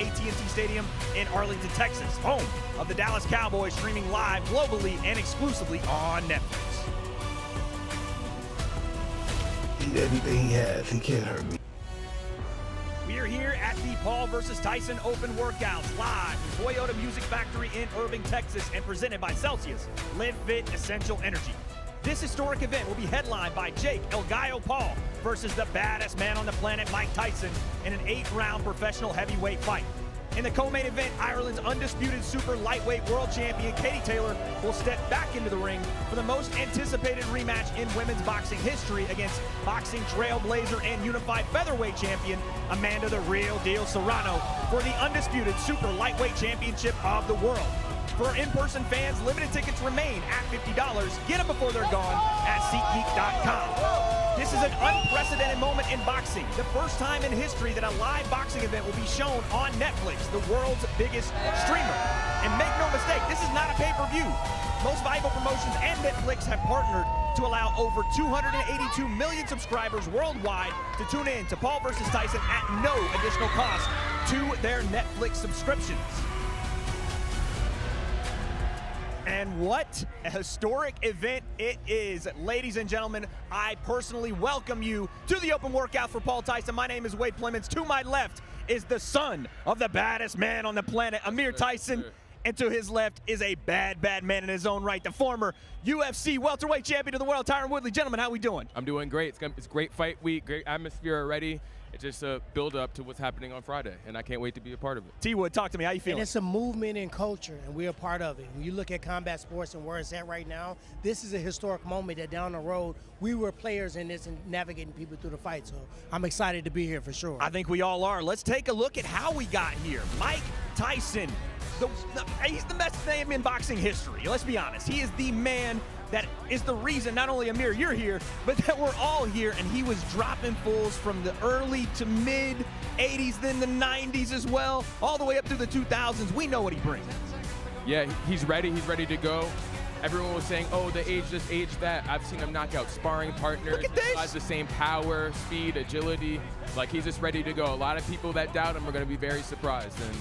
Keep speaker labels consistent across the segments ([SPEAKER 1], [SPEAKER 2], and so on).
[SPEAKER 1] AT&T Stadium in Arlington, Texas, home of the Dallas Cowboys, streaming live globally and exclusively on Netflix.
[SPEAKER 2] Eat everything he has. He can't hurt me.
[SPEAKER 1] We are here at the Paul versus Tyson Open Workouts, live from Toyota Music Factory in Irving, Texas, and presented by Celsius, Live Fit Essential Energy. This historic event will be headlined by Jake El Gallo Paul versus the baddest man on the planet, Mike Tyson, in an 8-round professional heavyweight fight. In the co-main event, Ireland's undisputed super lightweight world champion Katie Taylor will step back into the ring for the most anticipated rematch in women's boxing history against boxing trailblazer and unified featherweight champion Amanda the Real Deal Serrano for the undisputed super lightweight championship of the world. For in-person fans, limited tickets remain at $50. Get them before they're gone at SeatGeek.com. This is an unprecedented moment in boxing. The first time in history that a live boxing event will be shown on Netflix, the world's biggest streamer. And make no mistake, this is not a pay-per-view. Most valuable promotions and Netflix have partnered to allow over 282 million subscribers worldwide to tune in to Paul versus Tyson at no additional cost to their Netflix subscriptions. And what a historic event it is. Ladies and gentlemen, I personally welcome you to the Open Workout for Paul Tyson. My name is Wade Plemons. To my left is the son of the baddest man on the planet, Amir Tyson. And to his left is a bad man in his own right, the former UFC welterweight champion of the world, Tyron Woodley. Gentlemen, how we doing?
[SPEAKER 3] I'm doing great. It's great fight week, great atmosphere already. It's just a build up to what's happening on Friday, and I can't wait to be a part of it.
[SPEAKER 1] T-Wood, talk to me. How you feeling?
[SPEAKER 4] And it's a movement in culture, and we're a part of it. When you look at combat sports and where it's at right now, this is a historic moment that down the road, we were players in this and navigating people through the fight. So I'm excited to be here for sure.
[SPEAKER 1] I think we all are. Let's take a look at how we got here. Mike Tyson, he's the best name in boxing history. Let's be honest. He is the man that is the reason not only Amir, you're here, but that we're all here. And he was dropping fools from the early to mid 80s, then the 90s as well, all the way up through the 2000s. We know what he brings.
[SPEAKER 3] Yeah, he's ready. He's ready to go. Everyone was saying, oh, the age this, age that. I've seen him knock out sparring partners.
[SPEAKER 1] Look at this.
[SPEAKER 3] He has the same power, speed, agility. Like, he's just ready to go. A lot of people that doubt him are going to be very surprised. And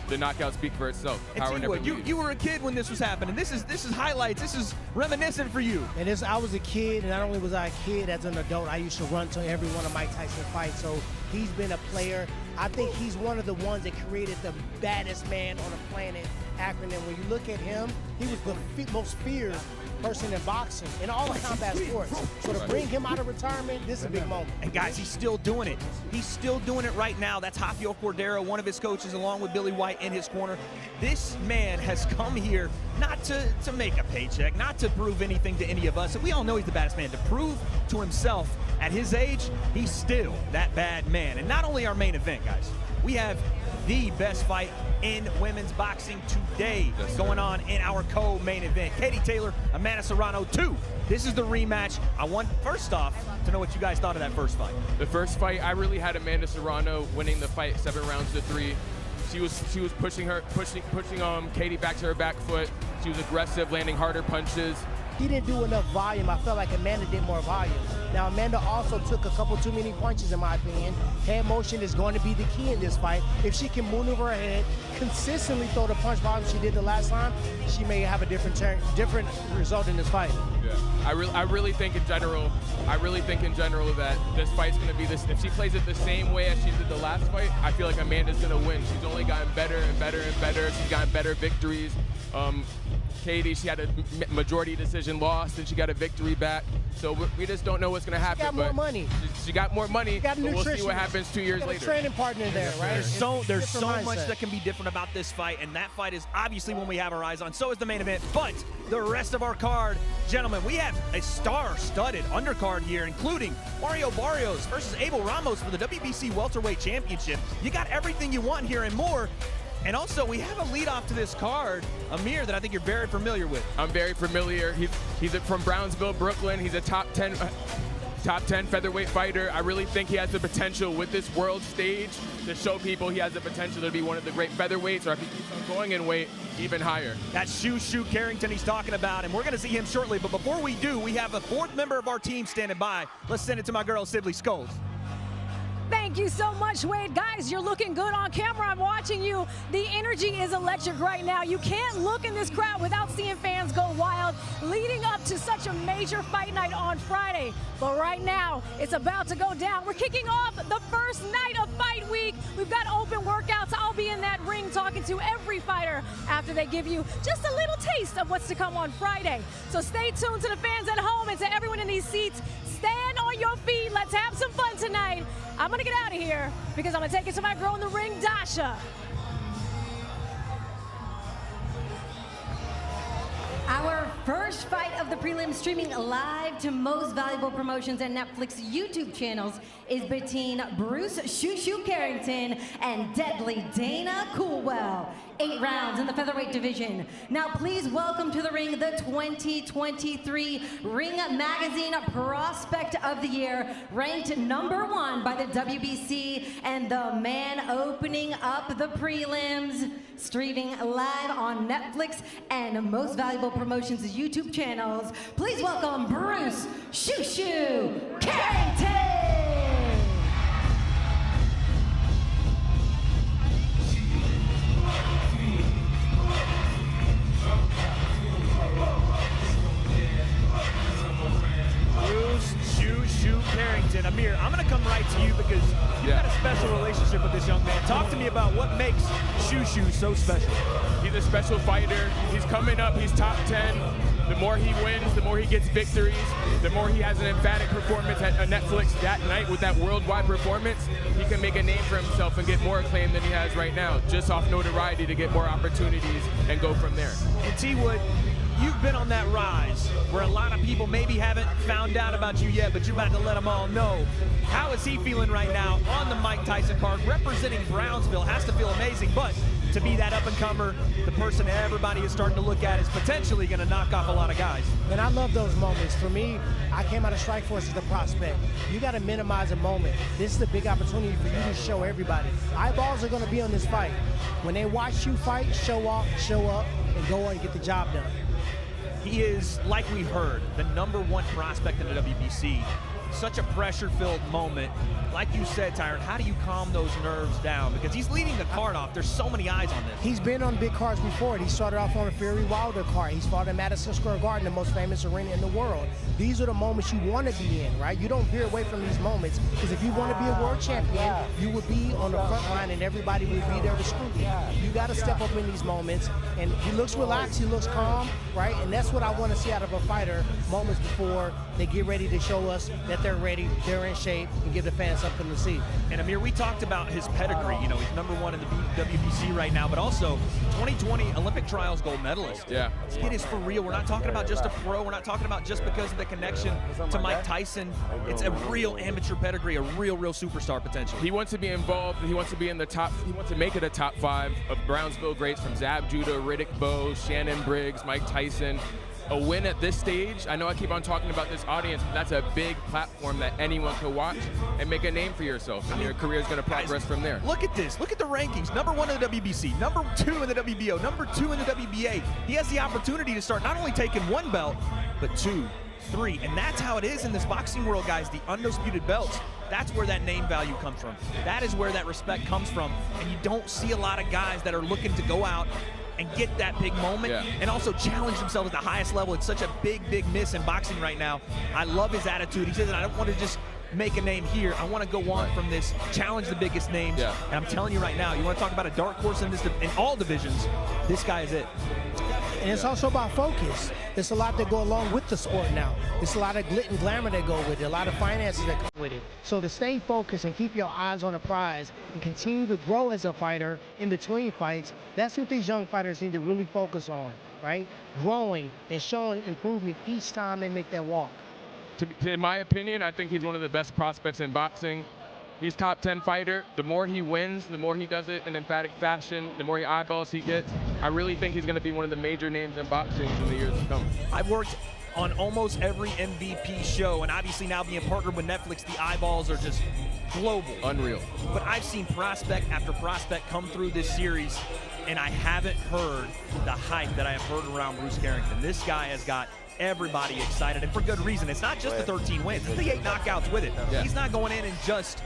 [SPEAKER 3] the knockout speak for itself. Power never leaves.
[SPEAKER 1] You were a kid when this was happening. This is highlights. This is reminiscent for you.
[SPEAKER 4] And I was a kid, and not only was I a kid, as an adult, I used to run to every one of Mike Tyson fights. So he's been a player. I think he's one of the ones that created the baddest man on the planet acronym. When you look at him, he was the most feared person in boxing, in all of combat sports. So to bring him out of retirement, this is a big moment.
[SPEAKER 1] And guys, he's still doing it. He's still doing it right now. That's Rafael Cordero, one of his coaches, along with Billy White in his corner. This man has come here not to make a paycheck, not to prove anything to any of us. And we all know he's the baddest man. To prove to himself at his age, he's still that bad man. And not only our main event, guys, we have the best fight in women's boxing today going on in our co-main event. Katie Taylor, Amanda Serrano 2. This is the rematch. I want, first off, to know what you guys thought of that first fight.
[SPEAKER 3] The first fight, I really had Amanda Serrano winning the fight 7 rounds to 3. She was pushing Katie back to her back foot. She was aggressive, landing harder punches.
[SPEAKER 4] He didn't do enough volume. I felt like Amanda did more volume. Now, Amanda also took a couple too many punches, in my opinion. Head motion is going to be the key in this fight. If she can maneuver her head, consistently throw the punch volume she did the last time, she may have a different result in this fight.
[SPEAKER 3] Yeah, I really think in general that this fight's going to be this. If she plays it the same way as she did the last fight, I feel like Amanda's going to win. She's only gotten better and better and better. She's gotten better victories. Katie, she had a majority decision loss, and she got a victory back. So we just don't know what's going to happen.
[SPEAKER 4] She got more money.
[SPEAKER 3] She got more money,
[SPEAKER 4] but
[SPEAKER 3] we'll see what happens 2 years later.
[SPEAKER 4] A training partner there, right?
[SPEAKER 1] There's so much that can be different about this fight, and that fight is obviously one we have our eyes on. So is the main event, but the rest of our card, gentlemen, we have a star-studded undercard here, including Mario Barrios versus Abel Ramos for the WBC Welterweight Championship. You got everything you want here and more. And also, we have a lead-off to this card, Amir, that I think you're very familiar with.
[SPEAKER 3] I'm very familiar. He's from Brownsville, Brooklyn. He's a top 10 featherweight fighter. I really think he has the potential with this world stage to show people he has the potential to be one of the great featherweights, or if he keeps on going in weight, even higher.
[SPEAKER 1] That's Shoe Carrington he's talking about, and we're going to see him shortly. But before we do, we have a 4th member of our team standing by. Let's send it to my girl, Sibley Scholes.
[SPEAKER 5] Thank Thank you so much, Wade. Guys, you're looking good on camera. I'm watching you. The energy is electric right now. You can't look in this crowd without seeing fans go wild, leading up to such a major fight night on Friday. But right now, it's about to go down. We're kicking off the first night of fight week. We've got open workouts. I'll be in that ring talking to every fighter after they give you just a little taste of what's to come on Friday. So stay tuned to the fans at home and to everyone in these seats. Stand on your feet. Let's have some fun tonight. I'm going to get out of here because I'm going to take it to my girl in the ring, Dasha.
[SPEAKER 6] Our first fight of the prelims, streaming live to Most Valuable Promotions and Netflix YouTube channels, is between Bruce Shoo Shoo Carrington and Deadly Dana Coolwell. 8 rounds in the featherweight division. Now please welcome to the ring the 2023 Ring Magazine Prospect of the Year, ranked #1 by the WBC, and the man opening up the prelims, streaming live on Netflix and Most Valuable Promotions YouTube channels. Please welcome Bruce Shoo Shoo Carrington.
[SPEAKER 1] Carrington. Amir, I'm going to come right to you because you've got a special relationship with this young man. Talk to me about what makes Shoo Shoo so special.
[SPEAKER 3] He's a special fighter. He's coming up. He's top 10. The more he wins, the more he gets victories, the more he has an emphatic performance at Netflix that night with that worldwide performance, he can make a name for himself and get more acclaim than he has right now, just off notoriety to get more opportunities and go from there.
[SPEAKER 1] And T-Wood, you've been on that rise where a lot of people maybe haven't found out about you yet, but you're about to let them all know. How is he feeling right now on the Mike Tyson card, representing Brownsville? Has to feel amazing, but to be that up-and-comer, the person everybody is starting to look at is potentially going to knock off a lot of guys.
[SPEAKER 4] And I love those moments. For me, I came out of Strikeforce as a prospect. You got to minimize a moment. This is a big opportunity for you to show everybody. Eyeballs are going to be on this fight. When they watch you fight, show off, show up, and go on and get the job done.
[SPEAKER 1] He is, like we heard, the #1 prospect in the WBC. Such a pressure-filled moment. Like you said, Tyron, how do you calm those nerves down? Because he's leading the card off. There's so many eyes on this.
[SPEAKER 4] He's been on big cards before. He started off on a Fury Wilder card. He's fought in Madison Square Garden, the most famous arena in the world. These are the moments you want to be in, right? You don't veer away from these moments, because if you want to be a world champion, you would be on the front line and everybody would be there to scrutiny. You got to step up in these moments, and he looks relaxed, he looks calm, right? And that's what I want to see out of a fighter moments before they get ready to show us that they're ready, they're in shape, and give the fans something to see.
[SPEAKER 1] And Amir, we talked about his pedigree. You know, he's #1 in the WBC right now, but also 2020 Olympic trials gold medalist.
[SPEAKER 3] Yeah.
[SPEAKER 1] This kid is for real. We're not talking about just a pro. We're not talking about just because of the connection to Mike Tyson. It's a real amateur pedigree, a real superstar potential.
[SPEAKER 3] He wants to be involved. He wants to be in the top. He wants to make it a top 5 of Brownsville greats from Zab Judah, Riddick Bowe, Shannon Briggs, Mike Tyson. A win at this stage, I know I keep on talking about this audience, but that's a big platform that anyone can watch and make a name for yourself, and your career is going to progress from there.
[SPEAKER 1] Look at this. Look at the rankings. #1 in the WBC, #2 in the WBO, #2 in the WBA. He has the opportunity to start not only taking 1 belt, but 2, 3. And that's how it is in this boxing world, guys. The undisputed belts. That's where that name value comes from. That is where that respect comes from. And you don't see a lot of guys that are looking to go out and get that big moment, and also challenge themselves at the highest level. It's such a big miss in boxing right now. I love his attitude. He says that I don't want to just make a name here. I want to go on from this, challenge the biggest names. And I'm telling you right now, you want to talk about a dark horse in this in all divisions, this guy is it.
[SPEAKER 4] And it's also about focus. There's a lot that go along with the sport now. There's a lot of glit and glamour that go with it, a lot of finances that come with it. So to stay focused and keep your eyes on the prize and continue to grow as a fighter in between fights, that's what these young fighters need to really focus on, right? Growing and showing improvement each time they make that walk.
[SPEAKER 3] In my opinion, I think he's one of the best prospects in boxing. He's top 10 fighter. The more he wins, the more he does it in emphatic fashion, the more eyeballs he gets. I really think he's going to be one of the major names in boxing in the years to come.
[SPEAKER 1] I've worked on almost every MVP show, and obviously now being partnered with Netflix, the eyeballs are just global.
[SPEAKER 3] Unreal.
[SPEAKER 1] But I've seen prospect after prospect come through this series, and I haven't heard the hype that I have heard around Bruce Carrington. This guy has got everybody excited, and for good reason. It's not just the 13 wins, it's the 8 knockouts with it. He's not going in and just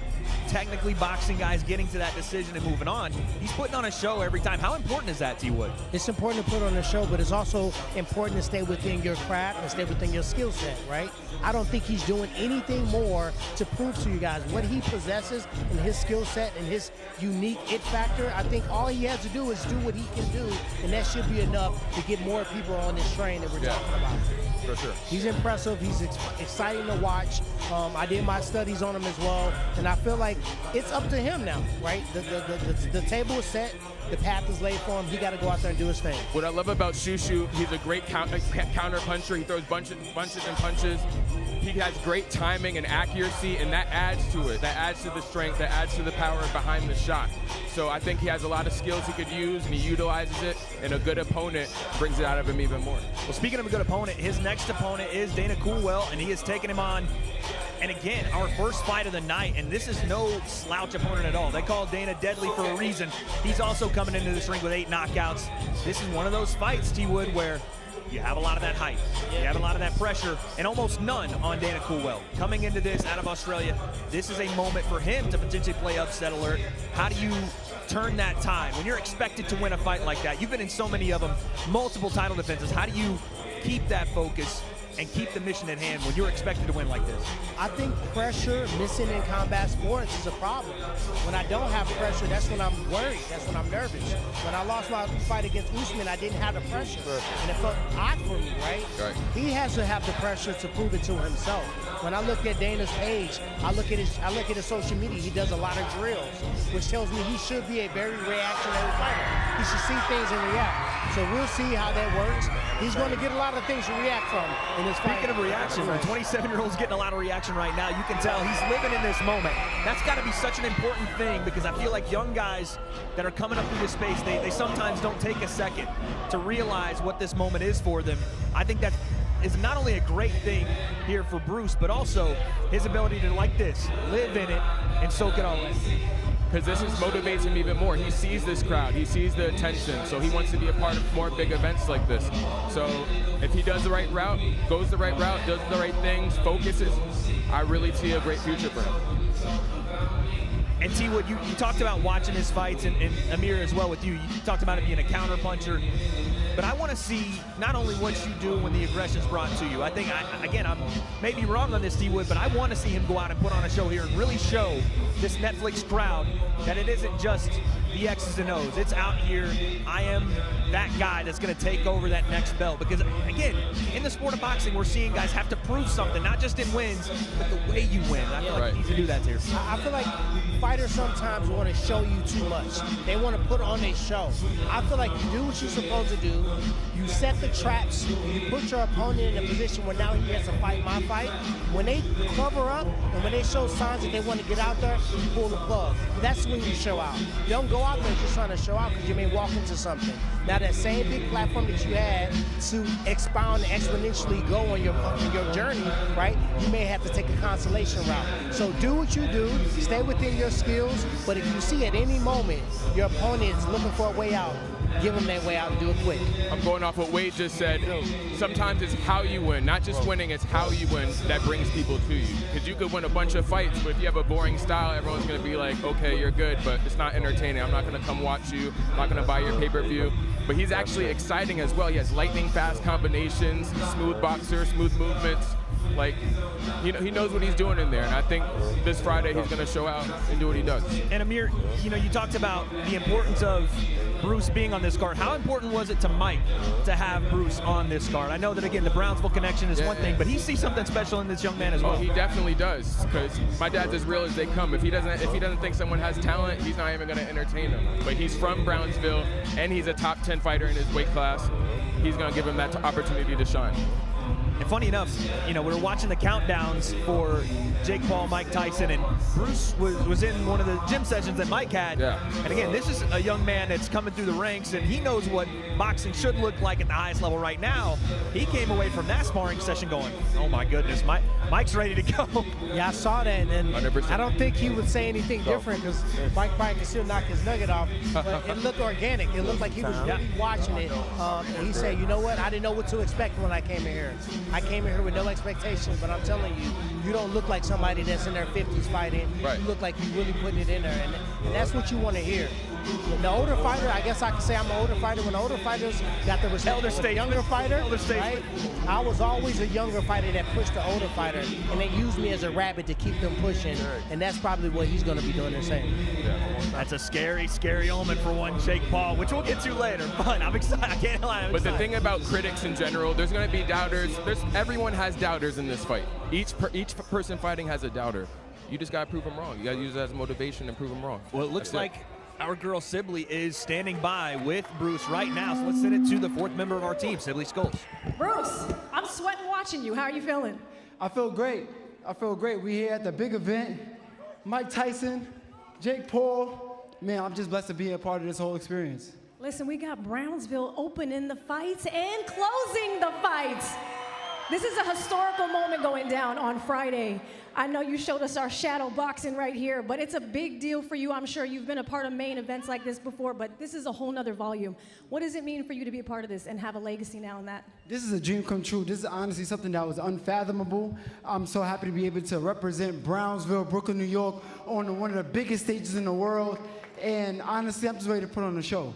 [SPEAKER 1] technically boxing guys getting to that decision and moving on. He's putting on a show every time. How important is that, T. Wood?
[SPEAKER 4] It's important to put on a show, but it's also important to stay within your craft and stay within your skill set, right? I don't think he's doing anything more to prove to you guys what he possesses in his skill set and his unique it factor. I think all he has to do is do what he can do, and that should be enough to get more people on this train that we're talking about.
[SPEAKER 3] For sure.
[SPEAKER 4] He's impressive. He's exciting to watch. I did my studies on him as well, and I feel like it's up to him now, right? The table is set. The path is laid for him. He got to go out there and do his thing.
[SPEAKER 3] What I love about Shushu, he's a great counter puncher. He throws bunches and punches. He has great timing and accuracy, and that adds to it. That adds to the strength. That adds to the power behind the shot. So I think he has a lot of skills he could use, and he utilizes it, and a good opponent brings it out of him even more.
[SPEAKER 1] Well, speaking of a good opponent, his next opponent is Dana Coolwell, and he has taken him on. And again, our first fight of the night, and this is no slouch opponent at all. They call Dana deadly for a reason. He's also coming into this ring with 8 knockouts. This is one of those fights, T. Wood, where you have a lot of that hype. You have a lot of that pressure, and almost none on Dana Coolwell. Coming into this out of Australia, this is a moment for him to potentially play upset alert. How do you turn that tide? When you're expected to win a fight like that, you've been in so many of them, multiple title defenses. How do you keep that focus and keep the mission at hand when you're expected to win like this?
[SPEAKER 4] I think pressure, missing in combat sports, is a problem. When I don't have pressure, that's when I'm worried. That's when I'm nervous. When I lost my fight against Usman, I didn't have the pressure. And it felt odd for me, right? He has to have the pressure to prove it to himself. When I look at Dana's page, I look at his social media. He does a lot of drills, which tells me he should be a very reactionary fighter. He should see things and react. So we'll see how that works. He's going to get a lot of things to react from in this fight.
[SPEAKER 1] Speaking of reaction, the 27-year-old's getting a lot of reaction right now. You can tell he's living in this moment. That's got to be such an important thing, because I feel like young guys that are coming up through this space, they sometimes don't take a second to realize what this moment is for them. I think that is not only a great thing here for Bruce, but also his ability to, like this, live in it and soak it all in.
[SPEAKER 3] Because this motivates him even more. He sees this crowd, he sees the attention, so he wants to be a part of more big events like this. So if he does the right route, goes the right route, does the right things, focuses, I really see a great future for him.
[SPEAKER 1] And T. Wood, you talked about watching his fights, and Amir as well with you. You talked about it being a counter puncher. But I want to see not only what you do when the aggression is brought to you. I think, again, I'm maybe wrong on this, T. Wood, but I want to see him go out and put on a show here and really show this Netflix crowd that it isn't just the X's and O's. It's out here. I am that guy that's going to take over that next belt. Because, again, in the sport of boxing, we're seeing guys have to prove something, not just in wins, but the way you win. I feel like he needs to do that here.
[SPEAKER 4] I feel like fighters sometimes want to show you too much. They want to put on a show. I feel like you do what you're supposed to do. You set the traps. You put your opponent in a position where now he has to fight my fight. When they cover up and when they show signs that they want to get out there, you pull the plug. That's when you show out. You don't go out there just trying to show out because you may walk into something. Now that same big platform that you had to expound and exponentially go on your journey, right? You may have to take a consolation route. So do what you do, stay within your skills, but if you see at any moment your opponent is looking for a way out, give them that way out and do it quick.
[SPEAKER 3] I'm going off what Wade just said. Sometimes it's how you win, not just winning, it's how you win that brings people to you. Because you could win a bunch of fights, but if you have a boring style, everyone's going to be like, okay, you're good, but it's not entertaining. I'm not going to come watch you. I'm not going to buy your pay-per-view. But he's actually exciting as well. He has lightning-fast combinations, smooth boxer, smooth movements. Like, he knows what he's doing in there, and I think this Friday he's going to show out and do what he does.
[SPEAKER 1] And Amir, you talked about the importance of Bruce being on this card. How important was it to Mike to have Bruce on this card? I know that, again, the Brownsville connection is one thing, but he sees something special in this young man as well.
[SPEAKER 3] Oh, he definitely does, because my dad's as real as they come. If he doesn't think someone has talent, he's not even going to entertain them. But he's from Brownsville, and he's a top 10 fighter in his weight class. He's going to give him that opportunity to shine.
[SPEAKER 1] And funny enough, we were watching the countdowns for Jake Paul, Mike Tyson, and Bruce was in one of the gym sessions that Mike had.
[SPEAKER 3] Yeah.
[SPEAKER 1] And again, this is a young man that's coming through the ranks, and he knows what boxing should look like at the highest level right now. He came away from that sparring session going, oh my goodness, Mike's ready to go.
[SPEAKER 4] Yeah, I saw that, and
[SPEAKER 3] 100%.
[SPEAKER 4] I don't think he would say anything different because Mike probably can still knock his nugget off, but it looked organic. It looked like he was really watching it, and he said, you know what, I didn't know what to expect when I came in here. I came in here with no expectations, but I'm telling you, you don't look like somebody that's in their 50s fighting.
[SPEAKER 3] Right.
[SPEAKER 4] You look like you really putting it in there, and that's what you want to hear. The older fighter, I guess I can say I'm an older fighter. When the older fighters got the respect of the younger fighter, right? I was always a younger fighter that pushed the older fighter, and they used me as a rabbit to keep them pushing, and that's probably what he's going to be doing the same.
[SPEAKER 1] That's a scary, scary omen for one Jake Paul, which we'll get to later, but I'm excited. I can't lie.
[SPEAKER 3] But the thing about critics in general, there's going to be doubters. Everyone has doubters in this fight. Each person fighting has a doubter. You just got to prove them wrong. You got to use it as motivation and prove them wrong.
[SPEAKER 1] Well, it looks like our girl Sibley is standing by with Bruce right now, so let's send it to the fourth member of our team, Sibley Scholes.
[SPEAKER 5] Bruce, I'm sweating watching you. How are you feeling?
[SPEAKER 7] I feel great. I feel great. We here at the big event. Mike Tyson, Jake Paul. Man, I'm just blessed to be a part of this whole experience.
[SPEAKER 5] Listen, we got Brownsville opening the fights and closing the fights. This is a historical moment going down on Friday. I know you showed us our shadow boxing right here, but it's a big deal for you. I'm sure you've been a part of main events like this before, but this is a whole nother volume. What does it mean for you to be a part of this and have a legacy now in that?
[SPEAKER 7] This is a dream come true. This is honestly something that was unfathomable. I'm so happy to be able to represent Brownsville, Brooklyn, New York on one of the biggest stages in the world. And honestly, I'm just ready to put on a show.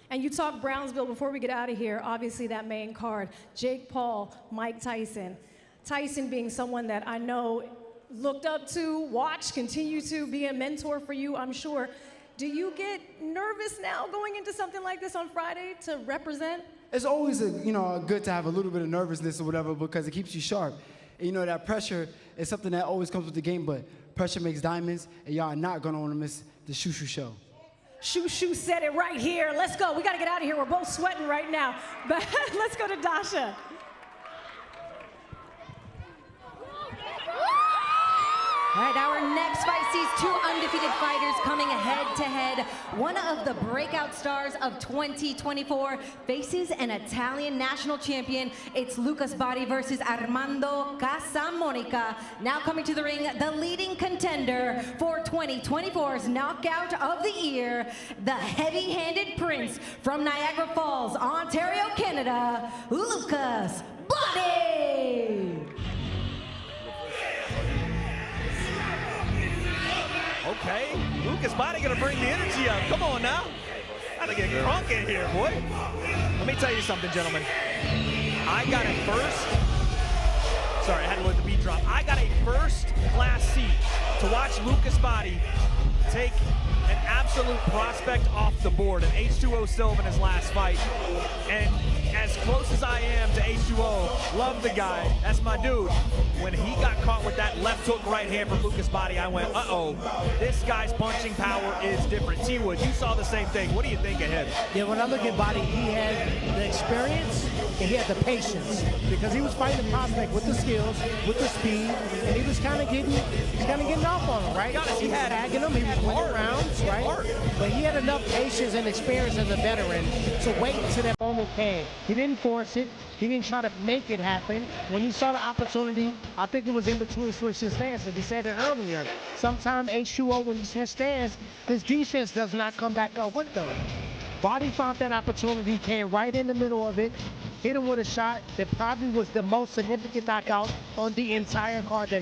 [SPEAKER 5] And you talk Brownsville before we get out of here. Obviously, that main card, Jake Paul, Mike Tyson. Tyson being someone that I know looked up to, watched, continue to be a mentor for you, I'm sure. Do you get nervous now going into something like this on Friday to represent?
[SPEAKER 7] It's always good to have a little bit of nervousness or whatever because it keeps you sharp. And, that pressure is something that always comes with the game, but pressure makes diamonds, and y'all are not going to want to miss the Shoo Shoo show.
[SPEAKER 5] Shoo Shoo said it right here. Let's go. We got to get out of here. We're both sweating right now. But let's go to Dasha.
[SPEAKER 6] All right, our next fight sees two undefeated fighters coming head-to-head. One of the breakout stars of 2024 faces an Italian national champion. It's Lucas Bahdi versus Armando Casamonica. Now coming to the ring, the leading contender for 2024's Knockout of the Year, the heavy-handed prince from Niagara Falls, Ontario, Canada, Lucas Bahdi.
[SPEAKER 1] Okay, Lucas Bahdi gonna bring the energy up. Come on now. Gotta get crunk in here, boy. Let me tell you something, gentlemen. I got a sorry, I had to let the beat drop. I got a first-class seat to watch Lucas Bahdi take an absolute prospect off the board, an H2O Silva in his last fight. And as close as I am to H2O, love the guy, that's my dude. When he got caught with that left hook right hand from Lucas Bahdi, I went, uh-oh, this guy's punching power is different. T-Wood, you saw the same thing. What do you think of him?
[SPEAKER 4] Yeah, when I look at Bahdi, he had the experience and he had the patience because he was fighting the prospect with the skills, with the speed, and he was kind of getting off on him, right? He had tagging him, he was winning rounds, right? But he had enough patience and experience as a veteran to wait until that moment came. He didn't force it. He didn't try to make it happen. When he saw the opportunity, I think it was in between switching stances. He said it earlier. Sometimes H2O, when he switches stance, his defense does not come back up with them. Bahdi found that opportunity, came right in the middle of it, hit him with a shot that probably was the most significant knockout on the entire card.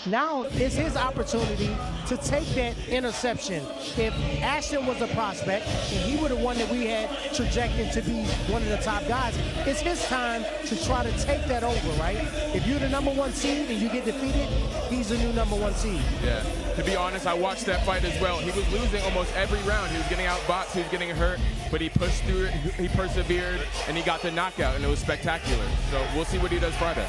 [SPEAKER 4] Now it's his opportunity to take that interception. If Ashton was a prospect and he would have one that we had projected to be one of the top guys, it's his time to try to take that over, right? If you're the #1 seed and you get defeated, he's the new #1 seed.
[SPEAKER 3] Yeah. To be honest, I watched that fight as well. He was losing almost every round. He was getting outboxed, he was getting hurt, but he pushed through it, he persevered, and he got the knockout, and it was spectacular. So we'll see what he does Friday.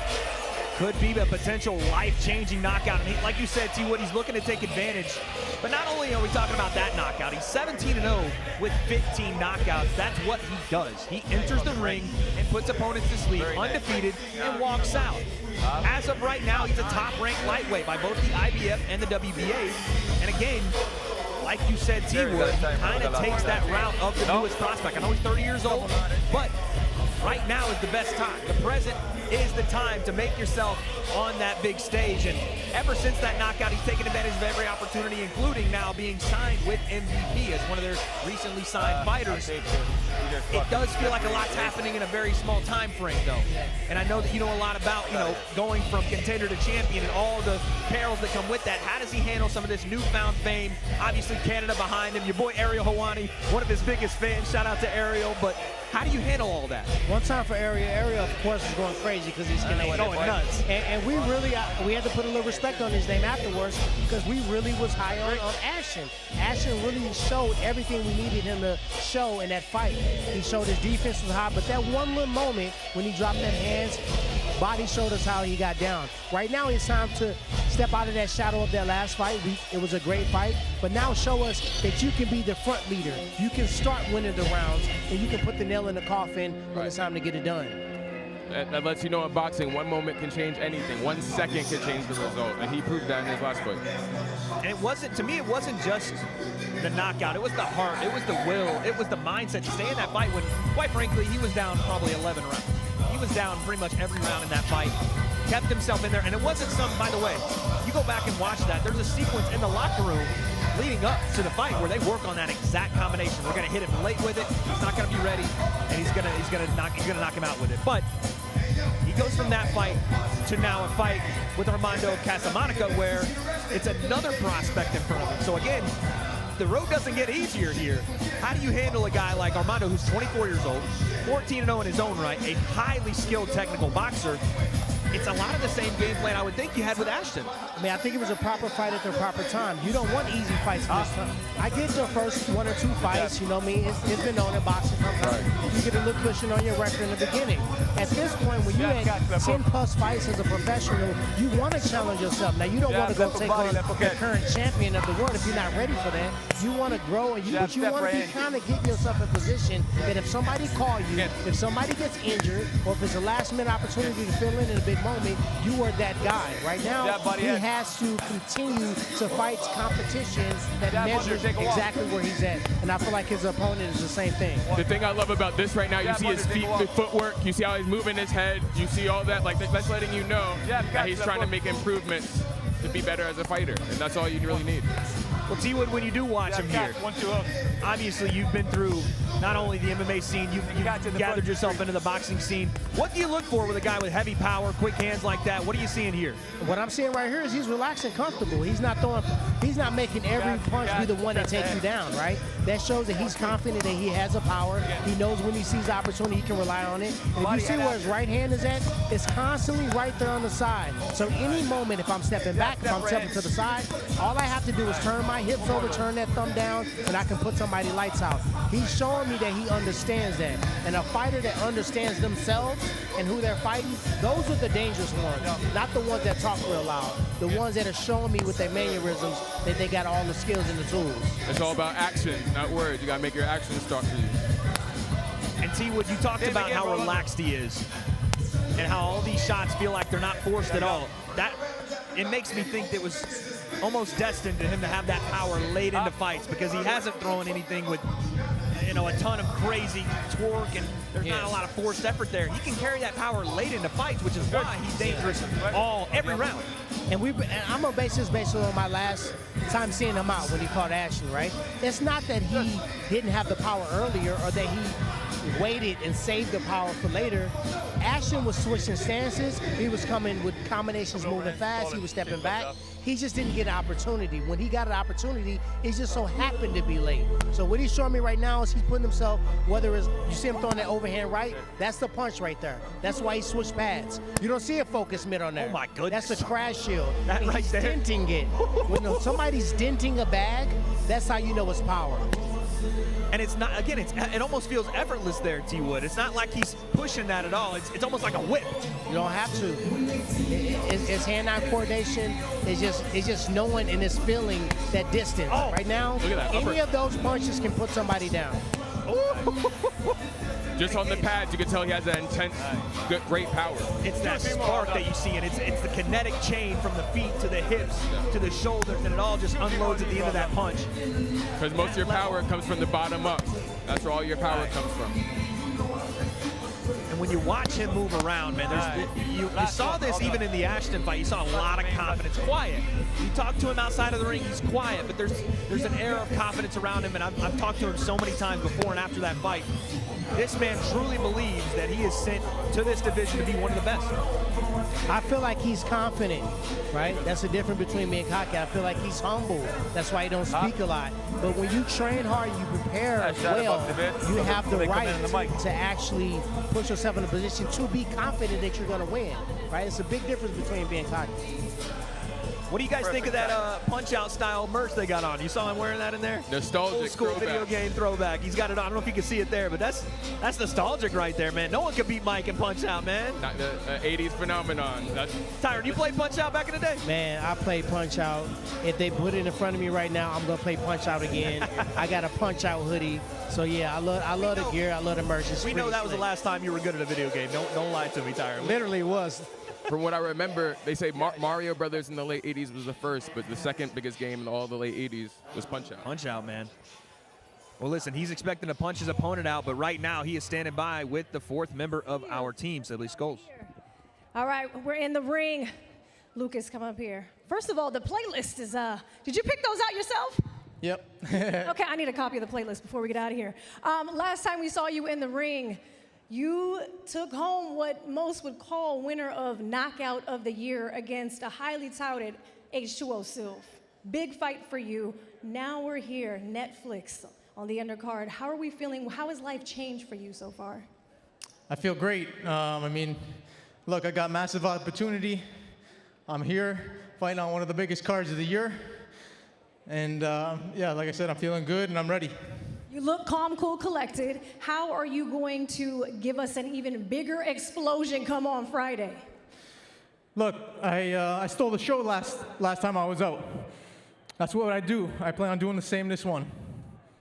[SPEAKER 1] Could be a potential life-changing knockout. And like you said, T-Wood, he's looking to take advantage. But not only are we talking about that knockout, he's 17-0 with 15 knockouts. That's what he does. He enters the ring and puts opponents to sleep, undefeated, and walks out. As of right now, he's a top-ranked lightweight by both the IBF and the WBA. And again, like you said, T-Wood, he kind of takes that route of the newest prospect. I know he's 30 years old, but right now is the best time. The present is the time to make yourself on that big stage. And ever since that knockout, he's taken advantage of every opportunity, including now being signed with MVP as one of their recently signed fighters. It does feel like a lot's happening in a very small time frame, though. And I know that you know a lot about, going from contender to champion and all the perils that come with that. How does he handle some of this newfound fame? Obviously, Canada behind him. Your boy Ariel Hawani, one of his biggest fans. Shout out to Ariel. But how do you handle all that?
[SPEAKER 4] One time for Ariel. Ariel, of course, is going crazy because he's going nuts. And we really, we had to put a little respect on his name afterwards because we really was high on Ashton. Ashton really showed everything we needed him to show in that fight. He showed his defense was high, but that one little moment when he dropped that hands, Bahdi showed us how he got down. Right now, it's time to step out of that shadow of that last fight. It was a great fight, but now show us that you can be the front leader. You can start winning the rounds, and you can put the nail in the coffin when it's time to get it done.
[SPEAKER 3] That lets you know in boxing, one moment can change anything. 1 second can change the result, and he proved that in his last fight.
[SPEAKER 1] And it wasn't, to me, it wasn't just the knockout. It was the heart, it was the will, it was the mindset to stay in that fight when, quite frankly, he was down probably 11 rounds. He was down pretty much every round in that fight. Kept himself in there, and it wasn't some, by the way, you go back and watch that, there's a sequence in the locker room leading up to the fight where they work on that exact combination. We're gonna hit him late with it, he's not gonna be ready, and he's gonna knock him out with it. But he goes from that fight to now a fight with Armando Casamonica where it's another prospect in front of him. So again, the road doesn't get easier here. How do you handle a guy like Armando, who's 24 years old, 14-0 in his own right, a highly skilled technical boxer? It's a lot of the same game plan I would think you had with Ashton.
[SPEAKER 4] I mean, I think it was a proper fight at the proper time. You don't want easy fights this time. I get the first 1 or 2 fights, you know me, it's been known in boxing. You get a little cushion on your record in the beginning. At this point, when you had 10+ fights as a professional, you want to challenge yourself. Now, you don't want to go take on the current champion of the world if you're not ready for that. You want to grow, but you want to be kind of get yourself in position that if somebody calls you, if somebody gets injured, or if it's a last-minute opportunity to fill in a big moment, you are that guy. Right now, he has to continue to fight competition that measures exactly where he's at. And I feel like his opponent is the same thing.
[SPEAKER 3] The thing I love about this right now, you see his feet, the footwork, you see how he's moving his head, you see all that, like that's letting you know that he's trying to make improvements to be better as a fighter, and that's all you really need.
[SPEAKER 1] Well, T-Wood, when you do watch him here, obviously you've been through not only the MMA scene, you've gathered yourself into the boxing scene. What do you look for with a guy with heavy power, quick hands like that? What are you seeing here?
[SPEAKER 4] What I'm seeing right here is he's relaxed and comfortable. He's not making every punch be the one that takes you down, right? That shows that he's confident that he has a power. He knows when he sees opportunity, he can rely on it. And if you see where his right hand is at, it's constantly right there on the side. So any moment, if I'm stepping back, if I'm stepping to the side, all I have to do is turn my hips over, turn that thumb down, and I can put somebody lights out. He's showing me that he understands that. And a fighter that understands themselves and who they're fighting, those are the dangerous ones, not the ones that talk real loud. The ones that are showing me with their mannerisms that they got all the skills and the tools.
[SPEAKER 3] It's all about action, not words. You gotta make your actions talk to you.
[SPEAKER 1] And T-Wood, you talked about how relaxed he is and how all these shots feel like they're not forced at all. That, it makes me think that it was almost destined to him to have that power late into fights because he hasn't thrown anything with a ton of crazy torque and there's not a lot of forced effort there. He can carry that power late into fights, which is why he's dangerous every round.
[SPEAKER 4] And I'm gonna base this based on my last time seeing him out when he fought Ashton, right? It's not that he didn't have the power earlier or that he waited and saved the power for later. Ashton was switching stances. He was coming with combinations moving fast. He was stepping back. He just didn't get an opportunity. When he got an opportunity, it just so happened to be late. So what he's showing me right now is he's putting himself, whether it's, you see him throwing that overhand right, that's the punch right there. That's why he switched pads. You don't see a focus mid on there.
[SPEAKER 1] Oh my goodness.
[SPEAKER 4] That's a crash shield.
[SPEAKER 1] That
[SPEAKER 4] and
[SPEAKER 1] right
[SPEAKER 4] he's
[SPEAKER 1] there.
[SPEAKER 4] denting it. When somebody's denting a bag, that's how you know it's power.
[SPEAKER 1] And it's not, again, it almost feels effortless there, T-Wood. It's not like he's pushing that at all. It's almost like a whip.
[SPEAKER 4] You don't have to. It's hand-eye coordination. It's just knowing and it's feeling that distance.
[SPEAKER 1] Oh,
[SPEAKER 4] right now,
[SPEAKER 3] look at that.
[SPEAKER 4] any of those punches can put somebody down.
[SPEAKER 3] Just on the pads, you can tell he has that intense, great power.
[SPEAKER 1] It's that spark that you see, and it's the kinetic chain from the feet to the hips to the shoulders, and it all just unloads at the end of that punch.
[SPEAKER 3] Because most of your power comes from the bottom up. That's where all your power comes from.
[SPEAKER 1] And And when you watch him move around, man, you saw this even in the Ashton fight. You saw a lot of confidence, quiet. You talk to him outside of the ring, he's quiet, but there's an air of confidence around him, and I've talked to him so many times before and after that fight. This man truly believes that he is sent to this division to be one of the best.
[SPEAKER 4] I feel like he's confident, right? That's the difference between me and cocky. I feel like he's humble. That's why he don't speak a lot. But when you train hard, you prepare well, you have the right to actually put yourself in a position to be confident that you're going to win, right? It's a big difference between being cocky.
[SPEAKER 1] What do you guys think of that punch-out style merch they got on? You saw him wearing that in there?
[SPEAKER 3] Nostalgic
[SPEAKER 1] old school
[SPEAKER 3] throwback.
[SPEAKER 1] Video game throwback. He's got it on. I don't know if you can see it there, but that's nostalgic right there, man. No one can beat Mike in Punch-Out, man.
[SPEAKER 3] The 80s phenomenon.
[SPEAKER 1] Tyron, you played Punch-Out back in the day?
[SPEAKER 4] Man, I played Punch-Out. If they put it in front of me right now, I'm going to play Punch-Out again. I got a Punch-Out hoodie. So, yeah, I love the gear. I love the merch.
[SPEAKER 1] We know that was the last time you were good at a video game. Don't lie to me, Tyron.
[SPEAKER 4] Literally was.
[SPEAKER 3] From what I remember, they say Mario Brothers in the late 80s was the first, but the second biggest game in all the late 80s was Punch-Out.
[SPEAKER 1] Punch-Out, man. Well, listen, he's expecting to punch his opponent out, but right now he is standing by with the fourth member of our team, Sibley Scholes.
[SPEAKER 5] All right, we're in the ring. Lucas, come up here. First of all, the playlist is, did you pick those out yourself?
[SPEAKER 8] Yep.
[SPEAKER 5] Okay, I need a copy of the playlist before we get out of here. Last time we saw you in the ring, you took home what most would call winner of Knockout of the Year against a highly touted H2O Sylph. Big fight for you. Now we're here, Netflix on the undercard. How are we feeling? How has life changed for you so far?
[SPEAKER 8] I feel great. I mean, look, I got massive opportunity. I'm here fighting on one of the biggest cards of the year. And yeah, like I said, I'm feeling good and I'm ready.
[SPEAKER 5] You look calm, cool, collected. How are you going to give us an even bigger explosion come on Friday?
[SPEAKER 8] Look, I stole the show last time I was out. That's what I do. I plan on doing the same this one.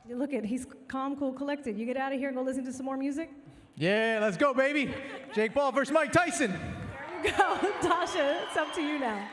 [SPEAKER 5] You look at, he's calm, cool, collected. You get out of here and go listen to some more music?
[SPEAKER 8] Yeah, let's go, baby. Jake Paul versus Mike Tyson.
[SPEAKER 5] There you go. Tasha, it's up to you now.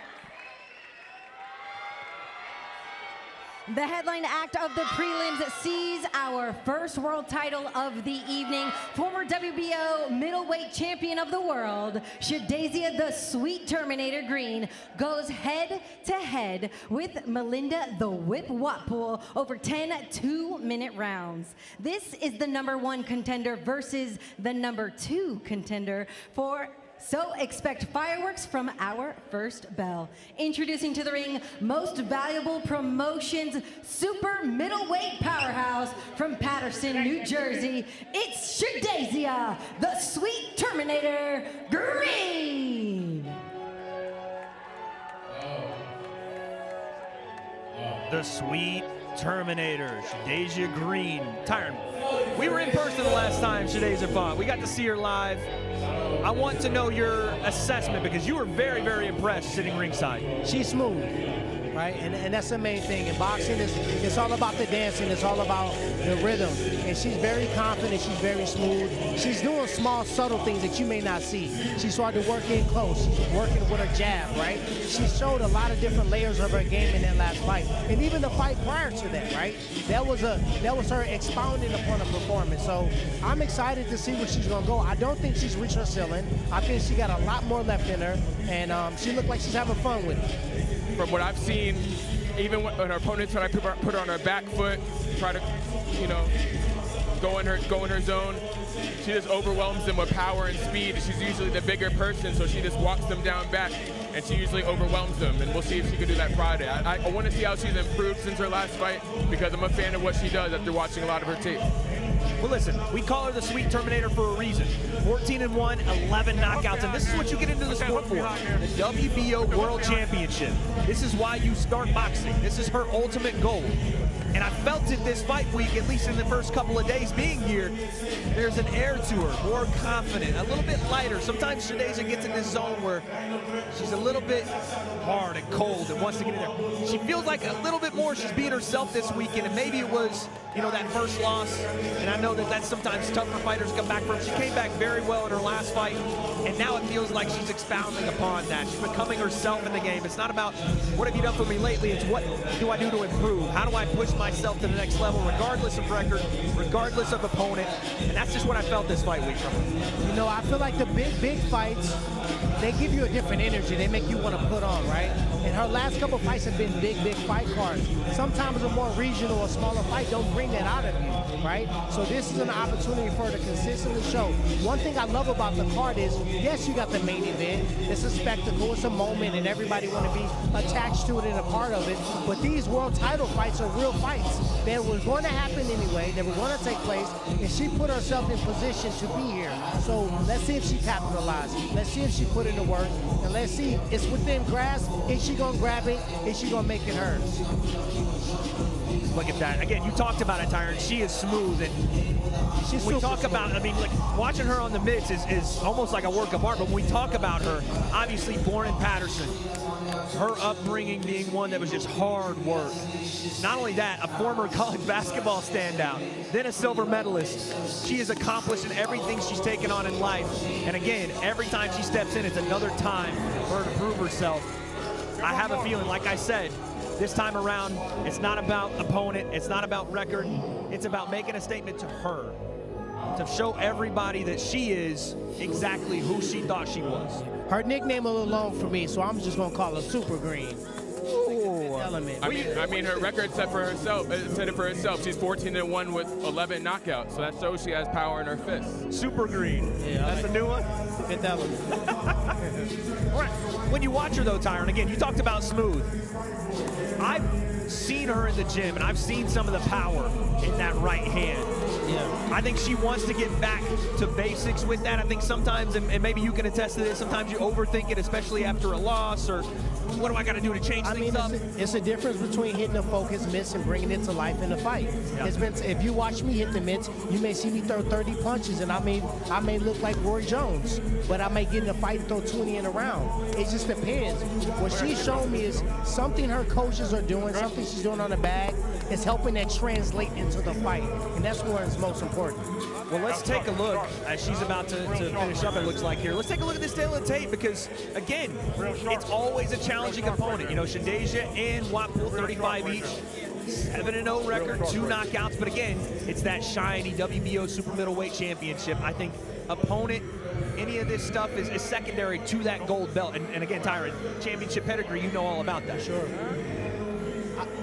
[SPEAKER 6] The headline act of the prelims sees our first world title of the evening. Former WBO middleweight champion of the world, Shadasia the Sweet Terminator Green, goes head-to-head with Melinda the Whip Watpool over 10 two-minute rounds. This is the #1 contender versus the #2 contender for So expect fireworks from our first bell. Introducing to the ring, Most Valuable Promotions super middleweight powerhouse from Paterson, New Jersey. It's Shadasia, the Sweet Terminator Green.
[SPEAKER 1] The Sweet Terminator, Shadasia Green. Tyron, we were in person the last time Shadasia fought. We got to see her live. I want to know your assessment because you were very, very impressed sitting ringside.
[SPEAKER 4] She's smooth, right? And that's the main thing. In boxing, it's all about the dancing. It's all about the rhythm. And she's very confident. She's very smooth. She's doing small, subtle things that you may not see. She started to work in close. She's working with her jab, right? She showed a lot of different layers of her game in that last fight. And even the fight prior to that, right? That was her expounding upon her performance. So I'm excited to see where she's going to go. I don't think she's reached her ceiling. I think she got a lot more left in her. And she looked like she's having fun with it.
[SPEAKER 3] From what I've seen, even when her opponents try to put her on her back foot, try to, go in her zone, she just overwhelms them with power and speed. She's usually the bigger person, so she just walks them down back, and she usually overwhelms them. And we'll see if she can do that Friday. I want to see how she's improved since her last fight because I'm a fan of what she does after watching a lot of her tape.
[SPEAKER 1] Well, listen, we call her the Sweet Terminator for a reason. 14-1, 11 knockouts, and this is what you get into the sport for. The WBO World Championship. This is why you start boxing. This is her ultimate goal. And I felt it this fight week, at least in the first couple of days being here. There's an air to her, more confident, a little bit lighter. Sometimes Shadasia gets in this zone where she's a little bit hard and cold and wants to get in there. She feels like a little bit more she's being herself this weekend, and maybe it was, that first loss. And I know that that's sometimes tough for fighters to come back from. She came back very well in her last fight, and now it feels like she's expounding upon that. She's becoming herself in the game. It's not about what have you done for me lately, it's what do I do to improve? How do I push myself to the next level, regardless of record, regardless of opponent. And that's just what I felt this fight week from her.
[SPEAKER 4] You know, I feel like the big fights, they give you a different energy. They make you want to put on, right? And her last couple fights have been big fight cards. Sometimes a more regional or smaller fight don't bring that out of you, right? So this is an opportunity for her to consistently show. One thing I love about the card is, yes, you got the main event. It's a spectacle, it's a moment, and everybody want to be attached to it and a part of it. But these world title fights are real fights. They were going to happen anyway. They were going to take place, and she put herself in position to be here. So let's see if she capitalized. Let's see if she put in the work, and let's see, it's within grasp. Is she gonna grab it? Is she gonna make it hers?
[SPEAKER 1] Look at that. Again, you talked about it, Tyron. She is smooth, and
[SPEAKER 4] She's
[SPEAKER 1] we
[SPEAKER 4] super
[SPEAKER 1] talk about,
[SPEAKER 4] smooth.
[SPEAKER 1] I mean, like, watching her on the mitts is almost like a work of art, but when we talk about her, obviously born in Patterson, her upbringing being one that was just hard work. Not only that, a former college basketball standout, then a silver medalist. She is accomplished in everything she's taken on in life. And again, every time she steps in, it's another time for her to prove herself. I have a feeling, like I said, this time around, it's not about opponent, it's not about record, it's about making a statement to her, to show everybody that she is exactly who she thought she was.
[SPEAKER 4] Her nickname a little long for me, so I'm just gonna call her Super Green. Element.
[SPEAKER 3] I mean, her record said it for herself. She's 14-1 with 11 knockouts, so that shows she has power in her fists.
[SPEAKER 1] Super Green.
[SPEAKER 4] Yeah,
[SPEAKER 1] That's a new one?
[SPEAKER 4] Fifth element.
[SPEAKER 1] All right. When you watch her though, Tyron, again, you talked about smooth. I've seen her in the gym, and I've seen some of the power in that right hand.
[SPEAKER 4] Yeah.
[SPEAKER 1] I think she wants to get back to basics with that. I think sometimes, and maybe you can attest to this, sometimes you overthink it, especially after a loss, or what do I got to do to change things up?
[SPEAKER 4] It's a difference between hitting a focus miss and bringing it to life in a fight. Yeah. It's been, if you watch me hit the mitts, you may see me throw 30 punches, and I may look like Roy Jones, but I may get in a fight and throw 20 in a round. It just depends. What she's shown me is something her coaches are doing, something she's doing on the bag, is helping that translate into the fight, and that's where it's most important.
[SPEAKER 1] Well, let's take a look as she's about to finish up, it looks like here. Let's take a look at this tail of tape because, again, it's always a challenging opponent. You know, Shadasia and Watpool, 35 each, 7-0 record, 2 knockouts. But again, it's that shiny WBO super middleweight championship. I think opponent, any of this stuff is secondary to that gold belt. And again, Tyron, championship pedigree, you know all about that.
[SPEAKER 4] Sure.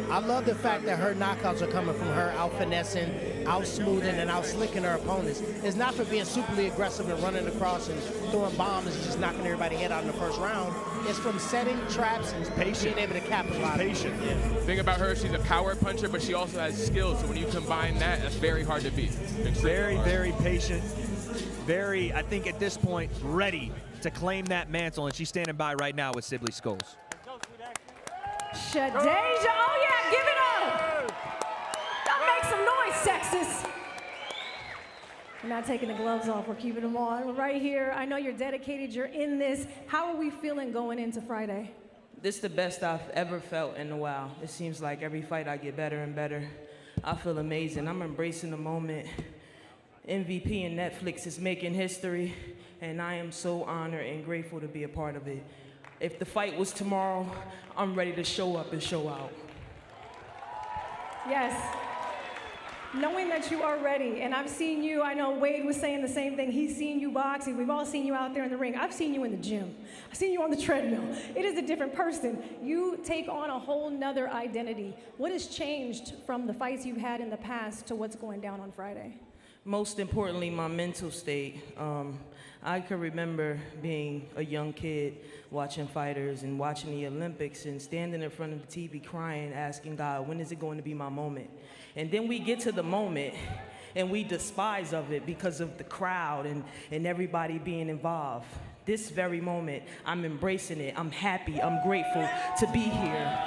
[SPEAKER 4] I love the fact that her knockouts are coming from her out-finessing, out-smoothing, and out-slicking her opponents. It's not for being superly aggressive and running across and throwing bombs and just knocking everybody head out in the first round. It's from setting traps and being able to capitalize.
[SPEAKER 1] Patient.
[SPEAKER 3] Yeah. The thing about her, she's a power puncher, but she also has skills. So when you combine that, that's very hard to beat.
[SPEAKER 1] Very patient. Very, I think at this point, ready to claim that mantle. And she's standing by right now with Sibley Scholes.
[SPEAKER 5] Shadasia, oh yeah, give it up. Now make some noise, Texas. We're not taking the gloves off, we're keeping them on. We're right here. I know you're dedicated, you're in this. How are we feeling going into Friday?
[SPEAKER 9] This is the best I've ever felt in a while. It seems like every fight I get better and better. I feel amazing. I'm embracing the moment. MVP and Netflix is making history, and I am so honored and grateful to be a part of it. If the fight was tomorrow, I'm ready to show up and show out.
[SPEAKER 5] Yes. Knowing that you are ready, and I've seen you, I know Wade was saying the same thing, he's seen you boxing, we've all seen you out there in the ring. I've seen you in the gym. I've seen you on the treadmill. It is a different person. You take on a whole nother identity. What has changed from the fights you've had in the past to what's going down on Friday?
[SPEAKER 9] Most importantly, my mental state. I can remember being a young kid watching fighters and watching the Olympics and standing in front of the TV crying, asking God, when is it going to be my moment? And then we get to the moment and we despise of it because of the crowd and everybody being involved. This very moment, I'm embracing it. I'm happy. I'm grateful to be here.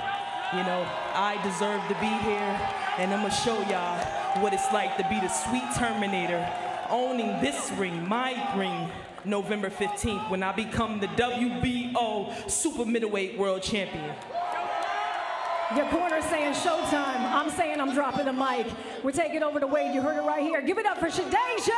[SPEAKER 9] You know, I deserve to be here, and I'm gonna show y'all what it's like to be the sweet Terminator, owning this ring, my ring, November 15th, when I become the WBO Super Middleweight World Champion.
[SPEAKER 5] Your corner's saying showtime. I'm saying I'm dropping the mic. We're taking over to Wade. You heard it right here. Give it up for Shadasia!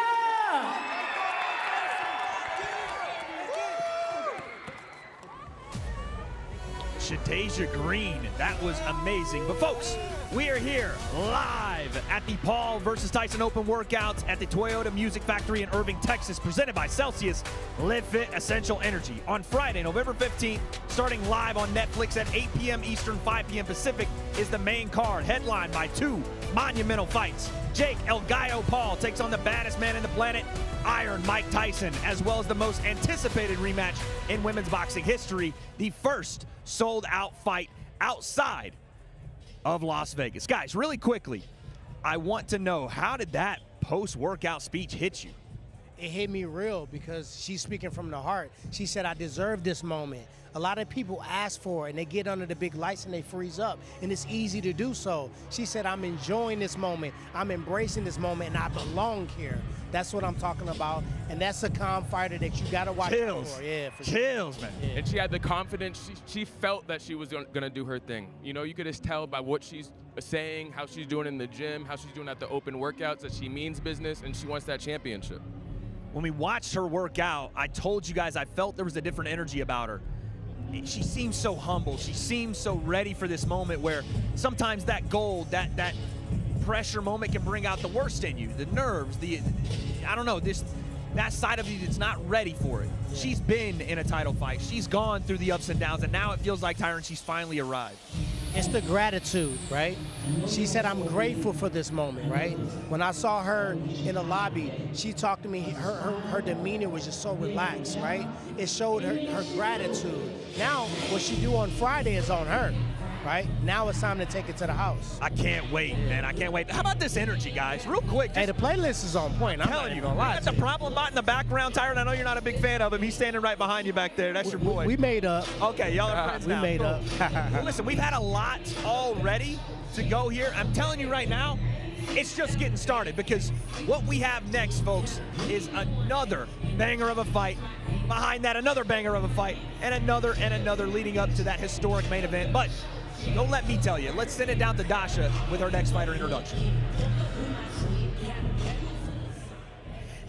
[SPEAKER 1] Shadasia Green, that was amazing. But folks, We are here live at the Paul versus Tyson Open Workouts at the Toyota Music Factory in Irving, Texas, presented by Celsius Live Fit Essential Energy. On Friday, November 15th, starting live on Netflix at 8 p.m. Eastern, 5 p.m. Pacific, is the main card, headlined by two monumental fights. Jake El Gallo Paul takes on the baddest man in the planet, Iron Mike Tyson, as well as the most anticipated rematch in women's boxing history, the first sold-out fight outside of Las Vegas. Guys, really quickly, I want to know, how did that post-workout speech hit you?
[SPEAKER 4] It hit me real because she's speaking from the heart. She said, I deserve this moment. A lot of people ask for it and they get under the big lights and they freeze up, and it's easy to do so. She said, I'm enjoying this moment, I'm embracing this moment, and I belong here. That's what I'm talking about, and that's a calm fighter that you gotta watch out for. Yeah, for
[SPEAKER 1] Chills,
[SPEAKER 4] sure.
[SPEAKER 1] man.
[SPEAKER 4] Yeah.
[SPEAKER 3] And she had the confidence. She felt that she was gonna do her thing. You know, you could just tell by what she's saying, how she's doing in the gym, how she's doing at the open workouts, that she means business and she wants that championship.
[SPEAKER 1] When we watched her work out, I told you guys I felt there was a different energy about her. She seems so humble. She seems so ready for this moment where sometimes that gold, that pressure moment can bring out the worst in you, the nerves, I don't know, that side of you that's not ready for it. Yeah. She's been in a title fight. She's gone through the ups and downs, and now it feels like, Tyron, she's finally arrived.
[SPEAKER 4] It's the gratitude, right? She said, I'm grateful for this moment, right? When I saw her in the lobby, she talked to me, her demeanor was just so relaxed, right? It showed her gratitude. Now, what she do on Friday is on her, right? Now it's time to take it to the house.
[SPEAKER 1] I can't wait, man. I can't wait. How about this energy, guys? Real quick.
[SPEAKER 4] Hey, the playlist is on point. I'm
[SPEAKER 1] telling you,
[SPEAKER 4] gonna lie.
[SPEAKER 1] the problem bot in the background, Tyron. I know you're not a big fan of him. He's standing right behind you back there. That's your boy.
[SPEAKER 4] We made up.
[SPEAKER 1] Okay, y'all are friends now.
[SPEAKER 4] We made up.
[SPEAKER 1] Well, listen, we've had a lot already to go here. I'm telling you right now, it's just getting started, because what we have next, folks, is another banger of a fight. Behind that, another banger of a fight, and another leading up to that historic main event. But don't let me tell you. Let's send it down to Dasha with her next fighter introduction.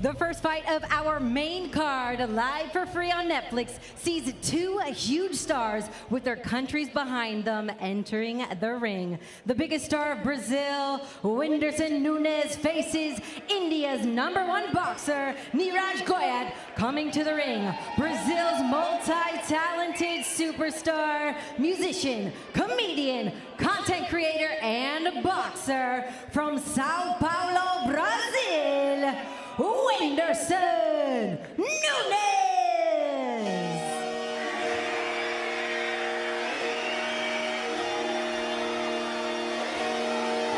[SPEAKER 6] The first fight of our main card, live for free on Netflix, sees two huge stars with their countries behind them entering the ring. The biggest star of Brazil, Whindersson Nunes, faces India's #1 boxer, Neeraj Goyat, coming to the ring. Brazil's multi-talented superstar, musician, comedian, content creator, and boxer from Sao Paulo, Brazil, Whindersson Nunes!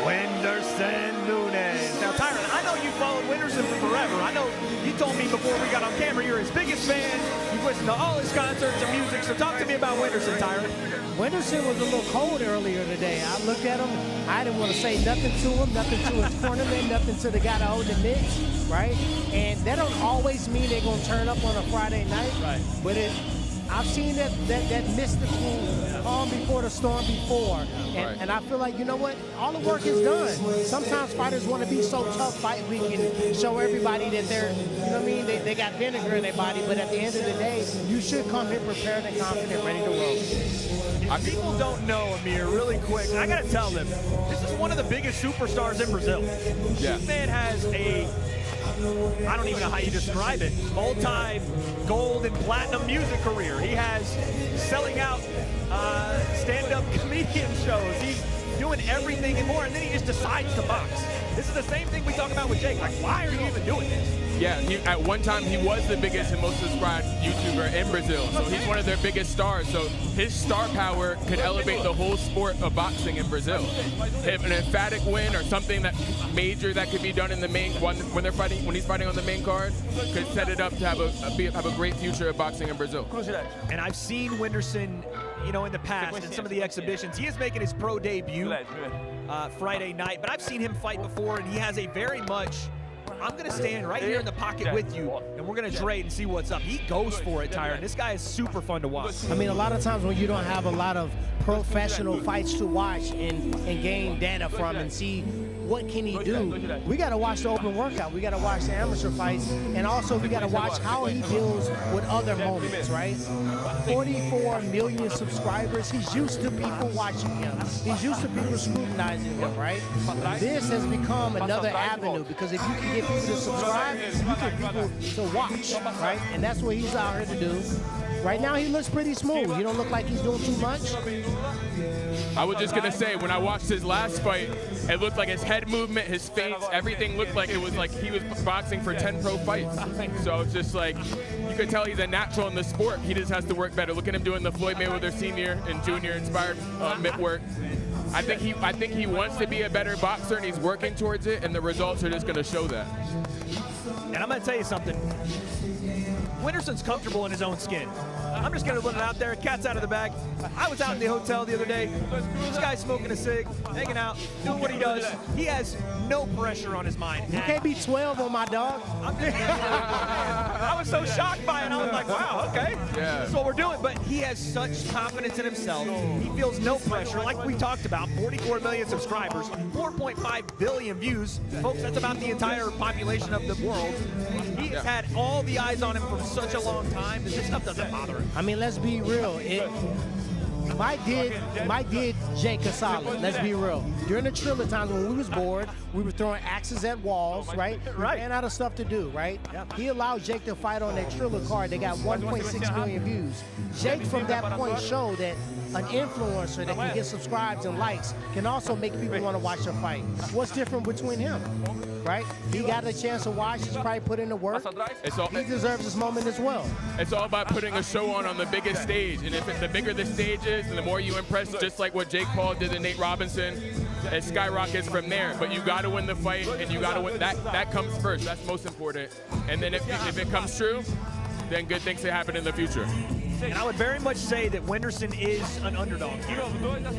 [SPEAKER 1] Whindersson Nunes. Now, Tyron, I know you followed Whindersson for forever. I know you told me before we got on camera you're his biggest fan. You've listened to all his concerts and music, so talk to me about Whindersson, Tyron.
[SPEAKER 4] Whindersson was a little cold earlier today. I looked at him, I didn't want to say nothing to him, nothing to his tournament, nothing to the guy that hold the mitts, right? And that don't always mean they're gonna turn up on a Friday night,
[SPEAKER 1] right?
[SPEAKER 4] But I've seen that mystical calm before the storm before, and I feel like, you know what, all the work is done. Sometimes fighters want to be so tough fight week and show everybody that they're, you know what I mean, they got vinegar in their body, but at the end of the day, you should come here prepared and confident, ready to roll.
[SPEAKER 1] If people don't know, Amir, really quick, I gotta tell them, this is one of the biggest superstars in Brazil.
[SPEAKER 3] Yeah.
[SPEAKER 1] This man has I don't even know how you describe it, multi-gold and platinum music career. He has selling out stand-up comedian shows. He's doing everything and more, and then he just decides to box. This is the same thing we talk about with Jake. Like, why are you even doing this?
[SPEAKER 3] Yeah, at one time he was the biggest and most subscribed YouTuber in Brazil. So he's one of their biggest stars. So his star power could elevate the whole sport of boxing in Brazil. If an emphatic win or something that major that could be done in the main when he's fighting on the main card, could set it up to have a great future of boxing in Brazil.
[SPEAKER 1] And I've seen Whindersson, you know, in the past in some of the exhibitions. He is making his pro debut Friday night, but I've seen him fight before, and he has a very much, I'm going to stand right here in the pocket with you, and we're going to trade and see what's up. He goes for it, Tyron. This guy is super fun to watch.
[SPEAKER 4] I mean, a lot of times when you don't have a lot of professional fights to watch and gain data from and see what can he do, we got to watch the open workout. We got to watch the amateur fights. And also, we got to watch how he deals with other moments, right? 44 million subscribers. He's used to people watching him. He's used to people scrutinizing him, right? This has become another avenue because if you can get people to subscribe, you get people to watch, right? And that's what he's out here to do. Right now, he looks pretty smooth. He don't look like he's doing too much.
[SPEAKER 3] I was just gonna say, when I watched his last fight, it looked like his head movement, his feints, everything looked like it was like he was boxing for 10 pro fights. So it's just like, you could tell he's a natural in the sport. He just has to work better. Look at him doing the Floyd Mayweather Senior and Junior inspired mitt work. I think he wants to be a better boxer and he's working towards it, and the results are just gonna show that.
[SPEAKER 1] And I'm gonna tell you something. Whindersson's comfortable in his own skin. I'm just gonna put it out there, cat's out of the bag. I was out in the hotel the other day. This guy's smoking a cig, hanging out, doing what he does. He has no pressure on his mind.
[SPEAKER 4] You can't be 12 on my dog.
[SPEAKER 1] I was so shocked by it. I was like, wow, okay.
[SPEAKER 3] Yeah.
[SPEAKER 1] That's what we're doing. But he has such confidence in himself. He feels no pressure. Like we talked about, 44 million subscribers, 4.5 billion views. Folks, that's about the entire population of the world. He has had all the eyes on him for such a long time that this stuff doesn't bother him.
[SPEAKER 4] I mean, let's be real. Mike did Jake a solid. Let's be real. During the Triller times when we was bored, we were throwing axes at walls, right? We ran out of stuff to do, right? He allowed Jake to fight on that Triller card. They got 1.6 million views. Jake, from that point, showed that an influencer that can get subscribes and likes can also make people want to watch a fight. What's different between him? Right? He got a chance to watch. He's probably put in the work. He deserves this moment as well.
[SPEAKER 3] It's all about putting a show on the biggest stage. And the bigger the stage is, and the more you impress, just like what Jake Paul did to Nate Robinson, it skyrockets from there. But you got to win the fight, and you got to win. That comes first. That's most important. And then if it comes true, then good things will happen in the future.
[SPEAKER 1] And I would very much say that Whindersson is an underdog here.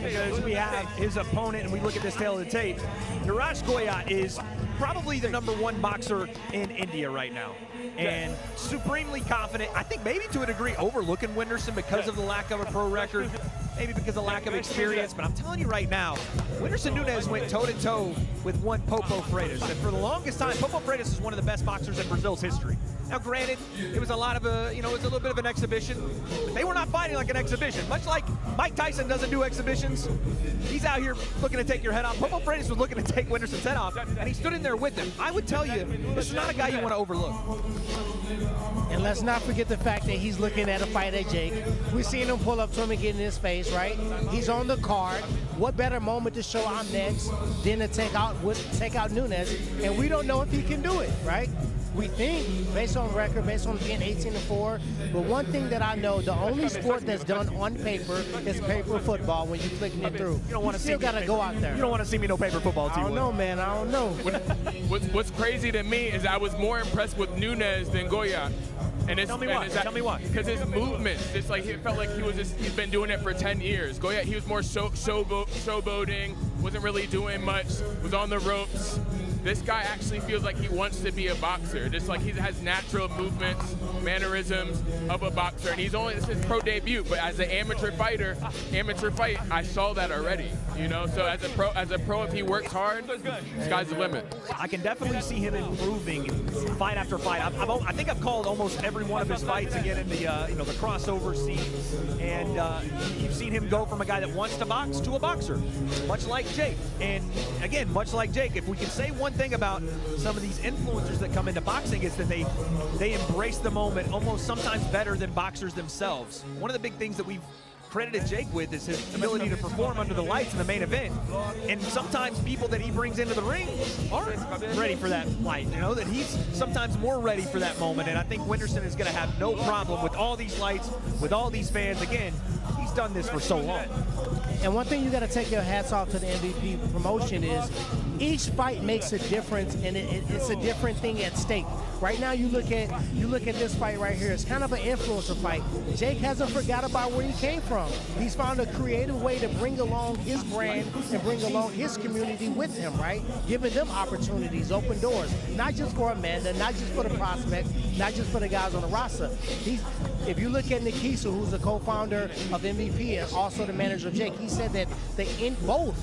[SPEAKER 1] Because we have his opponent, and we look at this tail of the tape. Neeraj Goyat is probably the #1 boxer in India right now. And supremely confident, I think maybe to a degree overlooking Whindersson because of the lack of a pro record, maybe because of lack of experience. But I'm telling you right now, Whindersson Nunes went toe-to-toe with one Popo Freitas. And for the longest time, Popo Freitas is one of the best boxers in Brazil's history. Now, granted, it was a lot of it was a little bit of an exhibition, but they were not fighting like an exhibition. Much like Mike Tyson doesn't do exhibitions, he's out here looking to take your head off. Popo Freitas was looking to take Whindersson's head off, and he stood in there with him. I would tell you, this is not a guy you want to overlook.
[SPEAKER 4] And let's not forget the fact that he's looking at a fight at Jake. We've seen him pull up to him and get in his face, right? He's on the card. What better moment to show I'm next than to take out Nunes? And we don't know if he can do it, right? We think, based on record, based on being 18-4, but one thing that I know, the only sport that's done on paper is paper football when you're clicking it through. You don't want to still got to go out there.
[SPEAKER 1] You don't want to see me no paper football, T.
[SPEAKER 4] I don't know, man. I don't know.
[SPEAKER 3] What's crazy to me is I was more impressed with Nunes than Goyat.
[SPEAKER 1] Tell me why. Tell me why.
[SPEAKER 3] Because his movements, it's like it felt like he's been doing it for 10 years. Goyat, he was more showboating, wasn't really doing much, was on the ropes. This guy actually feels like he wants to be a boxer, just like he has natural movements, mannerisms of a boxer. And this is his pro debut, but as an amateur fight, I saw that already. You know, so as a pro, if he works hard, sky's the limit.
[SPEAKER 1] I can definitely see him improving fight after fight. I think I've called almost every one of his fights again in the the crossover scene, and you've seen him go from a guy that wants to box to a boxer, much like Jake. And again, much like Jake, if we can say one thing about some of these influencers that come into boxing is that they embrace the moment almost sometimes better than boxers themselves. One of the big things that we've credited Jake with is his ability to perform under the lights in the main event. And sometimes people that he brings into the ring aren't ready for that fight, you know, that he's sometimes more ready for that moment. And I think Whindersson is going to have no problem with all these lights, with all these fans. Again, he's done this for so long.
[SPEAKER 4] And one thing you got to take your hats off to the MVP promotion is each fight makes a difference, and it's a different thing at stake. Right now, you look at this fight right here. It's kind of an influencer fight. Jake hasn't forgot about where he came from. He's found a creative way to bring along his brand and bring along his community with him, right? Giving them opportunities, open doors, not just for Amanda, not just for the prospects, not just for the guys on the roster. If you look at Nikisa, who's the co-founder of MVP and also the manager of Jake, he said that both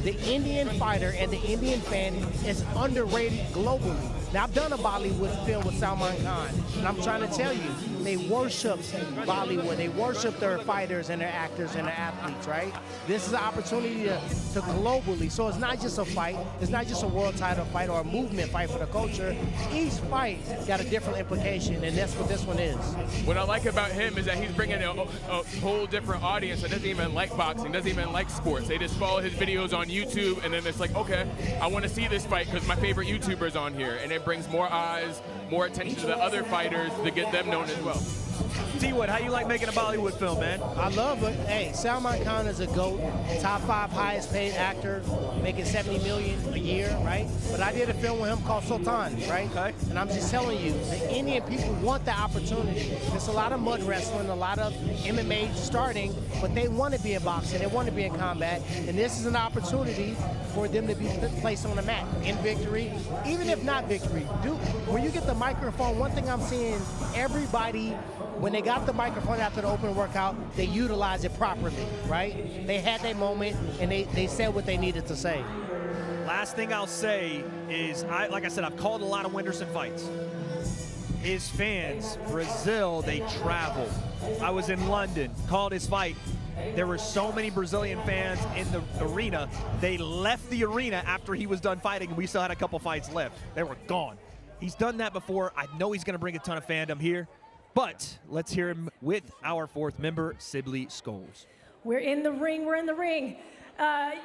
[SPEAKER 4] the Indian fighter and the Indian fan is underrated globally. Now, I've done a Bollywood film with Salman Khan, and I'm trying to tell you, they worship Bollywood. They worship their fighters and their actors and their athletes, right? This is an opportunity to globally. So it's not just a fight. It's not just a world title fight or a movement fight for the culture. Each fight got a different implication, and that's what this one is.
[SPEAKER 3] What I like about him is that he's bringing a whole different audience that doesn't even like boxing, doesn't even like sports. They just follow his videos on YouTube, and then it's like, okay, I want to see this fight because my favorite YouTuber's on here. And it brings more eyes, more attention to the other fighters to get them known as well.
[SPEAKER 1] T-Wood, how you like making a Bollywood film, man?
[SPEAKER 4] I love it. Hey, Salman Khan is a GOAT, top 5 highest paid actor, making $70 million a year, right? But I did a film with him called Sultan, right? Okay. And I'm just telling you, the Indian people want the opportunity. There's a lot of mud wrestling, a lot of MMA starting, but they want to be in boxing, they want to be in combat, and this is an opportunity for them to be placed on the mat in victory, even if not victory. When you get the microphone, one thing I'm seeing, everybody, when they got the microphone after the open workout, they utilized it properly, right? They had their moment, and they said what they needed to say.
[SPEAKER 1] Last thing I'll say is, like I said, I've called a lot of Whindersson fights. His fans, Brazil, they travel. I was in London, called his fight. There were so many Brazilian fans in the arena. They left the arena after he was done fighting, and we still had a couple fights left. They were gone. He's done that before. I know he's going to bring a ton of fandom here. But let's hear him with our 4th member, Sibley Scholes.
[SPEAKER 5] We're in the ring, we're in the ring.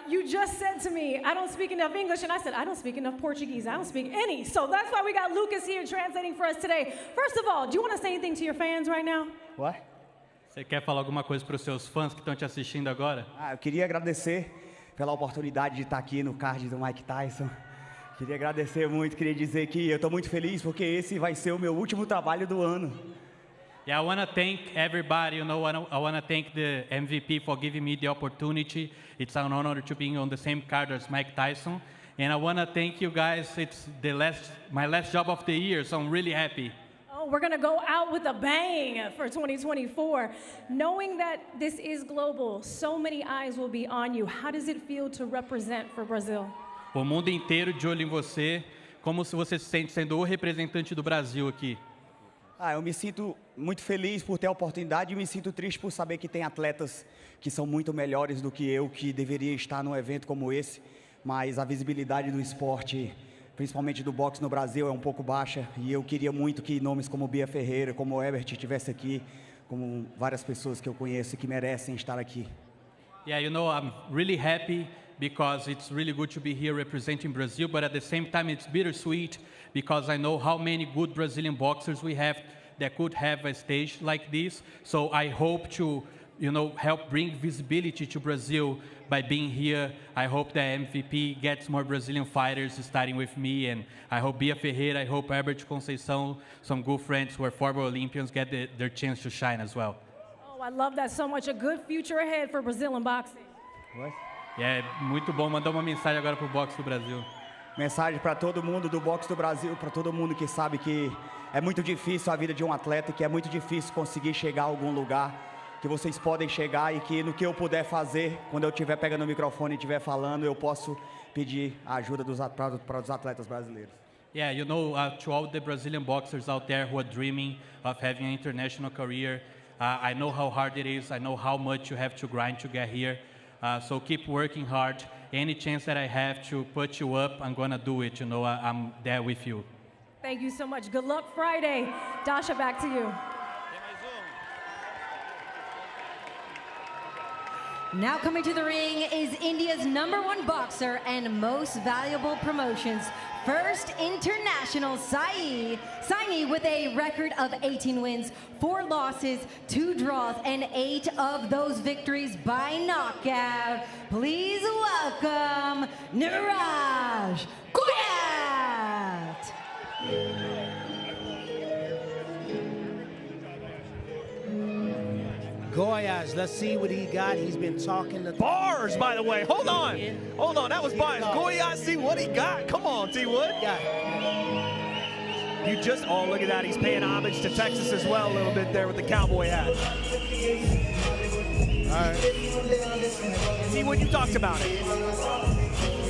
[SPEAKER 5] You just said to me, I don't speak enough English, and I said, I don't speak enough Portuguese. I don't speak any. So that's why we got Lucas here translating for us today. First of all, do you want to say anything to your fans right now?
[SPEAKER 10] What?
[SPEAKER 11] Você quer falar alguma coisa para os seus fãs que estão te assistindo agora?
[SPEAKER 10] Eu queria agradecer pela oportunidade de estar aqui no card do Mike Tyson. Queria agradecer muito, queria dizer que eu estou muito feliz porque esse vai ser o meu último trabalho do ano.
[SPEAKER 11] Yeah, I want to thank everybody, I want to thank the MVP for giving me the opportunity. It's an honor to be on the same card as Mike Tyson. And I want to thank you guys. It's my last job of the year, so I'm really happy.
[SPEAKER 5] Oh, we're going to go out with a bang for 2024. Knowing that this is global, so many eyes will be on you. How does it feel to represent for Brazil?
[SPEAKER 11] O mundo inteiro de olho em você. Como se você se sente sendo o representante do Brasil aqui?
[SPEAKER 10] Eu me sinto muito feliz por ter a oportunidade e me sinto triste por saber que tem atletas que são muito melhores do que eu, que deveria estar num evento como esse, mas a visibilidade do esporte, principalmente do boxe no Brasil, é um pouco baixa, e eu queria muito que nomes como Bia Ferreira, como Ebert estivesse aqui, como várias pessoas que eu conheço que merecem estar aqui.
[SPEAKER 11] Yeah, you know, I'm really happy because it's really good to be here representing Brazil, but at the same time it's bittersweet because I know how many good Brazilian boxers we have that could have a stage like this. So I hope to, you know, help bring visibility to Brazil by being here. I hope that MVP gets more Brazilian fighters starting with me, and I hope Bia Ferreira, I hope Herbert Conceição, some good friends who are former Olympians get their chance to shine as well.
[SPEAKER 5] Oh, I love that so much. A good future ahead for Brazil in boxing.
[SPEAKER 10] What?
[SPEAKER 11] É muito bom. Mandar uma mensagem agora para o boxe do Brasil.
[SPEAKER 10] Mensagem para todo mundo do boxe do Brasil, para todo mundo que sabe que é muito difícil a vida de um atleta, que é muito difícil conseguir chegar a algum lugar, que vocês podem chegar e que no que eu puder fazer, quando eu estiver pegando o microfone e estiver falando, eu posso pedir a ajuda para os atletas brasileiros.
[SPEAKER 11] Yeah, you know, to all the Brazilian boxers out there who are dreaming of having an international career, I know how hard it is. I know how much you have to grind to get here. So keep working hard. Any chance that I have to put you up, I'm going to do it. You know, I'm there with you.
[SPEAKER 5] Thank you so much. Good luck Friday. Dasha, back to you.
[SPEAKER 6] Now coming to the ring is India's #1 boxer and most valuable promotions first international Saini with a record of 18 wins, 4 losses, 2 draws, and 8 of those victories by knockout. Please welcome Neeraj Goyat.
[SPEAKER 4] Goyat, let's see what he got. He's been talking to
[SPEAKER 1] bars, by the way. Hold on. Hold on. That was bars. Goyat, see what he got. Come on, T-Wood. You just, oh, look at that. He's paying homage to Texas as well a little bit there with the cowboy hat. See, when you talked about it,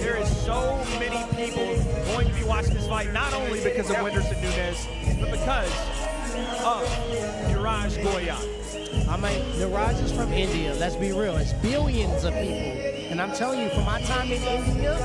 [SPEAKER 1] there is so many people going to be watching this fight, not only because of Whindersson Nunes, but because of Neeraj Goyat.
[SPEAKER 4] I mean, Neeraj is from India. Let's be real. It's billions of people. And I'm telling you, from my time in India,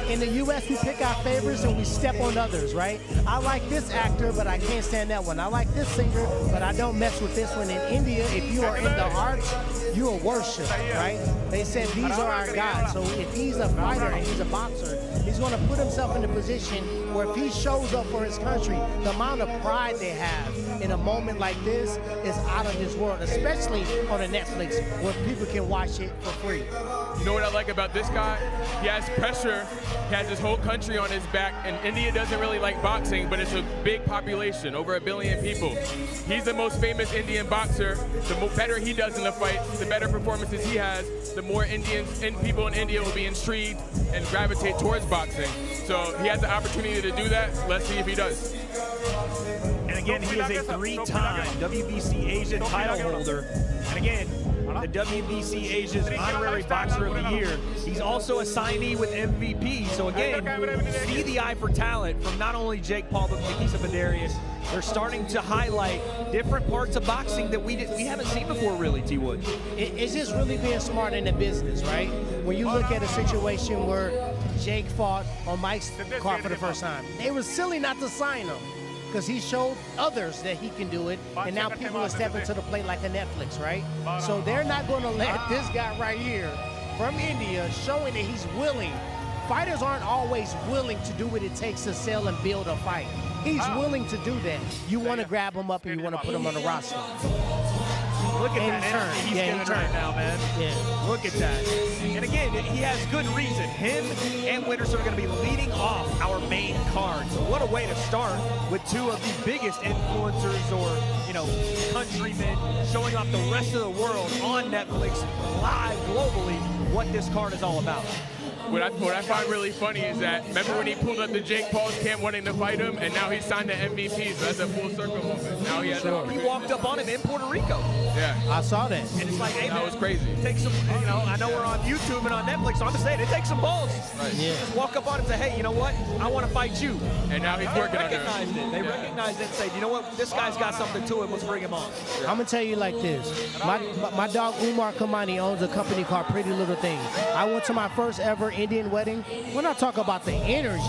[SPEAKER 4] in the U.S., we pick our favorites and we step on others, right? I like this actor, but I can't stand that one. I like this singer, but I don't mess with this one. In India, if you are in the arts, you are worshipped, right? They said these are our gods. So if he's a fighter and he's a boxer, he's going to put himself in a position where if he shows up for his country, the amount of pride they have in a moment like this is out of this world, especially on a Netflix where people can watch it for free.
[SPEAKER 3] You know what I like about this guy? He has pressure. He has his whole country on his back, and India doesn't really like boxing, but it's a big population, over 1 billion people. He's the most famous Indian boxer. The better he does in the fight, the better performances he has, the more people in India will be intrigued and gravitate towards boxing. So he has the opportunity to do that. Let's see if he does.
[SPEAKER 1] And again, he is a 3-time WBC Asia title holder. And again, the WBC Asia's honorary boxer of the year. He's also a signee with MVP. So again, see the eye for talent from not only Jake Paul, but Mikisa Badarian. They're starting to highlight different parts of boxing that we haven't seen before, really, T. Wood.
[SPEAKER 4] It's just really being smart in the business, right? When you look at a situation where Jake fought on Mike's card for the first time, they were silly not to sign him, because he showed others that he can do it, and now people are stepping to the plate like a Netflix, right? So they're not going to let this guy right here from India showing that he's willing. Fighters aren't always willing to do what it takes to sell and build a fight. He's willing to do that. You want to grab him up and you want to put him on the roster.
[SPEAKER 1] Look at that energy he's getting right now, man.
[SPEAKER 4] Yeah.
[SPEAKER 1] Look at that. And again, he has good reason. Him and Whindersson are going to be leading off our main card. So what a way to start with two of the biggest influencers or, countrymen showing off the rest of the world on Netflix, live globally, what this card is all about.
[SPEAKER 3] What I find really funny is that, remember when he pulled up the Jake Paul's camp wanting to fight him, and now he's signed to MVP, so that's a full circle moment. Now he has an opportunity.
[SPEAKER 1] He walked up on him in Puerto Rico.
[SPEAKER 3] Yeah.
[SPEAKER 4] I saw that.
[SPEAKER 1] And it's like, hey, man,
[SPEAKER 3] that was crazy.
[SPEAKER 1] Take some, I know we're on YouTube and on Netflix, so I'm just saying, it takes some balls.
[SPEAKER 3] Right.
[SPEAKER 4] Yeah.
[SPEAKER 1] Just walk up on him and say, hey, you know what? I want to fight you.
[SPEAKER 3] And now he's working on it.
[SPEAKER 1] They recognized it and said, you know what? This guy's got something to him. Let's bring him on.
[SPEAKER 4] I'm going to tell you like this. My dog Umar Kamani owns a company called Pretty Little Things. I went to my first ever Indian wedding. When I talk about the energy,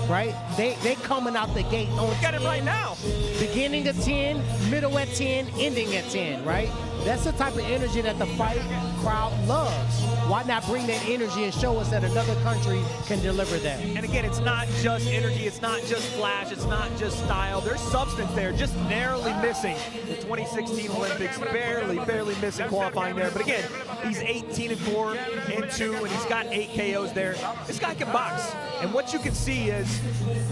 [SPEAKER 4] right? They coming out the gate on
[SPEAKER 1] Look at it right now.
[SPEAKER 4] Beginning at 10, middle at 10, ending at 10, right? That's the type of energy that the fight crowd loves. Why not bring that energy and show us that another country can deliver that?
[SPEAKER 1] And again, it's not just energy, it's not just flash, it's not just style. There's substance there, just narrowly missing the 2016 Olympics, barely missing qualifying there. But again, he's 18-4 and 2, and he's got 8 KOs there. This guy can box. And what you can see is,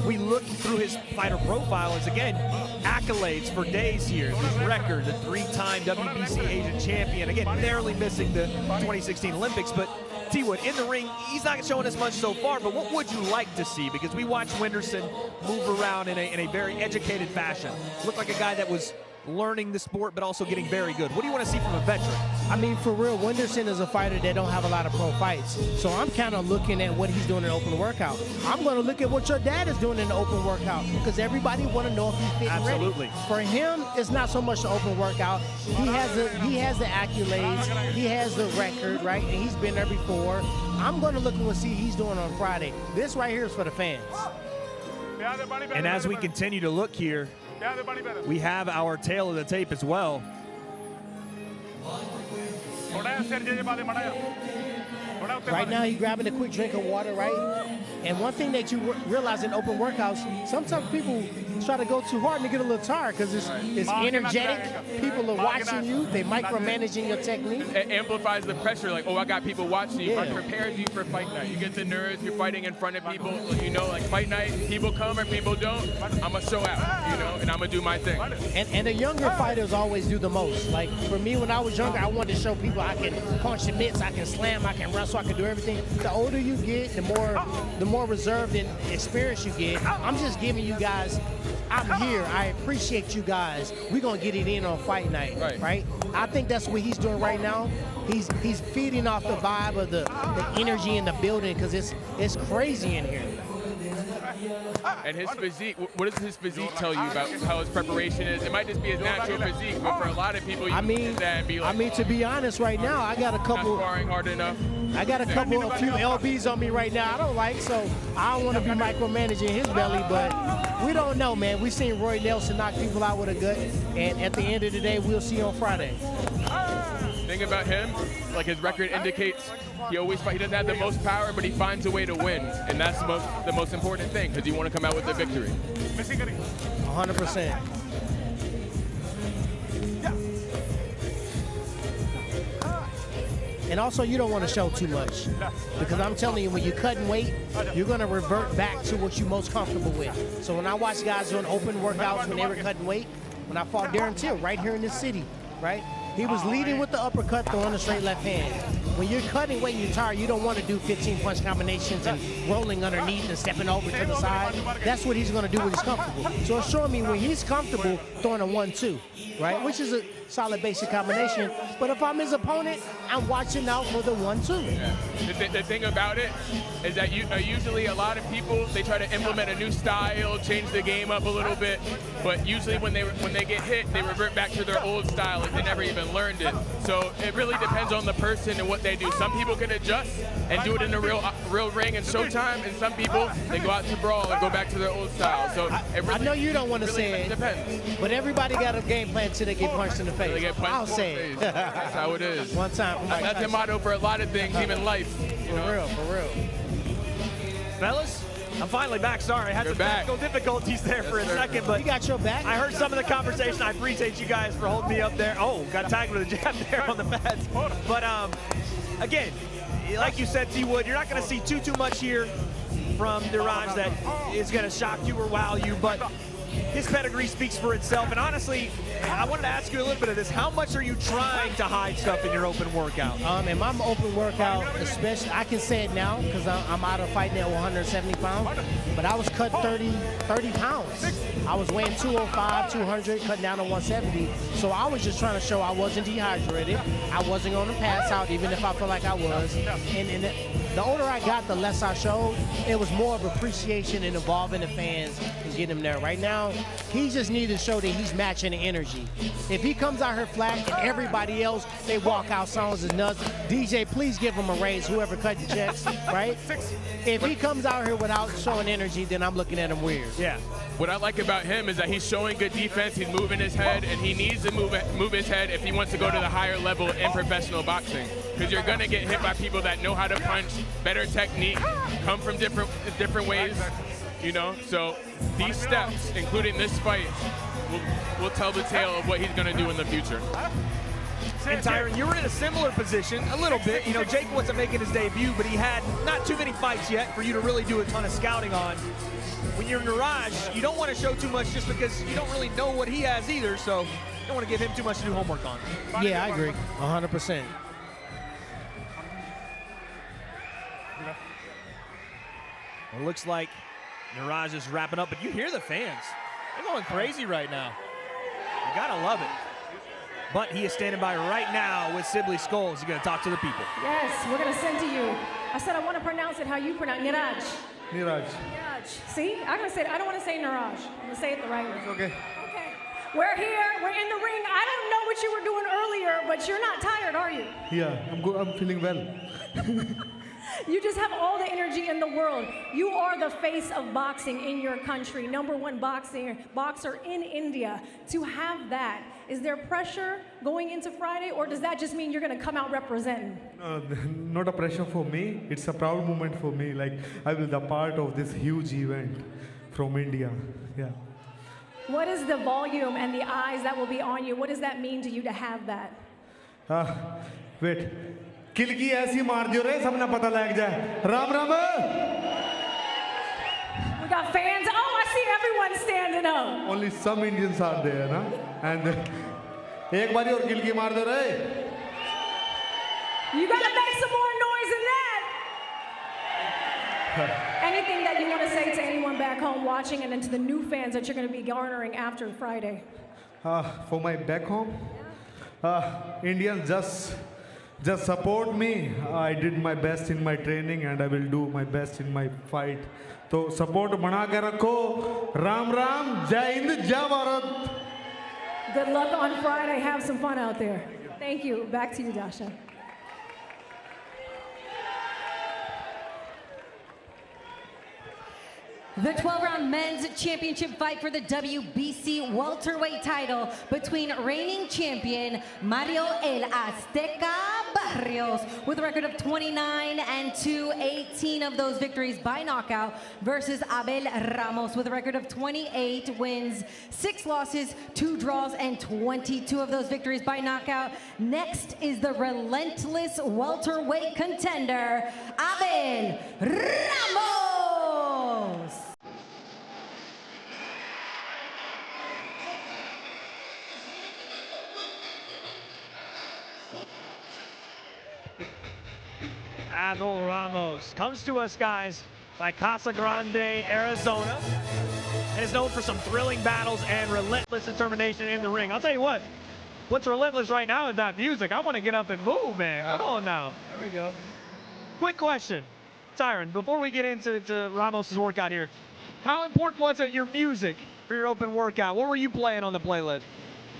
[SPEAKER 1] we look through his fighter profile is, again, accolades for days here. His record, the 3-time WBC Asian champion. Again, narrowly missing the 2016 Olympics. But T-Wood, in the ring, he's not showing us much so far, but what would you like to see? Because we watched Whindersson move around in a very educated fashion. Looked like a guy that was learning the sport, but also getting very good. What do you want to see from a veteran?
[SPEAKER 4] I mean, for real, Whindersson is a fighter that don't have a lot of pro fights. So I'm kind of looking at what he's doing in open workout. I'm going to look at what your dad is doing in the open workout, because everybody want to know if he's fit and ready.
[SPEAKER 1] Absolutely.
[SPEAKER 4] For him, it's not so much the open workout. He has the accolades. He has the record, right? And he's been there before. I'm going to look at what he's doing on Friday. This right here is for the fans.
[SPEAKER 1] And as we continue to look here, we have our tail of the tape as well.
[SPEAKER 4] Right now, he's grabbing a quick drink of water, right? And one thing that you realize in open workouts, sometimes people try to go too hard and they get a little tired because it's energetic. People are watching you. They micromanaging your technique.
[SPEAKER 3] It amplifies the pressure, like, oh, I got people watching you. It prepares you for fight night. You get the nerves, you're fighting in front of people. Like fight night, people come or people don't, I'm going to show out, and I'm going to do my thing.
[SPEAKER 4] And the younger fighters always do the most. Like, for me, when I was younger, I wanted to show people I can punch the mitts, I can slam, I can wrestle, I can do everything. The older you get, the more more reserved than experience you get. I'm just giving you guys, I'm here. I appreciate you guys. We're going to get it in on fight night, right? I think that's what he's doing right now. He's feeding off the vibe of the energy in the building because it's crazy in here.
[SPEAKER 3] And his physique, what does his physique tell you about how his preparation is? It might just be his natural physique, but for a lot of people, you can look at that and be like,
[SPEAKER 4] I mean, to be honest, right now, I got a couple.
[SPEAKER 3] Not sparring hard enough.
[SPEAKER 4] I got a few LBs on me right now I don't like, so I don't want to be micromanaging his belly, but we don't know, man. We seen Roy Nelson knock people out with a gut, and at the end of the day, we'll see on Friday.
[SPEAKER 3] The thing about him, like his record indicates, he always fight. He doesn't have the most power, but he finds a way to win, and that's the most important thing because you want to come out with the victory.
[SPEAKER 4] 100%. And also, you don't want to show too much because I'm telling you, when you're cutting weight, you're going to revert back to what you're most comfortable with. So when I watch guys doing open workouts when they were cutting weight, when I fought Darren Till right here in this city, right? He was leading with the uppercut, throwing a straight left hand. When you're cutting weight, you're tired, you don't want to do 15 punch combinations and rolling underneath and stepping over to the side. That's what he's going to do when he's comfortable. So it's showing me when he's comfortable throwing a 1-2, right? Which is a solid basic combination. But if I'm his opponent, I'm watching out for the 1-2.
[SPEAKER 3] Yeah. The thing about it is that usually a lot of people, they try to implement a new style, change the game up a little bit, but usually when they get hit, they revert back to their old style like they never even learned it. So it really depends on the person and what they do. Some people can adjust and do it in a real ring and showtime, and some people, they go out to brawl and go back to their old style. So it really,
[SPEAKER 4] I know you don't want to say it,
[SPEAKER 3] depends.
[SPEAKER 4] But everybody got a game plan until they get punched in the face. I'll say it.
[SPEAKER 3] That's how it is.
[SPEAKER 4] One time.
[SPEAKER 3] That's the motto for a lot of things, even life.
[SPEAKER 4] For real.
[SPEAKER 1] Fellas, I'm finally back. Sorry, I had some technical difficulties there for a second, but
[SPEAKER 4] you got your back.
[SPEAKER 1] I heard some of the conversation. I appreciate you guys for holding me up there. Oh, got tagged with a jab there on the pads. But again, like you said, T. Wood, you're not going to see too much here from Neeraj that is going to shock you or wow you, but his pedigree speaks for itself. And honestly, I wanted to ask you a little bit of this. How much are you trying to hide stuff in your open workout?
[SPEAKER 4] In my open workout, especially, I can say it now because I'm out of fighting at 170 pounds, but I was cut 30 pounds. I was weighing 205, 200, cut down to 170. So I was just trying to show I wasn't dehydrated. I wasn't going to pass out, even if I felt like I was. And the older I got, the less I showed. It was more of appreciation and involving the fans and getting them there. Right now, he just needs to show that he's matching the energy. If he comes out here flat and everybody else, they walk out, sounds as nuts. DJ, please give him a raise, whoever cut the checks, right? If he comes out here without showing energy, then I'm looking at him weird.
[SPEAKER 3] Yeah. What I like about him is that he's showing good defense, he's moving his head, and he needs to move his head if he wants to go to the higher level in professional boxing. Because you're going to get hit by people that know how to punch, better technique, come from different ways, you know? So these steps, including this fight, will tell the tale of what he's going to do in the future.
[SPEAKER 1] And Tyron, you were in a similar position a little bit. You know, Jake wasn't making his debut, but he had not too many fights yet for you to really do a ton of scouting on. When you're Neeraj, you don't want to show too much just because you don't really know what he has either, so you don't want to give him too much to do homework on.
[SPEAKER 4] Yeah, I agree, 100%.
[SPEAKER 1] It looks like Neeraj is wrapping up, but you hear the fans. They're going crazy right now. You gotta love it. But he is standing by right now with Sibley Skulls. He's gonna talk to the people.
[SPEAKER 5] Yes, we're gonna send to you. I said I want to pronounce it how you pronounce Neeraj.
[SPEAKER 12] Neeraj.
[SPEAKER 5] Neeraj. See, I'm gonna say it. I don't want to say Neeraj. I'm gonna say it the right way.
[SPEAKER 12] It's okay.
[SPEAKER 5] Okay. We're here. We're in the ring. I don't know what you were doing earlier, but you're not tired, are you?
[SPEAKER 12] Yeah, I'm good. I'm feeling well.
[SPEAKER 5] You just have all the energy in the world. You are the face of boxing in your country, #1 boxer in India. To have that, is there pressure going into Friday, or does that just mean you're going to come out representing?
[SPEAKER 12] Not a pressure for me. It's a proud moment for me. Like, I will be a part of this huge event from India. Yeah.
[SPEAKER 5] What is the volume and the eyes that will be on you? What does that mean to you to have that?
[SPEAKER 12] Wait. Kilki ऐसी मार दियो रे सबने पता लग जाए. Ram Ram.
[SPEAKER 5] We got fans. Oh, I see everyone standing up.
[SPEAKER 12] Only some Indians are there, na? And एक बारी और kilki मार दो रे.
[SPEAKER 5] You gotta make some more noise than that. And anything that you want to say to anyone back home watching and then to the new fans that you're going to be garnering after Friday?
[SPEAKER 12] For my back home, Indians just support me. I did my best in my training and I will do my best in my fight. So support बना के रखो. Ram Ram, Jai Hind, Jai Bharat.
[SPEAKER 5] Good luck on Friday. Have some fun out there. Thank you. Back to you, Dasha.
[SPEAKER 6] The 12-round men's championship fight for the WBC welterweight title between reigning champion Mario El Azteca Barrios with a record of 29-2, 18 of those victories by knockout, versus Abel Ramos with a record of 28 wins, 6 losses, 2 draws, and 22 of those victories by knockout. Next is the relentless welterweight contender, Abel Ramos.
[SPEAKER 1] Abel Ramos comes to us, guys, by Casa Grande, Arizona, and is known for some thrilling battles and relentless determination in the ring. I'll tell you what's relentless right now is that music. I want to get up and move, man. Come on now. There we go. Quick question, Tyron, before we get into Ramos' workout here, how important was it, your music, for your open workout? What were you playing on the playlist?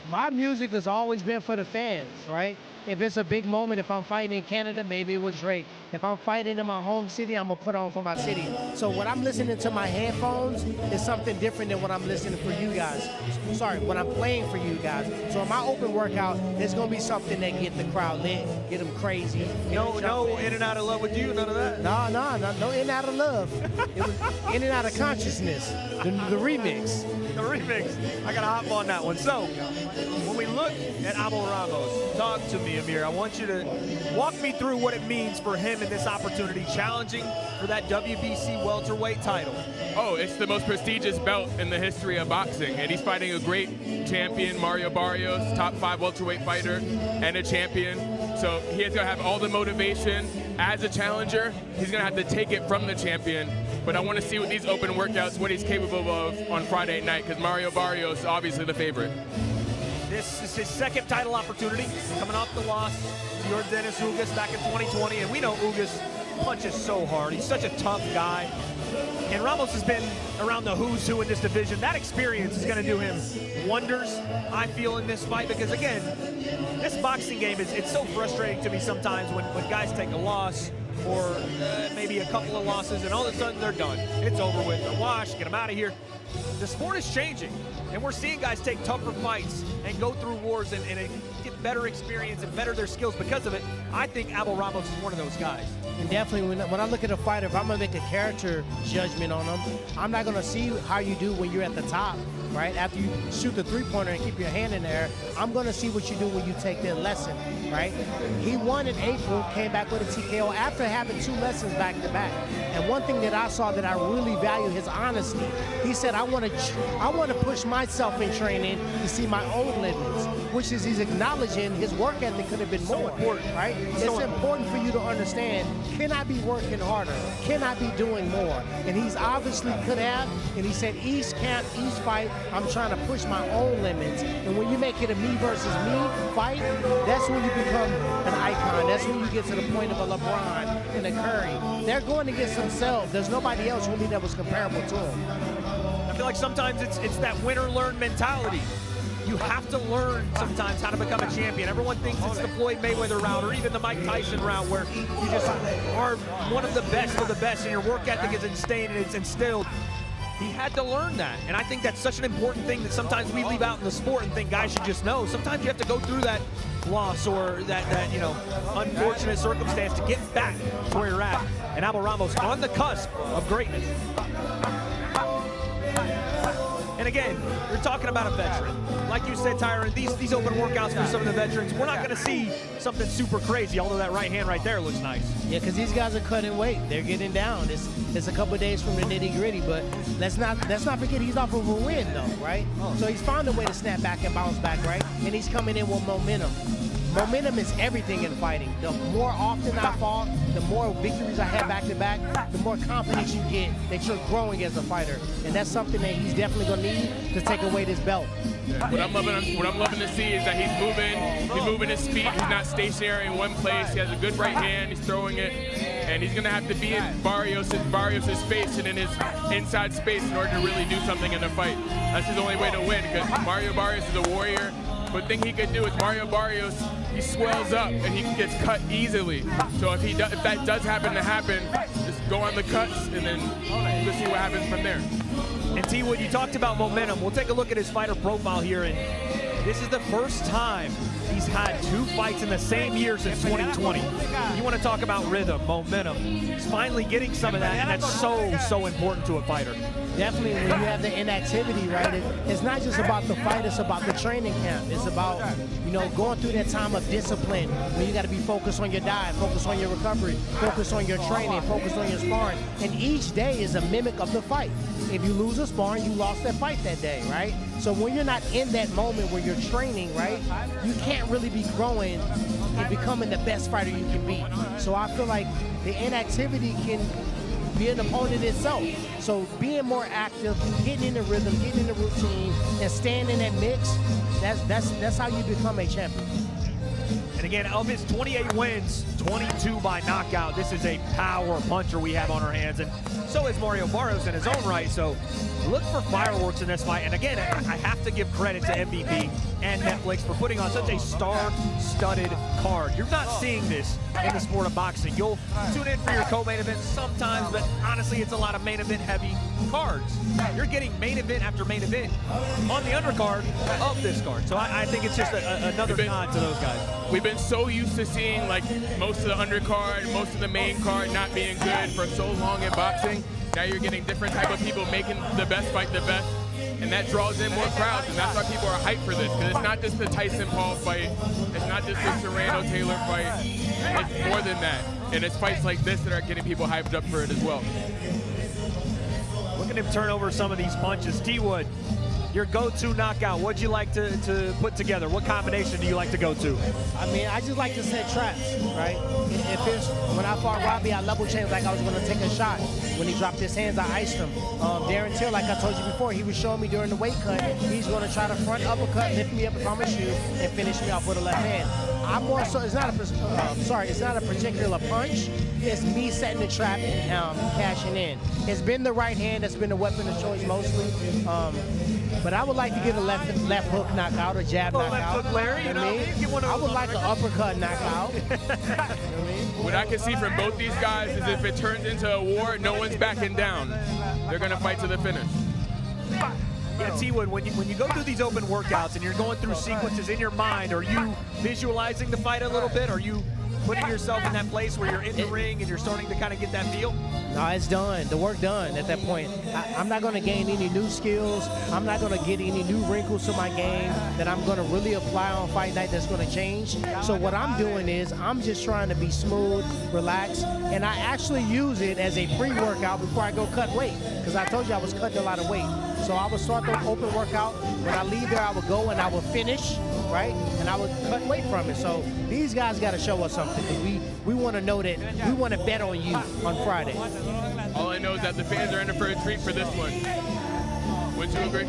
[SPEAKER 4] My music has always been for the fans, right? If it's a big moment, if I'm fighting in Canada, maybe it was Drake. If I'm fighting in my home city, I'm gonna put on for my city. So when I'm listening to my headphones, it's something different than when I'm listening for you guys. Sorry, when I'm playing for you guys. So in my open workout, it's gonna be something that get the crowd lit, get them crazy.
[SPEAKER 1] No in and out of love with you, none of that?
[SPEAKER 4] No in and out of love. It was in and out of consciousness, the remix.
[SPEAKER 1] The remix. I gotta hop on that one. So, when we look at Abel Ramos, talk to me, Amir. I want you to walk me through what it means for him in this opportunity, challenging for that WBC welterweight title.
[SPEAKER 3] Oh, it's the most prestigious belt in the history of boxing, and he's fighting a great champion, Mario Barrios, top 5 welterweight fighter and a champion. So he has to have all the motivation. As a challenger, he's gonna have to take it from the champion. But I want to see with these open workouts what he's capable of on Friday night, because Mario Barrios is obviously the favorite.
[SPEAKER 1] This is his second title opportunity, coming off the loss to your Dennis Ugas back in 2020. And we know Ugas punches so hard. He's such a tough guy. And Ramos has been around the who's who in this division. That experience is going to do him wonders, I feel, in this fight. Because, again, this boxing game, it's so frustrating to me sometimes when guys take a loss or maybe a couple of losses, and all of a sudden they're done. It's over with. They're washed. Get them out of here. The sport is changing, and we're seeing guys take tougher fights and go through wars and get better experience and better their skills because of it. I think Abel Ramos is one of those guys.
[SPEAKER 4] And definitely, when I look at a fighter, if I'm going to make a character judgment on them, I'm not going to see how you do when you're at the top, right? After you shoot the three-pointer and keep your hand in there, I'm going to see what you do when you take their lesson, right? He won in April, came back with a TKO after having 2 lessons back-to-back. And one thing that I saw that I really value, his honesty. He said, I want to push myself in training to see my own limits, which is he's acknowledging his work ethic could have been more important, right? It's important for you to understand, can I be working harder? Can I be doing more? And he's obviously could have, and he said, each fight, I'm trying to push my own limits. And when you make it a me versus me fight, that's when you become an icon. That's when you get to the point of a LeBron and a Curry. They're going against themselves. There's nobody else really that was comparable to him.
[SPEAKER 1] I feel like sometimes it's that win-or-learn mentality. You have to learn sometimes how to become a champion. Everyone thinks it's the Floyd Mayweather route or even the Mike Tyson route where you just are one of the best and your work ethic is instilled. He had to learn that, and I think that's such an important thing that sometimes we leave out in the sport and think guys should just know. Sometimes you have to go through that loss or that unfortunate circumstance to get back to where you're at. And Abel Ramos on the cusp of greatness. And again, you're talking about a veteran. Like you said, Tyron, these open workouts for some of the veterans, we're not going to see something super crazy, although that right hand right there looks nice.
[SPEAKER 4] Yeah, because these guys are cutting weight. They're getting down. It's a couple of days from the nitty-gritty, but let's not forget he's off of a win, though, right? So he's found a way to snap back and bounce back, right? And he's coming in with momentum. momentum is everything in fighting. The more often I fought, the more victories I had back-to-back, the more confidence you get that you're growing as a fighter. And that's something that he's definitely going to need to take away this belt.
[SPEAKER 3] Yeah. What I'm loving to see is that he's moving his feet. He's not stationary in one place. He has a good right hand. He's throwing it, and he's gonna have to be in Barrios' face and in his inside space in order to really do something in the fight. That's his only way to win, because Mario Barrios is a warrior. But the thing he could do is Mario Barrios, he swells up and he gets cut easily. So if that does happen to happen, just go on the cuts and then let's see what happens from there.
[SPEAKER 1] And T-Wood, you talked about momentum. We'll take a look at his fighter profile here, and this is the first time he's had 2 fights in the same year since 2020. You want to talk about rhythm, momentum. He's finally getting some of that, and that's so important to a fighter.
[SPEAKER 4] Definitely, when you have the inactivity, right, it's not just about the fight, it's about the training camp. It's about, you know, going through that time of discipline when you got to be focused on your diet, focused on your recovery, focused on your training, focused on your sparring. And each day is a mimic of the fight. If you lose a sparring, you lost that fight that day, right? So when you're not in that moment where you're training, right, you can't really be growing and becoming the best fighter you can be. So I feel like the inactivity can be an opponent itself. So being more active, getting in the rhythm, getting in the routine, and staying in that mix, that's how you become a champion.
[SPEAKER 1] And again, of his 28 wins, 22 by knockout. This is a power puncher we have on our hands, and so is Mario Barrios in his own right. So look for fireworks in this fight. And again, I have to give credit to MVP and Netflix for putting on such a star-studded card. You're not seeing this in the sport of boxing. You'll tune in for your co-main events sometimes, but honestly, it's a lot of main event heavy cards. You're getting main event after main event on the undercard of this card. So I think it's just another nod to those guys.
[SPEAKER 3] We've been so used to seeing like most of the undercard, most of the main card not being good for so long in boxing. Now you're getting different type of people making the best fight the best, and that draws in more crowds, and that's why people are hyped for this, because it's not just the Tyson-Paul fight, it's not just the Serrano-Taylor fight, it's more than that, and it's fights like this that are getting people hyped up for it as well.
[SPEAKER 1] Look at him turn over some of these punches. T-Wood, your go-to knockout, what'd you like to put together? What combination do you like to go to?
[SPEAKER 4] I mean, I just like to set traps, right? If it's, when I fought Robbie, I level changed like I was gonna take a shot. When he dropped his hands, I iced him. Darren Till, like I told you before, he was showing me during the weight cut, he's gonna try to front uppercut, lift me up if I'm a shoe, and finish me off with a left hand. I'm more so, it's not a particular punch, it's me setting the trap and cashing in. It's been the right hand that's been the weapon of choice mostly. But I would like to get a left hook knockout or jab knockout.
[SPEAKER 1] Left hook Larry, you know what I mean?
[SPEAKER 4] I would like an uppercut knockout.
[SPEAKER 3] What I can see from both these guys is if it turns into a war, no one's backing down. They're gonna fight to the finish.
[SPEAKER 1] Yeah, T-Wood, when you go through these open workouts and you're going through sequences in your mind, are you visualizing the fight a little bit? Are you putting yourself in that place where you're in the ring and you're starting to kind of get that feel?
[SPEAKER 4] No, it's done. The work done at that point. I'm not going to gain any new skills. I'm not going to get any new wrinkles to my game that I'm going to really apply on fight night that's going to change. So what I'm doing is I'm just trying to be smooth, relaxed, and I actually use it as a pre-workout before I go cut weight, because I told you I was cutting a lot of weight. So I would start the open workout. When I leave there, I would go and I would finish, right? And I would cut weight from it. So these guys got to show us something. We want to know that we want to bet on you on Friday.
[SPEAKER 3] All I know is that the fans are in for a treat for this one. Would you agree?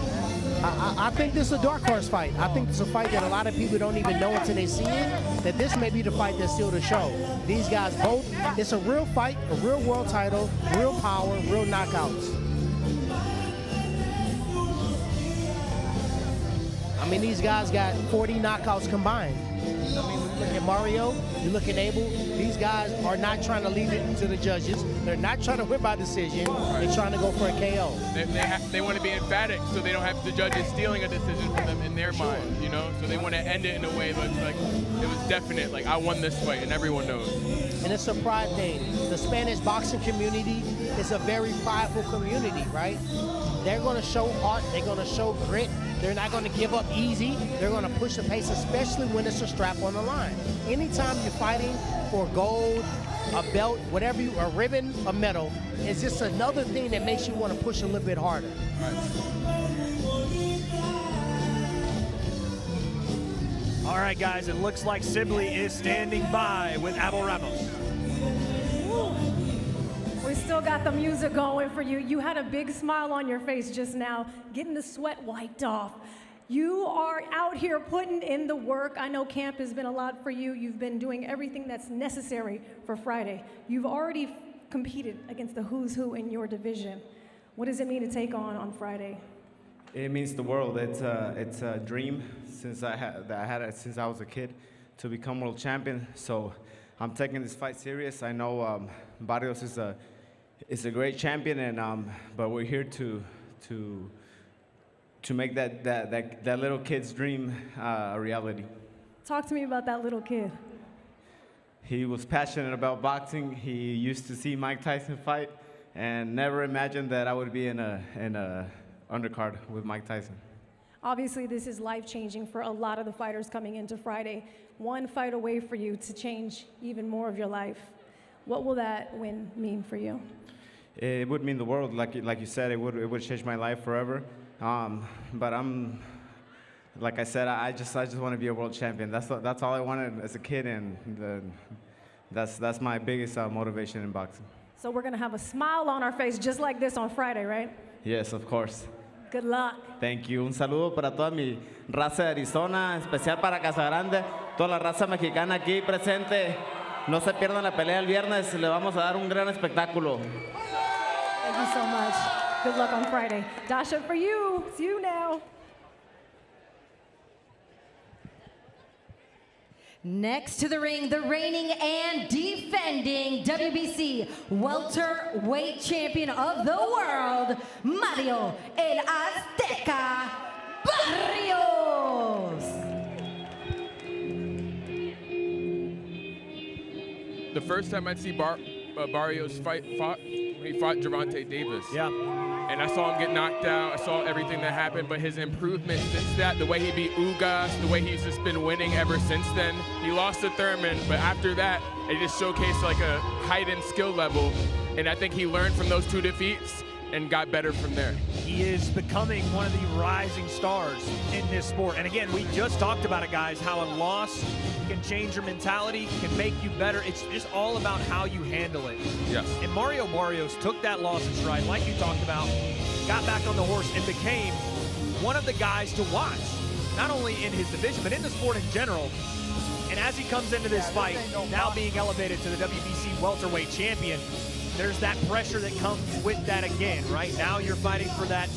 [SPEAKER 4] I think this is a dark horse fight. I think it's a fight that a lot of people don't even know until they see it, that this may be the fight that's still the show. These guys both, it's a real fight, a real world title, real power, real knockouts. I mean, these guys got 40 knockouts combined. I mean, when you look at Mario, you look at Abel, these guys are not trying to leave it to the judges. They're not trying to win by decision. They're trying to go for a KO.
[SPEAKER 3] They want to be emphatic so they don't have the judges stealing a decision from them in their mind, you know? So they want to end it in a way that's like, it was definite, like, I won this fight, and everyone knows.
[SPEAKER 4] And it's a pride thing. The Spanish boxing community is a very prideful community, right? They're going to show heart. They're going to show grit. They're not going to give up easy. They're going to push the pace, especially when it's a strap on the line. Anytime you're fighting for gold, a belt, whatever a ribbon, a medal, it's just another thing that makes you want to push a little bit harder.
[SPEAKER 1] All right, guys, it looks like Sibley is standing by with Abel Ramos.
[SPEAKER 5] We still got the music going for you. You had a big smile on your face just now, getting the sweat wiped off. You are out here putting in the work. I know camp has been a lot for you. You've been doing everything that's necessary for Friday. You've already competed against the who's who in your division. What does it mean to take on Friday?
[SPEAKER 13] It means the world. It's a dream since I had it since I was a kid to become world champion. So I'm taking this fight serious. I know Barrios is a great champion, and but we're here to make that little kid's dream a reality.
[SPEAKER 5] Talk to me about that little kid.
[SPEAKER 13] He was passionate about boxing. He used to see Mike Tyson fight, and never imagined that I would be in a undercard with Mike Tyson.
[SPEAKER 5] Obviously, this is life-changing for a lot of the fighters coming into Friday. One fight away for you to change even more of your life. What will that win mean for you?
[SPEAKER 13] It would mean the world, like you said. It would change my life forever. But like I said, I just want to be a world champion. That's all I wanted as a kid, and that's my biggest motivation in boxing.
[SPEAKER 5] So we're gonna have a smile on our face just like this on Friday, right?
[SPEAKER 13] Yes, of course.
[SPEAKER 5] Good luck.
[SPEAKER 13] Thank you. Un saludo para toda mi raza de Arizona, especial para Casagrande, toda la raza mexicana aquí presente. No se pierdan la pelea el viernes. Le vamos a dar un gran espectáculo.
[SPEAKER 5] Thank you so much. Good luck on Friday. Dasha, for you, it's you now.
[SPEAKER 6] Next to the ring, the reigning and defending WBC welterweight champion of the world, Mario El Azteca Barrios.
[SPEAKER 3] The first time I'd see Barrios fought, he fought Gervonta Davis.
[SPEAKER 1] Yeah.
[SPEAKER 3] And I saw him get knocked out. I saw everything that happened, but his improvement since that, the way he beat Ugas, the way he's just been winning ever since then. He lost to Thurman, but after that, it just showcased like a heightened skill level. And I think he learned from those two defeats and got better from there.
[SPEAKER 1] He is becoming one of the rising stars in this sport. And again, we just talked about it, guys, how a loss can change your mentality, can make you better. It's just all about how you handle it.
[SPEAKER 3] Yes.
[SPEAKER 1] And Mario Barrios took that loss in stride, like you talked about, got back on the horse and became one of the guys to watch, not only in his division, but in the sport in general. And as he comes into this fight, now being elevated to the WBC welterweight champion, there's that pressure that comes with that again, right? Now you're fighting for that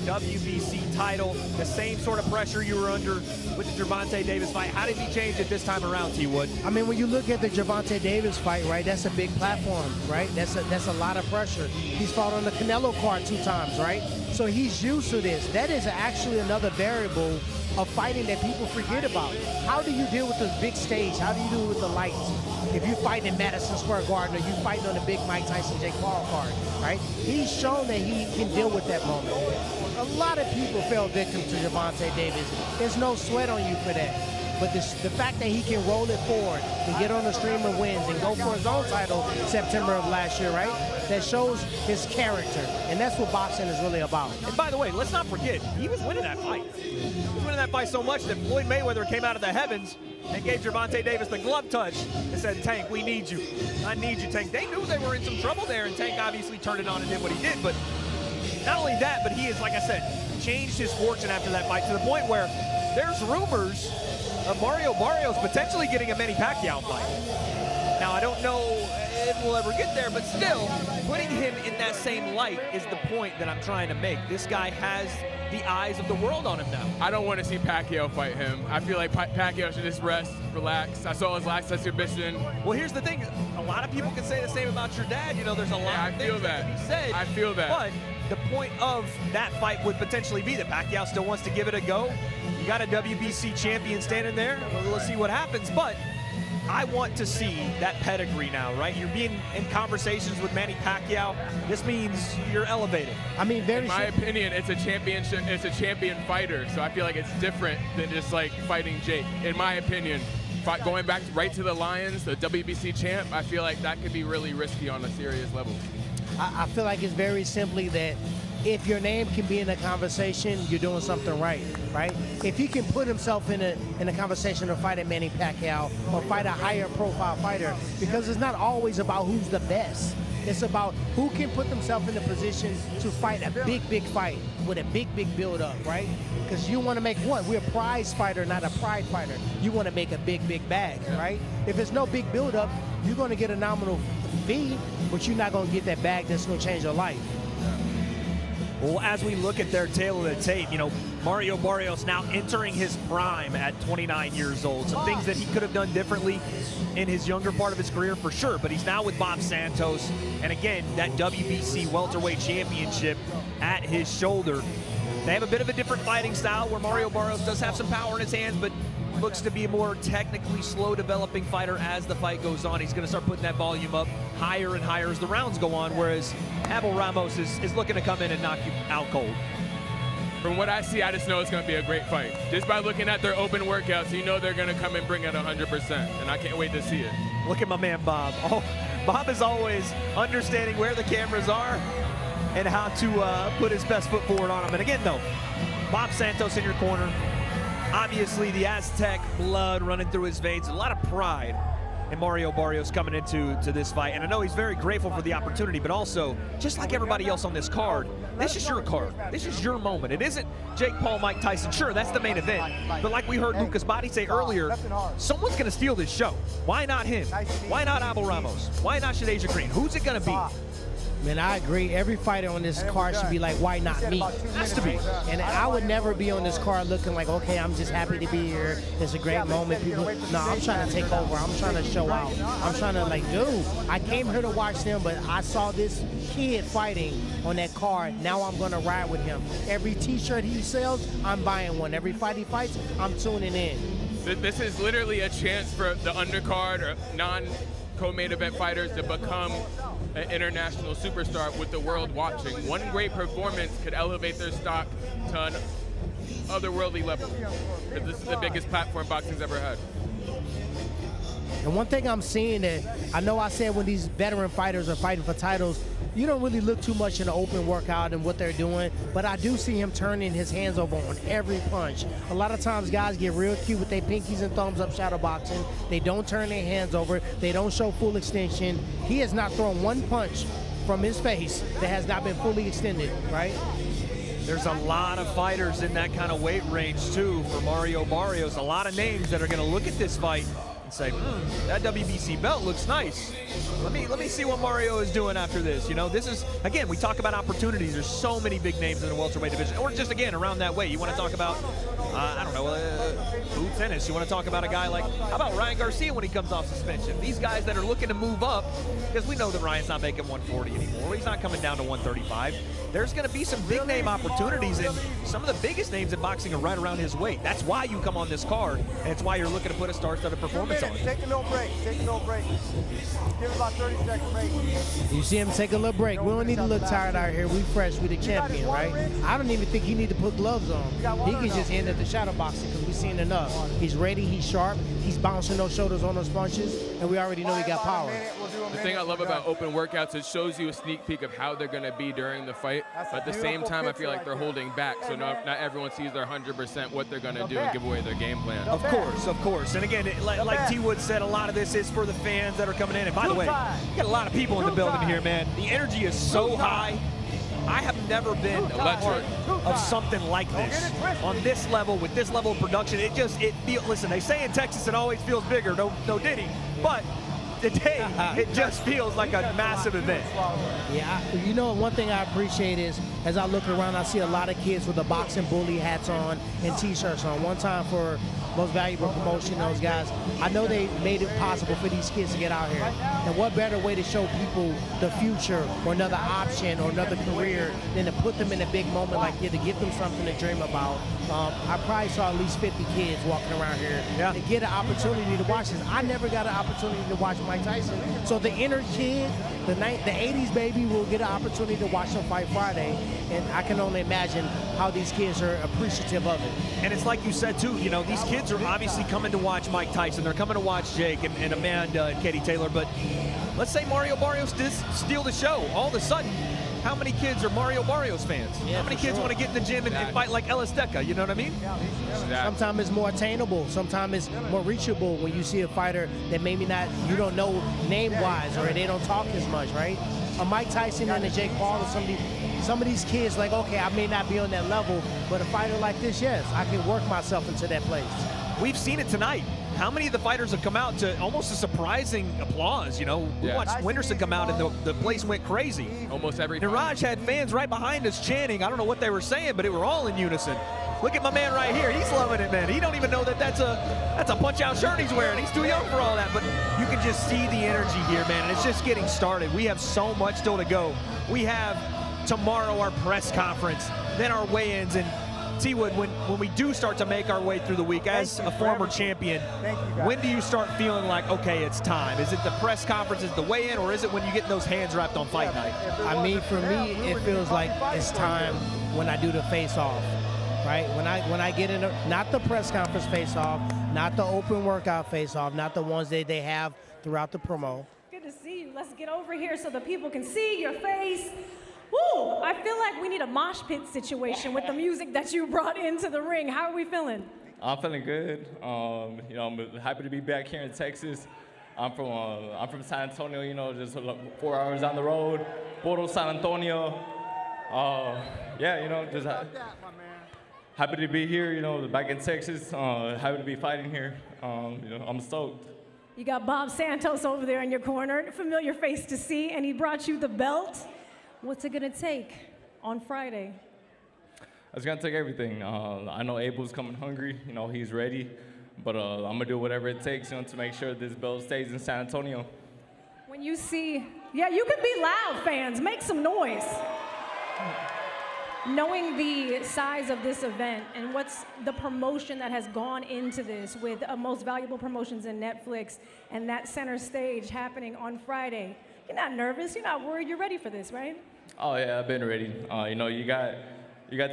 [SPEAKER 1] WBC title, the same sort of pressure you were under with the Gervonta Davis fight. How did he change it this time around, T. Wood?
[SPEAKER 4] I mean, when you look at the Gervonta Davis fight, right, that's a big platform, right? That's a lot of pressure. He's fought on the Canelo card 2 times, right? So he's used to this. That is actually another variable of fighting that people forget about. How do you deal with the big stage? How do you deal with the lights? If you fight in Madison Square Garden or you fighting on the big Mike Tyson, Jake Paul card, right? He's shown that he can deal with that moment. A lot of people fell victim to Gervonta Davis. There's no sweat on you for that. But the fact that he can roll it forward and get on the stream of wins and go for his own title September of last year, right? That shows his character. And that's what boxing is really about.
[SPEAKER 1] And by the way, let's not forget, he was winning that fight. He was winning that fight so much that Floyd Mayweather came out of the heavens and gave Gervonta Davis the glove touch and said, Tank, we need you. I need you, Tank. They knew they were in some trouble there, and Tank obviously turned it on and did what he did. But not only that, but he is, like I said, changed his fortune after that fight to the point where there's rumors of Mario Barrios potentially getting a Manny Pacquiao fight. Now, I don't know if we'll ever get there, but still, putting him in that same light is the point that I'm trying to make. This guy has the eyes of the world on him now.
[SPEAKER 3] I don't want to see Pacquiao fight him. I feel like Pacquiao should just rest, relax. I saw his last exhibition.
[SPEAKER 1] Well, here's the thing. A lot of people can say the same about your dad. You know, there's a lot of things that can be said.
[SPEAKER 3] I feel that.
[SPEAKER 1] But the point of that fight would potentially be that Pacquiao still wants to give it a go. You got a WBC champion standing there. Let's see what happens. But I want to see that pedigree now, right? You're being in conversations with Manny Pacquiao. This means you're elevated.
[SPEAKER 4] I mean,
[SPEAKER 3] in my opinion, it's a championship. It's a champion fighter, so I feel like it's different than just like fighting Jake. In my opinion, going back right to the Lions, the WBC champ, I feel like that could be really risky on a serious level.
[SPEAKER 4] I feel like it's very simply that if your name can be in a conversation, you're doing something right, right? If he can put himself in a conversation to fight a Manny Pacquiao or fight a higher profile fighter, because it's not always about who's the best. It's about who can put themselves in a position to fight a big fight with a big build-up, right? Because you want to make what? We're a prize fighter, not a pride fighter. You want to make a big bag, right? If there's no big build-up, you're going to get a nominal fee, but you're not going to get that bag that's going to change your life.
[SPEAKER 1] Well, as we look at their tail of the tape, you know, Mario Barrios now entering his prime at 29 years old. Some things that he could have done differently in his younger part of his career, for sure. But he's now with Bob Santos. And again, that WBC welterweight championship at his shoulder. They have a bit of a different fighting style where Mario Barrios does have some power in his hands, but looks to be a more technically slow developing fighter as the fight goes on. He's going to start putting that volume up higher and higher as the rounds go on, whereas Abel Ramos is looking to come in and knock you out cold.
[SPEAKER 3] From what I see, I just know it's going to be a great fight. Just by looking at their open workouts, you know they're going to come and bring it 100%, and I can't wait to see it.
[SPEAKER 1] Look at my man Bob. Oh, Bob is always understanding where the cameras are and how to put his best foot forward on them. And again, though, Bob Santos in your corner. Obviously, the Aztec blood running through his veins. A lot of pride in Mario Barrios coming into this fight. And I know he's very grateful for the opportunity, but also, just like everybody else on this card, this is your card. This is your moment. It isn't Jake Paul, Mike Tyson. Sure, that's the main event. But like we heard Lucas Bahdi say earlier, someone's going to steal this show. Why not him? Why not Abel Ramos? Why not Shadasia Green? Who's it going to be?
[SPEAKER 4] Man, I agree. Every fighter on this card should be like, why not me?
[SPEAKER 1] Has to be.
[SPEAKER 4] And I would never be on this card looking like, okay, I'm just happy to be here. It's a great moment. People, no, I'm trying to take over. I'm trying to show out. I'm trying to like, dude, I came here to watch them, but I saw this kid fighting on that card. Now I'm going to ride with him. Every T-shirt he sells, I'm buying one. Every fight he fights, I'm tuning in.
[SPEAKER 3] This is literally a chance for the undercard or non-co-main event fighters to become an international superstar with the world watching. One great performance could elevate their stock to an otherworldly level. This is the biggest platform boxing's ever had.
[SPEAKER 4] And one thing I'm seeing that, I know I said when these veteran fighters are fighting for titles, you don't really look too much in the open workout and what they're doing, but I do see him turning his hands over on every punch. A lot of times guys get real cute with their pinkies and thumbs up shadow boxing. They don't turn their hands over. They don't show full extension. He has not thrown one punch from his face that has not been fully extended, right?
[SPEAKER 1] There's a lot of fighters in that kind of weight range too for Mario Barrios. A lot of names that are going to look at this fight and say, that WBC belt looks nice. Let me see what Mario is doing after this. You know, this is, again, we talk about opportunities. There's so many big names in the welterweight division. Or just, again, around that way. You want to talk about, I don't know, food tennis. You want to talk about a guy like, how about Ryan Garcia when he comes off suspension? These guys that are looking to move up, because we know that Ryan's not making 140 anymore. He's not coming down to 135. There's going to be some big name opportunities, and some of the biggest names in boxing are right around his weight. That's why you come on this card, and it's why you're looking to put a star-studded performance on.
[SPEAKER 14] Take a little break. Take a little break. Give it about 30 seconds break.
[SPEAKER 4] You see him take a little break. We don't need to look tired out here. We fresh. We the champion, right? I don't even think he need to put gloves on. He can just end at the shadow boxing because we've seen enough. He's ready. He's sharp. He's bouncing those shoulders on those punches, and we already know he got power.
[SPEAKER 3] The thing I love about open workouts, it shows you a sneak peek of how they're going to be during the fight. But at the same time, I feel like they're holding back, so not everyone sees their 100% what they're going to do and give away their game plan.
[SPEAKER 1] Of course, of course. And again, like T. Wood said, a lot of this is for the fans that are coming in. And by the way, you got a lot of people in the building here, man. The energy is so high. I have never been a part of something like this on this level with this level of production. It feels. Listen, they say in Texas it always feels bigger. No Diddy, but today it just feels like a massive event.
[SPEAKER 4] Yeah, you know, one thing I appreciate is as I look around, I see a lot of kids with the boxing bully hats on and T-shirts on. One time for Most Valuable Promotion, those guys, I know they made it possible for these kids to get out here. And what better way to show people the future or another option or another career than to put them in a big moment like here, to give them something to dream about. I probably saw at least 50 kids walking around here to get an opportunity to watch this. I never got an opportunity to watch Mike Tyson. So the inner kid, the 80s baby, will get an opportunity to watch him fight Friday. And I can only imagine how these kids are appreciative of it.
[SPEAKER 1] And it's like you said, too, you know, these kids are obviously coming to watch Mike Tyson. They're coming to watch Jake and Amanda and Katie Taylor. But let's say Mario Barrios did steal the show. All of a sudden, how many kids are Mario Barrios fans?
[SPEAKER 4] Yeah,
[SPEAKER 1] how many
[SPEAKER 4] for
[SPEAKER 1] kids
[SPEAKER 4] sure.
[SPEAKER 1] want to get in the gym and fight like Ellis Deca? You know what I mean?
[SPEAKER 4] Sometimes it's more attainable. Sometimes it's more reachable when you see a fighter that maybe not, you don't know name-wise, or they don't talk as much, right? A Mike Tyson and a Jake Paul, or some of these kids, like, okay, I may not be on that level, but a fighter like this, yes, I can work myself into that place.
[SPEAKER 1] We've seen it tonight. How many of the fighters have come out to almost a surprising applause? You know, we watched Whindersson come out and the place went crazy.
[SPEAKER 3] Almost every
[SPEAKER 1] Neeraj had fans right behind us chanting. I don't know what they were saying, but it were all in unison. Look at my man right here. He's loving it, man. He don't even know that that's a punch-out shirt he's wearing. He's too young for all that, but you can just see the energy here, man, and it's just getting started. We have so much still to go. We have tomorrow our press conference, then our weigh-ins, and T-Wood, when we do start to make our way through the week, as a former champion, when do you start feeling like, okay, it's time? Is it the press conference, is it the weigh-in, or is it when you get those hands wrapped on fight night?
[SPEAKER 4] I mean, for me, it feels like it's time when I do the face-off, right? When I get in, not the press conference face-off, not the open workout face-off, not the ones that they have throughout the promo.
[SPEAKER 5] Good to see you. Let's get over here so the people can see your face. Woo! I feel like we need a mosh pit situation with the music that you brought into the ring. How are we feeling?
[SPEAKER 15] I'm feeling good. You know, I'm happy to be back here in Texas. I'm from San Antonio. You know, just 4 hours down the road. Poro San Antonio. Yeah, you know, just happy to be here. You know, back in Texas. Happy to be fighting here. You know, I'm stoked.
[SPEAKER 5] You got Bob Santos over there in your corner, familiar face to see, and he brought you the belt. What's it gonna take on Friday?
[SPEAKER 15] It's gonna take everything. I know Abel's coming hungry. You know, he's ready. But I'm gonna do whatever it takes, you know, to make sure this belt stays in San Antonio.
[SPEAKER 5] When you see, yeah, you can be loud, fans. Make some noise. Knowing the size of this event and what's the promotion that has gone into this with Most Valuable Promotions in Netflix and that center stage happening on Friday, you're not nervous, you're not worried, you're ready for this, right?
[SPEAKER 15] Oh yeah, I've been ready. You know, you got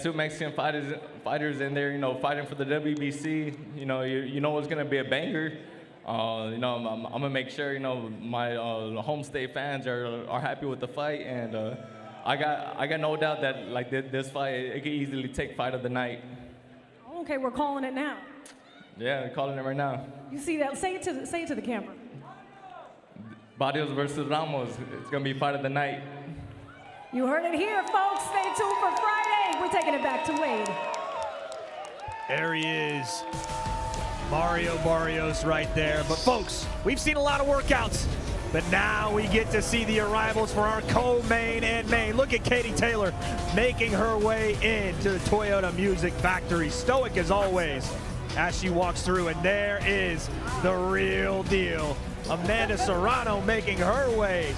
[SPEAKER 15] two Mexican fighters in there, you know, fighting for the WBC. You know it's gonna be a banger. You know, I'm gonna make sure, you know, my home state fans are happy with the fight, and I got no doubt that like this fight, it could easily take fight of the night.
[SPEAKER 5] Okay, we're calling it now.
[SPEAKER 15] Yeah, we're calling it right now.
[SPEAKER 5] You see that? Say it to the camera.
[SPEAKER 15] Barrios versus Ramos. It's gonna be fight of the night.
[SPEAKER 5] You heard it here, folks. Stay tuned for Friday. We're taking it back to Wade.
[SPEAKER 1] There he is. Mario Barrios right there. But folks, we've seen a lot of workouts, but now we get to see the arrivals for our co-main and main. Look at Katie Taylor making her way into the Toyota Music Factory. Stoic as always as she walks through, and there is the real deal. Amanda Serrano making her way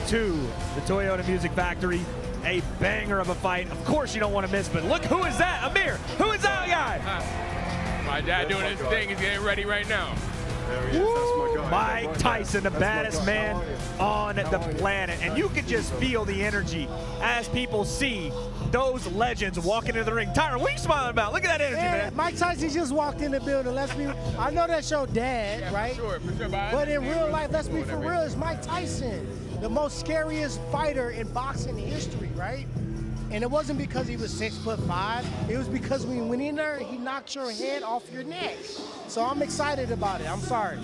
[SPEAKER 1] to the Toyota Music Factory. A banger of a fight. Of course you don't want to miss, but look, who is that? Amir, who is that guy?
[SPEAKER 3] My dad doing his thing. He's getting ready right now.
[SPEAKER 2] There he is. That's my guy.
[SPEAKER 1] Mike Tyson, the baddest man on the planet. And you can just feel the energy as people see those legends walking into the ring. Tyron, what are you smiling about? Look at that energy, man.
[SPEAKER 4] Mike Tyson just walked in the building. I know that's your dad, right?
[SPEAKER 3] For sure,
[SPEAKER 4] But in real life, let's be for real, it's Mike Tyson, the most scariest fighter in boxing history, right? And it wasn't because he was 6'5". It was because when he went in there, he knocked your head off your neck. So I'm excited about it. I'm sorry.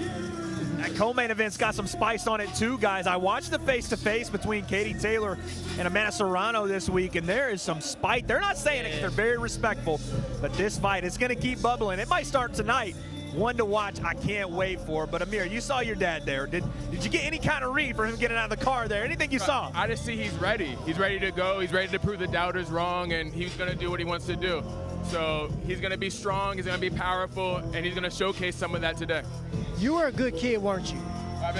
[SPEAKER 1] That co-main event's got some spice on it too, guys. I watched the face-to-face between Katie Taylor and Amanda Serrano this week, and there is some spite. They're not saying it because they're very respectful, but this fight is going to keep bubbling. It might start tonight. One to watch, I can't wait for. But Amir, you saw your dad there. Did you get any kind of read for him getting out of the car there? Anything you saw?
[SPEAKER 3] I just see he's ready. He's ready to go. He's ready to prove the doubters wrong, and he's going to do what he wants to do. So he's going to be strong, he's going to be powerful, and he's going to showcase some of that today.
[SPEAKER 4] You were a good kid, weren't you?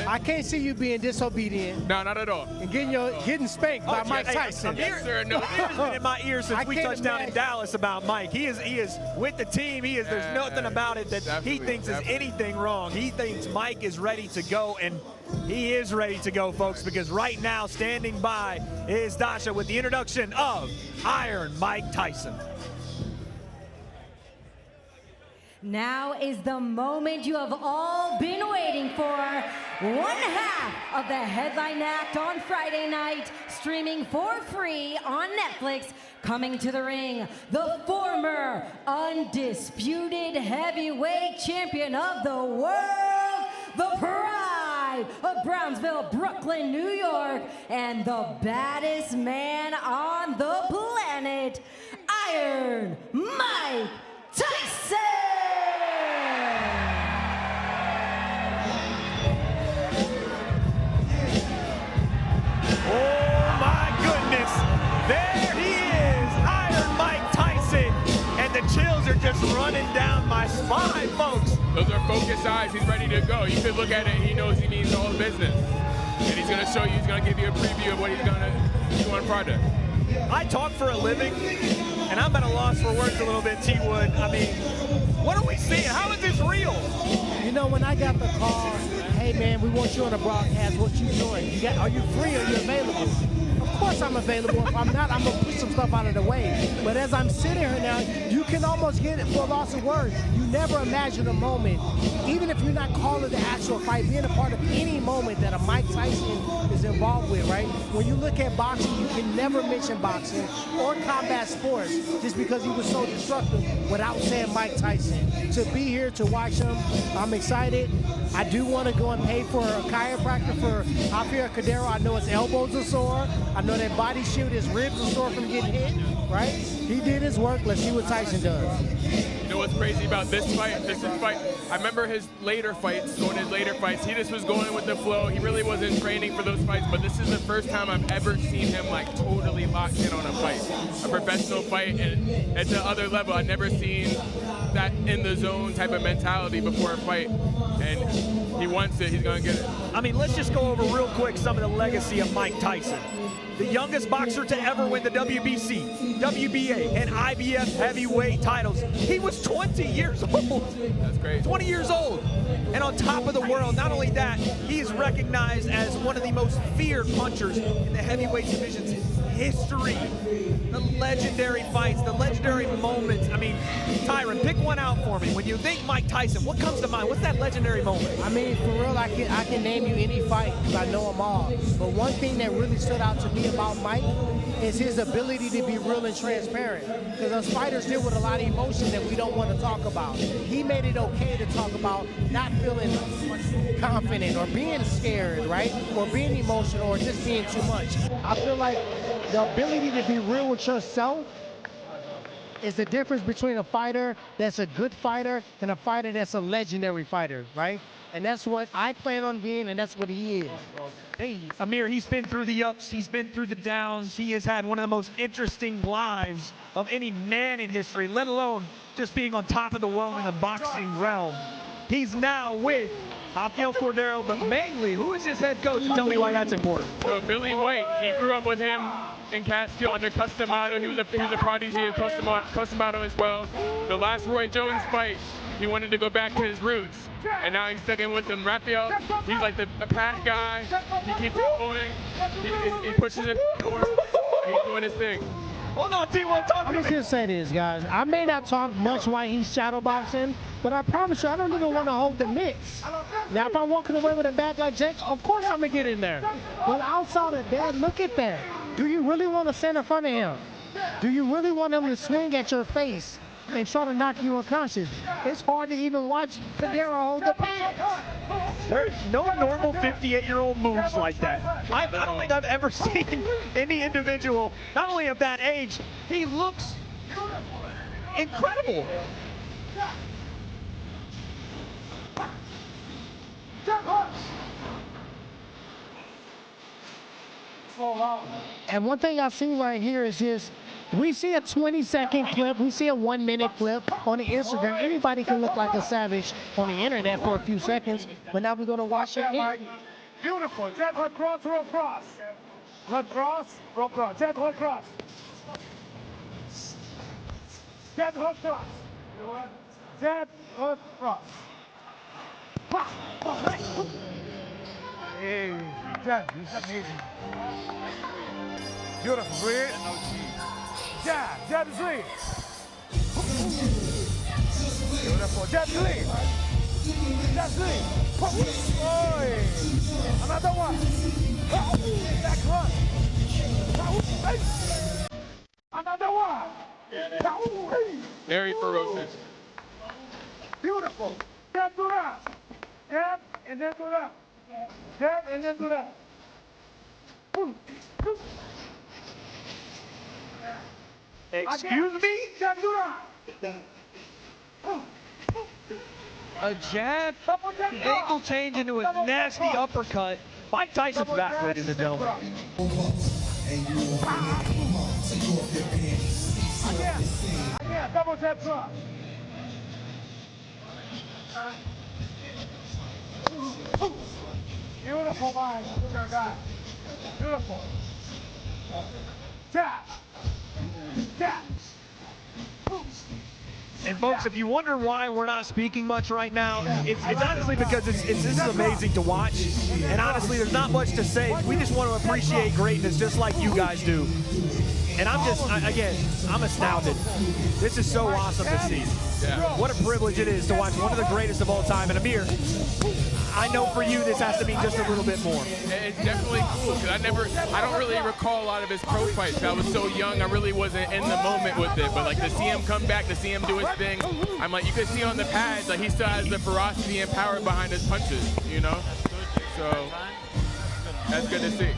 [SPEAKER 4] I can't see you being disobedient.
[SPEAKER 3] No, not at all.
[SPEAKER 4] And getting spanked by Mike Tyson.
[SPEAKER 1] Yes, sir. No, Amir's been in my ear since we touched down in Dallas about Mike. He is with the team. There's nothing about it that he thinks is anything wrong. He thinks Mike is ready to go, and he is ready to go, folks, because right now standing by is Dasha with the introduction of Iron Mike Tyson.
[SPEAKER 6] Now is the moment you have all been waiting for. One half of the headline act on Friday night, streaming for free on Netflix. Coming to the ring, the former undisputed heavyweight champion of the world, the pride of Brownsville, Brooklyn, New York, and the baddest man on the planet, Iron Mike Tyson!
[SPEAKER 1] Oh my goodness, there he is, Iron Mike Tyson, and the chills are just running down my spine, folks.
[SPEAKER 3] Those are focused eyes, he's ready to go. You could look at it, he knows he means all business. And he's gonna show you, he's gonna give you a preview of what he's gonna do on Friday.
[SPEAKER 1] I talk for a living, and I'm at a loss for words a little bit, T-Wood. I mean, what are we seeing? How is this real?
[SPEAKER 4] You know, when I got the call, hey man, we want you on the broadcast, what you doing? Are you free? Are you available? Of course I'm available. If I'm not, I'm gonna push some stuff out of the way. But as I'm sitting here now, you can almost get it for a loss of words. You never imagine a moment, even if you're not calling the actual fight, being a part of any moment that a Mike Tyson is involved with, right? When you look at boxing, you can never mention boxing or combat sports just because he was so destructive without saying Mike Tyson. To be here to watch him, I'm excited. I do want to go and pay for a chiropractor for Javier Cordero. I know his elbows are sore. I know that body shield, his ribs are sore from getting hit, right? He did his work. Let's see what Tyson does.
[SPEAKER 3] You know what's crazy about this fight? I remember his later fights, he just was going with the flow. He really wasn't training for those fights, but this is the first time I've ever seen him like totally locked in on a fight. A professional fight, and it's another level. I've never seen that in the zone type of mentality before a fight. And he wants it, he's gonna get it.
[SPEAKER 1] I mean, let's just go over real quick some of the legacy of Mike Tyson. The youngest boxer to ever win the WBC, WBA, and IBF heavyweight titles. He was 20 years old.
[SPEAKER 3] That's great.
[SPEAKER 1] 20 years old. And on top of the world, not only that, he is recognized as one of the most feared punchers in the heavyweight division's history. The legendary fights, the legendary moments. I mean, Tyron, pick one out for me. When you think Mike Tyson, what comes to mind? What's that legendary moment?
[SPEAKER 4] I mean, for real, I can name you any fight because I know them all. But one thing that really stood out to me about Mike is his ability to be real and transparent. Because us fighters deal with a lot of emotion that we don't want to talk about. He made it okay to talk about not feeling confident or being scared, right? Or being emotional or just being too much. I feel like the ability to be real with yourself is the difference between a fighter that's a good fighter and a fighter that's a legendary fighter, right? And that's what I plan on being, and that's what he is.
[SPEAKER 1] Hey, Amir, he's been through the ups, he's been through the downs. He has had one of the most interesting lives of any man in history, let alone just being on top of the world in the boxing realm. He's now with Javier Cordero, but mainly, who is his head coach? Tell me why that's important.
[SPEAKER 3] So Billy White, he grew up with him in Castile under Casamonica. He was a prodigy of Casamonica as well. The last Roy Jones fight, he wanted to go back to his roots. And now he's sticking with him. Raphael, he's like the pack guy. He keeps it going. He pushes it forward. He's doing his thing.
[SPEAKER 1] Hold on, T1, talk to me.
[SPEAKER 4] I'm just gonna say this, guys. I may not talk much while he's shadowboxing, but I promise you, I don't even want to hold the mitts. Now, if I'm walking away with a bag like Jake, of course I'm gonna get in there. But outside of that, look at that. Do you really want to stand in front of him? Do you really want him to swing at your face and try to knock you unconscious? It's hard to even watch Cordero hold the pants.
[SPEAKER 1] There's no normal 58-year-old moves like that. I don't think I've ever seen any individual, not only of that age, he looks incredible.
[SPEAKER 4] And one thing I see right here is just, we see a 20-second clip, we see a 1-minute clip on the Instagram. Everybody can look like a savage on the internet for a few seconds, but now we're gonna watch it here.
[SPEAKER 14] Beautiful. Jab, hook, cross, roll, cross. Hook, cross, roll, cross. Jab, hook, cross. Jab, hook, cross. Jab, hook, cross. Hey, jab, it's amazing. Beautiful, breathe. Jab, jab is breathe. Beautiful. Jet Li. Jet Li. Oi. Another one. Back run. Another one.
[SPEAKER 3] Very ferocious.
[SPEAKER 14] Beautiful. Jab to that. Jab and then to that. Jab and then to that.
[SPEAKER 1] Excuse me?
[SPEAKER 14] Jab to that.
[SPEAKER 1] A jab, angle change into a nasty uppercut. Mike Tyson's back, ladies and gentlemen.
[SPEAKER 14] Again, double jab cross. Beautiful, man. Good guy. Beautiful. Jab. Jab.
[SPEAKER 1] And folks, if you wonder why we're not speaking much right now, it's honestly because this is amazing to watch. And honestly, there's not much to say. We just want to appreciate greatness just like you guys do. And I'm astounded. This is so awesome to see.
[SPEAKER 3] Yeah.
[SPEAKER 1] What a privilege it is to watch one of the greatest of all time. And Amir, I know for you this has to mean just a little bit more.
[SPEAKER 3] It's definitely cool because I don't really recall a lot of his pro fights. I was so young, I really wasn't in the moment with it. But like to see him come back, to see him do his thing, I'm like, you can see on the pads, like he still has the ferocity and power behind his punches, you know? So that's good to see.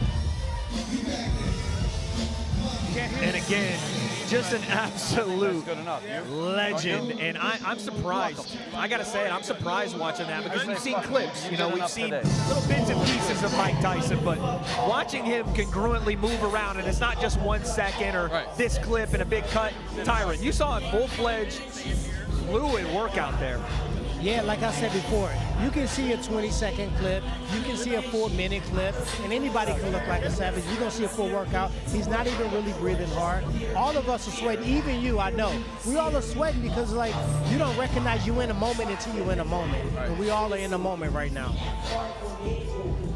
[SPEAKER 1] And again, just an absolute legend. And I'm surprised. I got to say it, I'm surprised watching that because we've seen clips. You know, we've seen little bits and pieces of Mike Tyson, but watching him congruently move around, and it's not just 1 second or this clip and a big cut. Tyron, you saw a full-fledged, fluid workout there.
[SPEAKER 4] Yeah, like I said before, you can see a 20-second clip, you can see a 4-minute clip, and anybody can look like a savage. You're going to see a full workout. He's not even really breathing hard. All of us are sweating, even you, I know. We all are sweating because, like, you don't recognize you in a moment until you're in a moment. And we all are in a moment right now.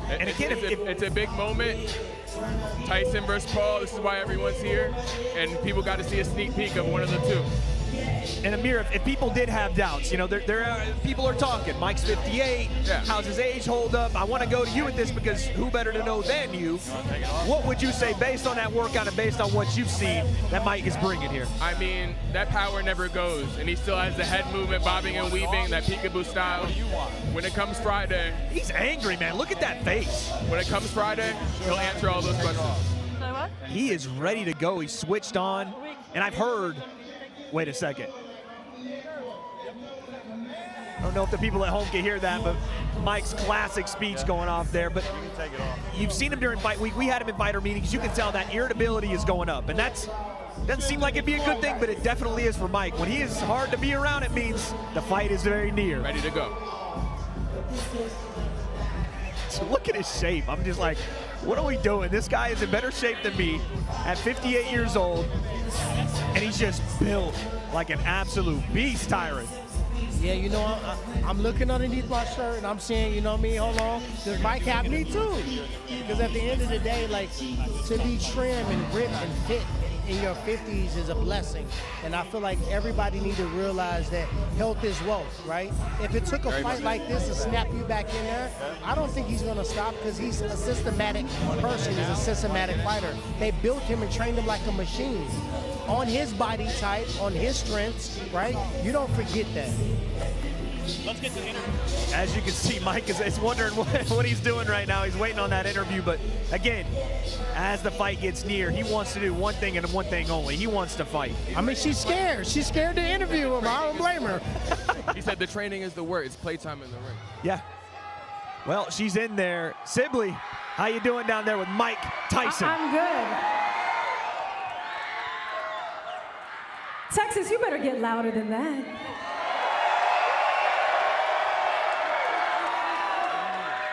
[SPEAKER 3] And again, it's a big moment. Tyson versus Paul, this is why everyone's here. And people got to see a sneak peek of one of the two.
[SPEAKER 1] And Amir, if people did have doubts, you know, people are talking. Mike's 58.
[SPEAKER 3] Yeah.
[SPEAKER 1] How's his age hold up? I want to go to you with this because who better to know than you? What would you say based on that workout and based on what you've seen that Mike is bringing here?
[SPEAKER 3] I mean, that power never goes, and he still has the head movement, bobbing and weaving, that peekaboo style. When it comes Friday,
[SPEAKER 1] he's angry, man. Look at that face.
[SPEAKER 3] When it comes Friday, he'll answer all those questions.
[SPEAKER 1] He is ready to go. He's switched on, and I've heard. Wait a second. I don't know if the people at home can hear that, but Mike's classic speech going off there. But you've seen him during fight week. We had him in fighter meetings. You can tell that irritability is going up. And that's doesn't seem like it'd be a good thing, but it definitely is for Mike. When he is hard to be around, it means the fight is very near.
[SPEAKER 3] Ready to go.
[SPEAKER 1] So look at his shape. I'm just like, what are we doing? This guy is in better shape than me at 58 years old. And he's just built like an absolute beast, Tyron.
[SPEAKER 4] Yeah, you know, I'm looking underneath my shirt and I'm saying, you know what I mean, hold on, does Mike have me too? Because at the end of the day, like, to be trim and ripped and fit in your 50s is a blessing. And I feel like everybody needs to realize that health is wealth, right? If it took a fight like this to snap you back in there, I don't think he's going to stop because he's a systematic person. He's a systematic fighter. They built him and trained him like a machine. On his body type, on his strengths, right? You don't forget that.
[SPEAKER 1] Let's get to the interview. As you can see, Mike is wondering what he's doing right now. He's waiting on that interview. But again, as the fight gets near, he wants to do one thing and one thing only. He wants to fight.
[SPEAKER 4] I mean, she's scared. She's scared to interview him. I don't blame her.
[SPEAKER 3] He said the training is the word. It's playtime in the ring.
[SPEAKER 1] Yeah. Well, she's in there. Sibley, how you doing down there with Mike Tyson?
[SPEAKER 5] I'm good. Texas, you better get louder than that.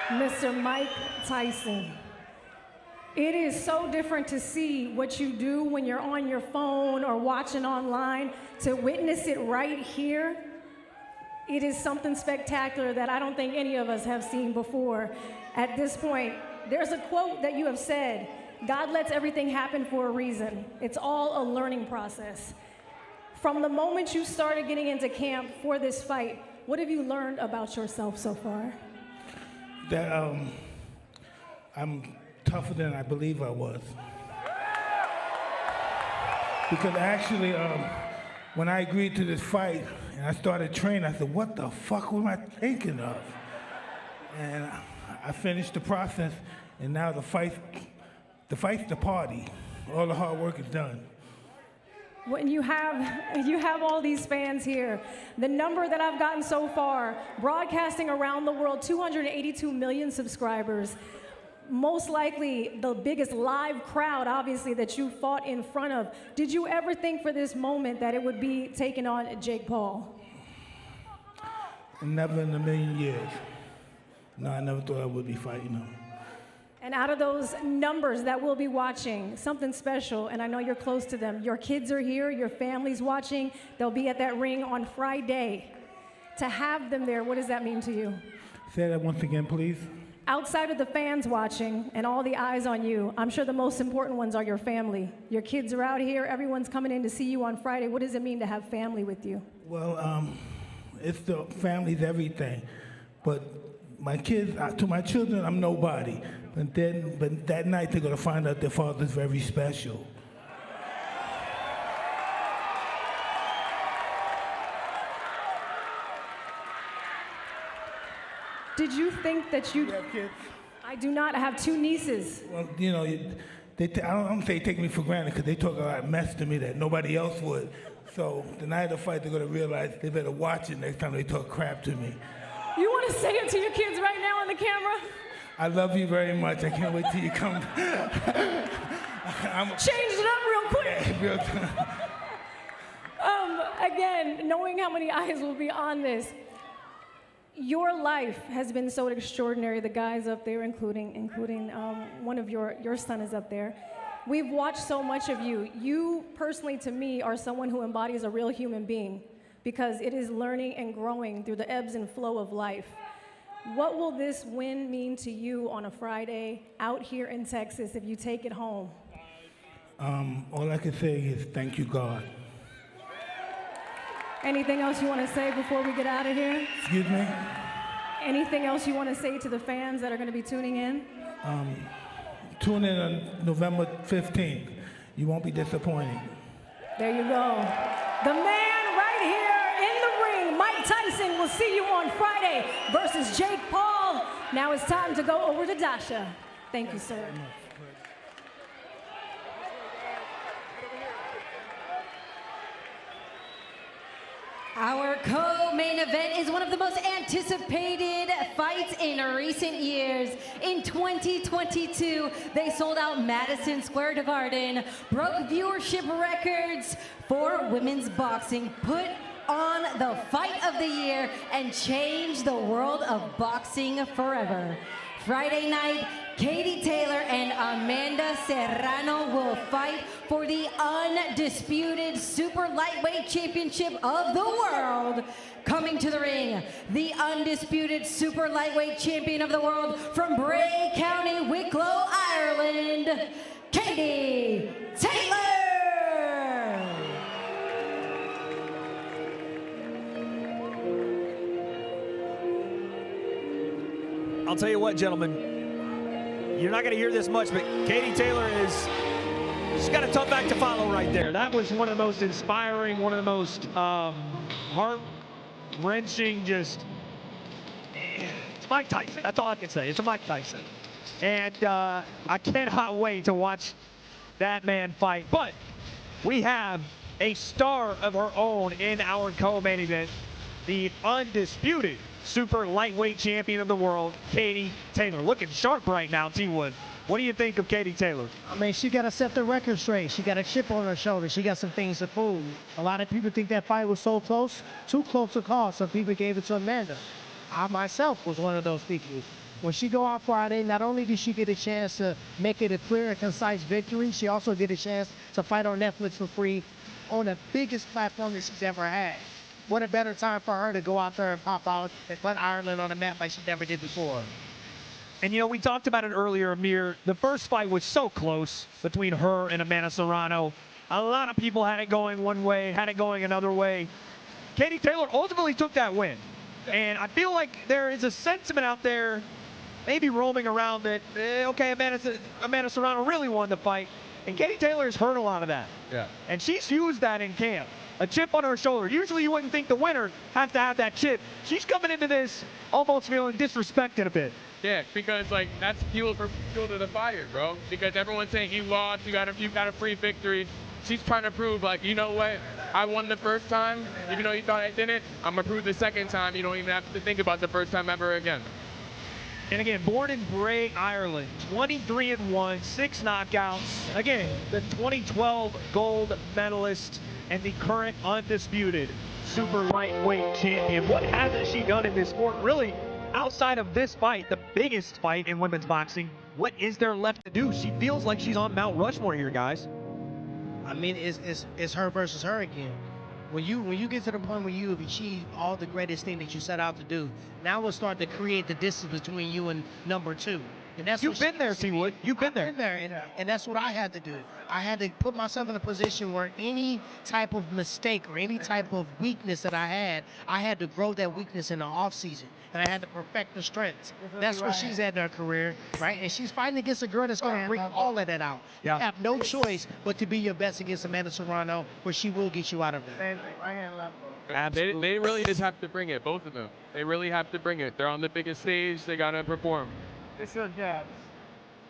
[SPEAKER 5] Mr. Mike Tyson. It is so different to see what you do when you're on your phone or watching online, to witness it right here. It is something spectacular that I don't think any of us have seen before. At this point, there's a quote that you have said, God lets everything happen for a reason. It's all a learning process. From the moment you started getting into camp for this fight, what have you learned about yourself so far?
[SPEAKER 16] That I'm tougher than I believe I was. Because actually, when I agreed to this fight and I started training, I said, what the fuck was I thinking of? And I finished the process, and now the fight's the party. All the hard work is done.
[SPEAKER 5] When you have all these fans here, the number that I've gotten so far, broadcasting around the world, 282 million subscribers, most likely the biggest live crowd, obviously, that you fought in front of. Did you ever think for this moment that it would be taking on Jake Paul?
[SPEAKER 16] Never in a million years. No, I never thought I would be fighting him.
[SPEAKER 5] And out of those numbers that we'll be watching, something special, and I know you're close to them. Your kids are here, your family's watching. They'll be at that ring on Friday. To have them there, what does that mean to you?
[SPEAKER 16] Say that once again, please.
[SPEAKER 5] Outside of the fans watching and all the eyes on you, I'm sure the most important ones are your family. Your kids are out here, everyone's coming in to see you on Friday. What does it mean to have family with you?
[SPEAKER 16] Well, it's the family's everything. But my kids, to my children, I'm nobody. But that night they're gonna find out their father's very special.
[SPEAKER 5] Did you think that you
[SPEAKER 16] have kids?
[SPEAKER 5] I do not. I have 2 nieces.
[SPEAKER 16] Well, you know, I don't say take me for granted because they talk a lot of mess to me that nobody else would. So the night of the fight, they're gonna realize they better watch it next time they talk crap to me.
[SPEAKER 5] You want to say it to your kids right now on the camera?
[SPEAKER 16] I love you very much. I can't wait till you come.
[SPEAKER 5] Changed it up real quick.
[SPEAKER 16] Yeah,
[SPEAKER 5] Again, knowing how many eyes will be on this, your life has been so extraordinary. The guys up there, including one of your son is up there. We've watched so much of you. You personally, to me, are someone who embodies a real human being because it is learning and growing through the ebbs and flow of life. What will this win mean to you on a Friday out here in Texas if you take it home?
[SPEAKER 16] All I can say is thank you, God.
[SPEAKER 5] Anything else you want to say before we get out of here?
[SPEAKER 16] Excuse me?
[SPEAKER 5] Anything else you want to say to the fans that are going to be tuning in?
[SPEAKER 16] Tune in on November 15th. You won't be disappointed.
[SPEAKER 5] There you go. The man right here in the ring, Mike Tyson, will see you on Friday versus Jake Paul. Now it's time to go over to Dasha. Thank you, sir.
[SPEAKER 6] Our co-main event is one of the most anticipated fights in recent years. In 2022, they sold out Madison Square Garden, broke viewership records for women's boxing, put on the fight of the year, and changed the world of boxing forever. Friday night, Katie Taylor and Amanda Serrano will fight for the undisputed super lightweight championship of the world. Coming to the ring, the undisputed super lightweight champion of the world from Bray County, Wicklow, Ireland, Katie Taylor.
[SPEAKER 1] I'll tell you what, gentlemen, you're not going to hear this much, but Katie Taylor she's got a tough act to follow right there.
[SPEAKER 17] That was one of the most inspiring, one of the most heart-wrenching, it's Mike Tyson. That's all I can say. It's a Mike Tyson. And I cannot wait to watch that man fight. But we have a star of her own in our co-main event, the undisputed super lightweight champion of the world, Katie Taylor. Looking sharp right now, T-Wood. What do you think of Katie Taylor?
[SPEAKER 4] I mean, she got to set the record straight. She got a chip on her shoulder. She got some things to prove. A lot of people think that fight was so close, too close to call. Some people gave it to Amanda. I myself was one of those people. When she go out Friday, not only did she get a chance to make it a clear and concise victory, she also get a chance to fight on Netflix for free on the biggest platform that she's ever had. What a better time for her to go out there and pop out and put Ireland on the map like she never did before.
[SPEAKER 17] And, you know, we talked about it earlier, Amir. The first fight was so close between her and Amanda Serrano. A lot of people had it going one way, had it going another way. Katie Taylor ultimately took that win. And I feel like there is a sentiment out there, maybe roaming around that, okay, Amanda Serrano really won the fight. And Katie Taylor has heard a lot of that.
[SPEAKER 3] Yeah.
[SPEAKER 17] And she's used that in camp. A chip on her shoulder. Usually you wouldn't think the winner has to have that chip. She's coming into this almost feeling disrespected a bit.
[SPEAKER 3] Yeah, because like that's fuel to the fire, bro. Because everyone's saying you lost, you got a free victory. She's trying to prove, like, you know what? I won the first time, even though you thought I didn't. I'm gonna prove the second time. You don't even have to think about the first time ever again.
[SPEAKER 17] And again, born in Bray, Ireland, 23-1, 6 knockouts. Again, the 2012 gold medalist and the current undisputed super lightweight champion. What hasn't she done in this sport? Really, outside of this fight, the biggest fight in women's boxing, what is there left to do? She feels like she's on Mount Rushmore here, guys.
[SPEAKER 4] I mean, it's her versus her again. When you get to the point where you have achieved all the greatest thing that you set out to do, now we'll start to create the distance between you and number 2. And that's
[SPEAKER 17] You've been there, T-Wood. You've been there.
[SPEAKER 4] And that's what I had to do. I had to put myself in a position where any type of mistake or any type of weakness that I had to grow that weakness in the off season. And I had to perfect the strengths. That's where she's at in her career, right? And she's fighting against a girl that's going to bring all of that out.
[SPEAKER 17] Yeah.
[SPEAKER 4] You have no choice but to be your best against Amanda Serrano, where she will get you out of it.
[SPEAKER 17] Absolutely.
[SPEAKER 3] They really just have to bring it, both of them. They really have to bring it. They're on the biggest stage. They gotta perform.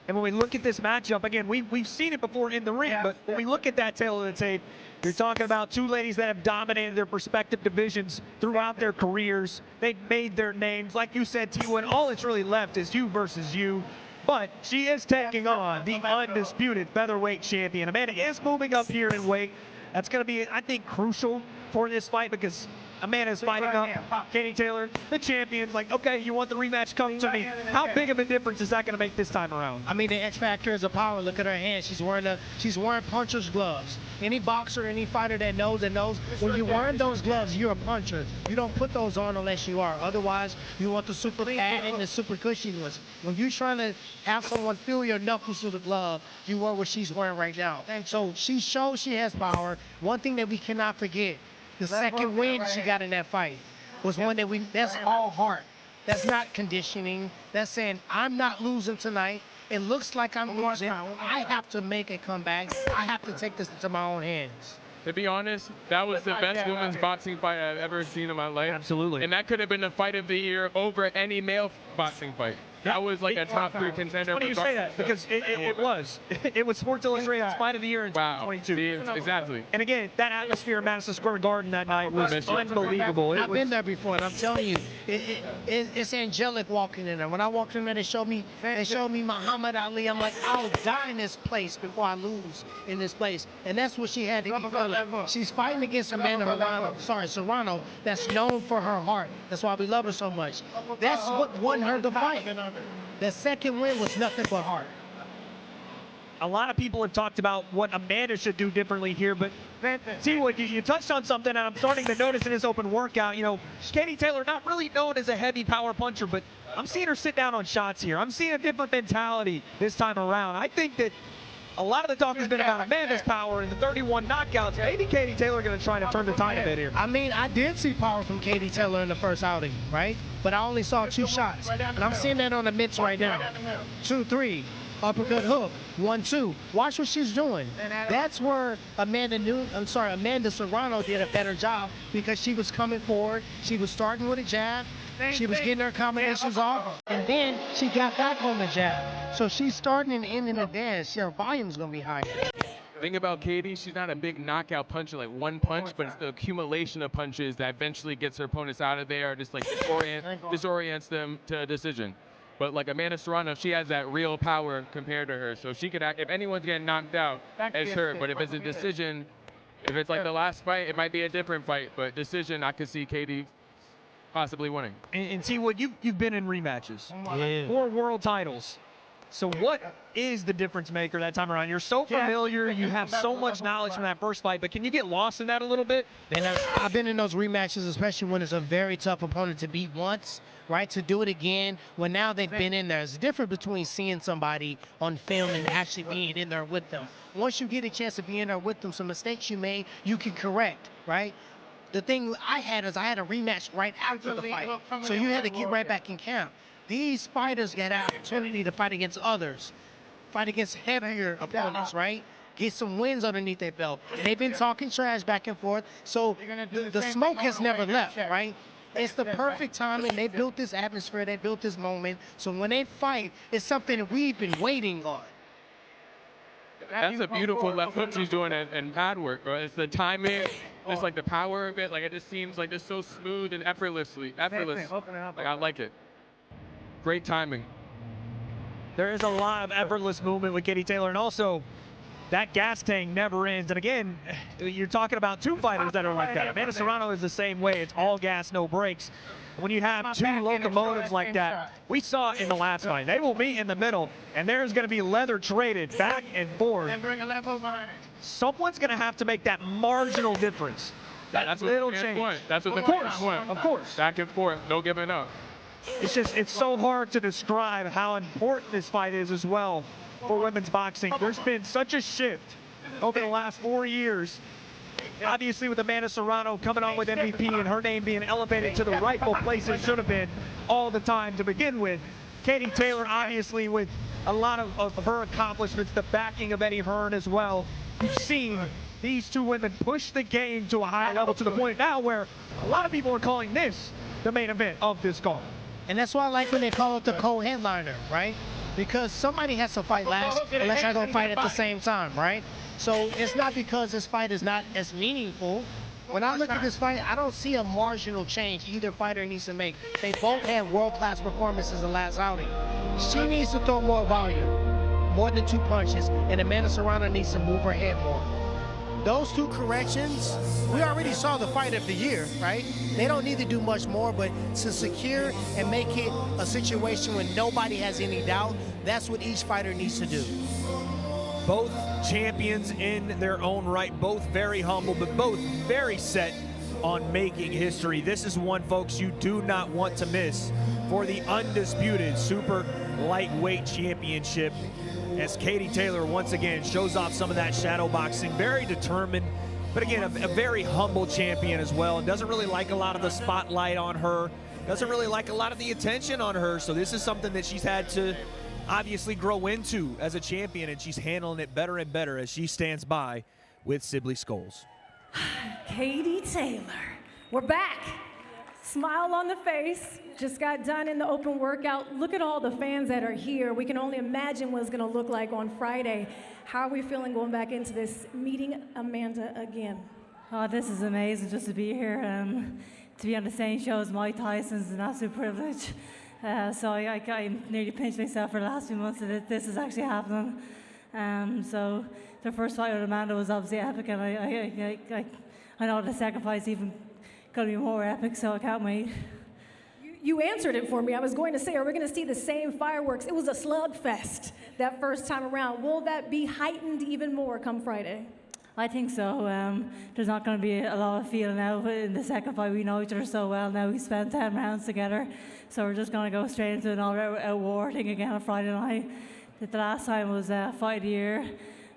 [SPEAKER 17] And when we look at this matchup, again, we've seen it before in the ring, but when we look at that tail of the tape, you're talking about two ladies that have dominated their respective divisions throughout their careers. They've made their names. Like you said, T-Wood, all that's really left is you versus you. But she is taking on the undisputed featherweight champion. Amanda is moving up here in weight. That's going to be, I think, crucial for this fight because Amanda's fighting up Katie Taylor, the champion. Like, okay, you want the rematch? Come to me. How big of a difference is that going to make this time around?
[SPEAKER 4] I mean, the X factor is a power. Look at her hand. She's wearing puncher's gloves. Any boxer, any fighter that knows when you're wearing those gloves, you're a puncher. You don't put those on unless you are. Otherwise, you want the super padded and the super cushy ones. When you're trying to have someone feel your knuckles through the glove, you wear what she's wearing right now. So she shows she has power. One thing that we cannot forget, the second win she got in that fight was one that's all heart. That's not conditioning. That's saying, I'm not losing tonight. It looks like I'm losing. I have to make a comeback. I have to take this into my own hands.
[SPEAKER 3] To be honest, that was the best women's boxing fight I've ever seen in my life.
[SPEAKER 17] Absolutely.
[SPEAKER 3] And that could have been the fight of the year over any male boxing fight. That was like a top 3 contender.
[SPEAKER 17] Funny you say that because it was. It was Sports Illustrated's Fight of the Year in 2022.
[SPEAKER 3] Exactly.
[SPEAKER 17] And again, that atmosphere at Madison Square Garden that night was unbelievable.
[SPEAKER 4] I've been there before, and I'm telling you, it's angelic walking in there. When I walked in there, they showed me Muhammad Ali. I'm like, I'll die in this place before I lose in this place. And that's what she had to be. She's fighting against Amanda Serrano, that's known for her heart. That's why we love her so much. That's what won her the fight. The second win was nothing but heart.
[SPEAKER 17] A lot of people have talked about what Amanda should do differently here, but see what you touched on something, and I'm starting to notice in this open workout. You know, Katie Taylor, not really known as a heavy power puncher, but I'm seeing her sit down on shots here. I'm seeing a different mentality this time around. I think that a lot of the talk has been about Amanda's power and the 31 knockouts. Maybe Katie Taylor going to try to turn the tide a bit here.
[SPEAKER 4] I mean, I did see power from Katie Taylor in the first outing, right? But I only saw 2 shots. And I'm seeing that on the mitts right now. 2-3. Uppercut hook. 1-2. Watch what she's doing. That's where Amanda Serrano did a better job because she was coming forward. She was starting with a jab. She was getting her combinations off, and then she got back on the jab. So she's starting and ending the dance. Her volume's gonna be higher.
[SPEAKER 3] The thing about Katie, she's not a big knockout puncher, like one punch, but it's the accumulation of punches that eventually gets her opponents out of there, just like disorients them to a decision. But like Amanda Serrano, she has that real power compared to her. So she could act, if anyone's getting knocked out, it's her. But if it's a decision, if it's like the last fight, it might be a different fight. But decision, I could see Katie possibly winning.
[SPEAKER 17] And see what you've been in rematches. 4 world titles. So what is the difference maker that time around? You're so familiar, you have so much knowledge from that first fight, but can you get lost in that a little bit?
[SPEAKER 4] And I've been in those rematches, especially when it's a very tough opponent to beat once, right? To do it again, when now they've been in there. There's a difference between seeing somebody on film and actually being in there with them. Once you get a chance to be in there with them, some mistakes you made, you can correct, right? The thing I had is I had a rematch right after the fight. So you had to get right back in camp. These fighters get an opportunity to fight against others, fight against heavier opponents, right? Get some wins underneath their belt. They've been talking trash back and forth, so the smoke has never left, right? It's the perfect timing. They built this atmosphere, they built this moment. So when they fight, it's something that we've been waiting on.
[SPEAKER 3] That's a beautiful left hook she's doing and pad work, bro. It's the timing, it's like the power of it. Like, it just seems like it's so smooth and effortless. Like, I like it. Great timing.
[SPEAKER 17] There is a lot of effortless movement with Katie Taylor, and also that gas tank never ends. And again, you're talking about two fighters that are like that. Amanda Serrano is the same way. It's all gas, no brakes. When you have two locomotives like that, we saw it in the last fight. They will meet in the middle, and there's going to be leather traded back and forth. Someone's going to have to make that marginal difference.
[SPEAKER 3] That's
[SPEAKER 17] little
[SPEAKER 3] what
[SPEAKER 17] change.
[SPEAKER 3] That's what
[SPEAKER 17] Of
[SPEAKER 3] the
[SPEAKER 17] course, of course.
[SPEAKER 3] Back and forth, no giving up.
[SPEAKER 17] It's so hard to describe how important this fight is as well for women's boxing. There's been such a shift over the last 4 years. Obviously, with Amanda Serrano coming on with MVP and her name being elevated to the rightful place it should have been all the time to begin with. Katie Taylor, obviously, with a lot of her accomplishments, the backing of Eddie Hearn as well. You've seen these two women push the game to a high level to the point now where a lot of people are calling this the main event of this card.
[SPEAKER 4] And that's why I like when they call it the co-headliner, right? Because somebody has to fight last, unless they're going to fight at the same time, right? So it's not because this fight is not as meaningful. When I look at this fight, I don't see a marginal change either fighter needs to make. They both had world-class performances in the last outing. She needs to throw more volume, more than 2 punches, and Amanda Serrano needs to move her head more. Those two corrections, we already saw the fight of the year, right? They don't need to do much more, but to secure and make it a situation where nobody has any doubt, that's what each fighter needs to do.
[SPEAKER 1] Both champions in their own right, both very humble, but both very set on making history. This is one, folks, you do not want to miss for the undisputed super lightweight championship, as Katie Taylor once again shows off some of that shadow boxing. Very determined, but again, a very humble champion as well, and doesn't really like a lot of the spotlight on her, doesn't really like a lot of the attention on her. So this is something that she's had to obviously grow into as a champion, and she's handling it better and better as she stands by with Sibley Scholes.
[SPEAKER 5] Katie Taylor, we're back. Smile on the face. Just got done in the open workout. Look at all the fans that are here. We can only imagine what it's going to look like on Friday. How are we feeling going back into this, meeting Amanda again?
[SPEAKER 18] Oh, this is amazing just to be here. To be on the same show as Mike Tyson is an absolute privilege. So I nearly pinched myself for the last few months that this is actually happening. So the first fight with Armando was obviously epic, and I know the second fight's even going to be more epic, so I can't wait.
[SPEAKER 5] You answered it for me. I was going to say, are we going to see the same fireworks? It was a slugfest that first time around. Will that be heightened even more come Friday?
[SPEAKER 18] I think so. There's not going to be a lot of feeling now in the second fight. We know each other so well now. We spent 10 rounds together, so we're just going to go straight into an all-out war thing again on Friday night. The last time was fight of the year,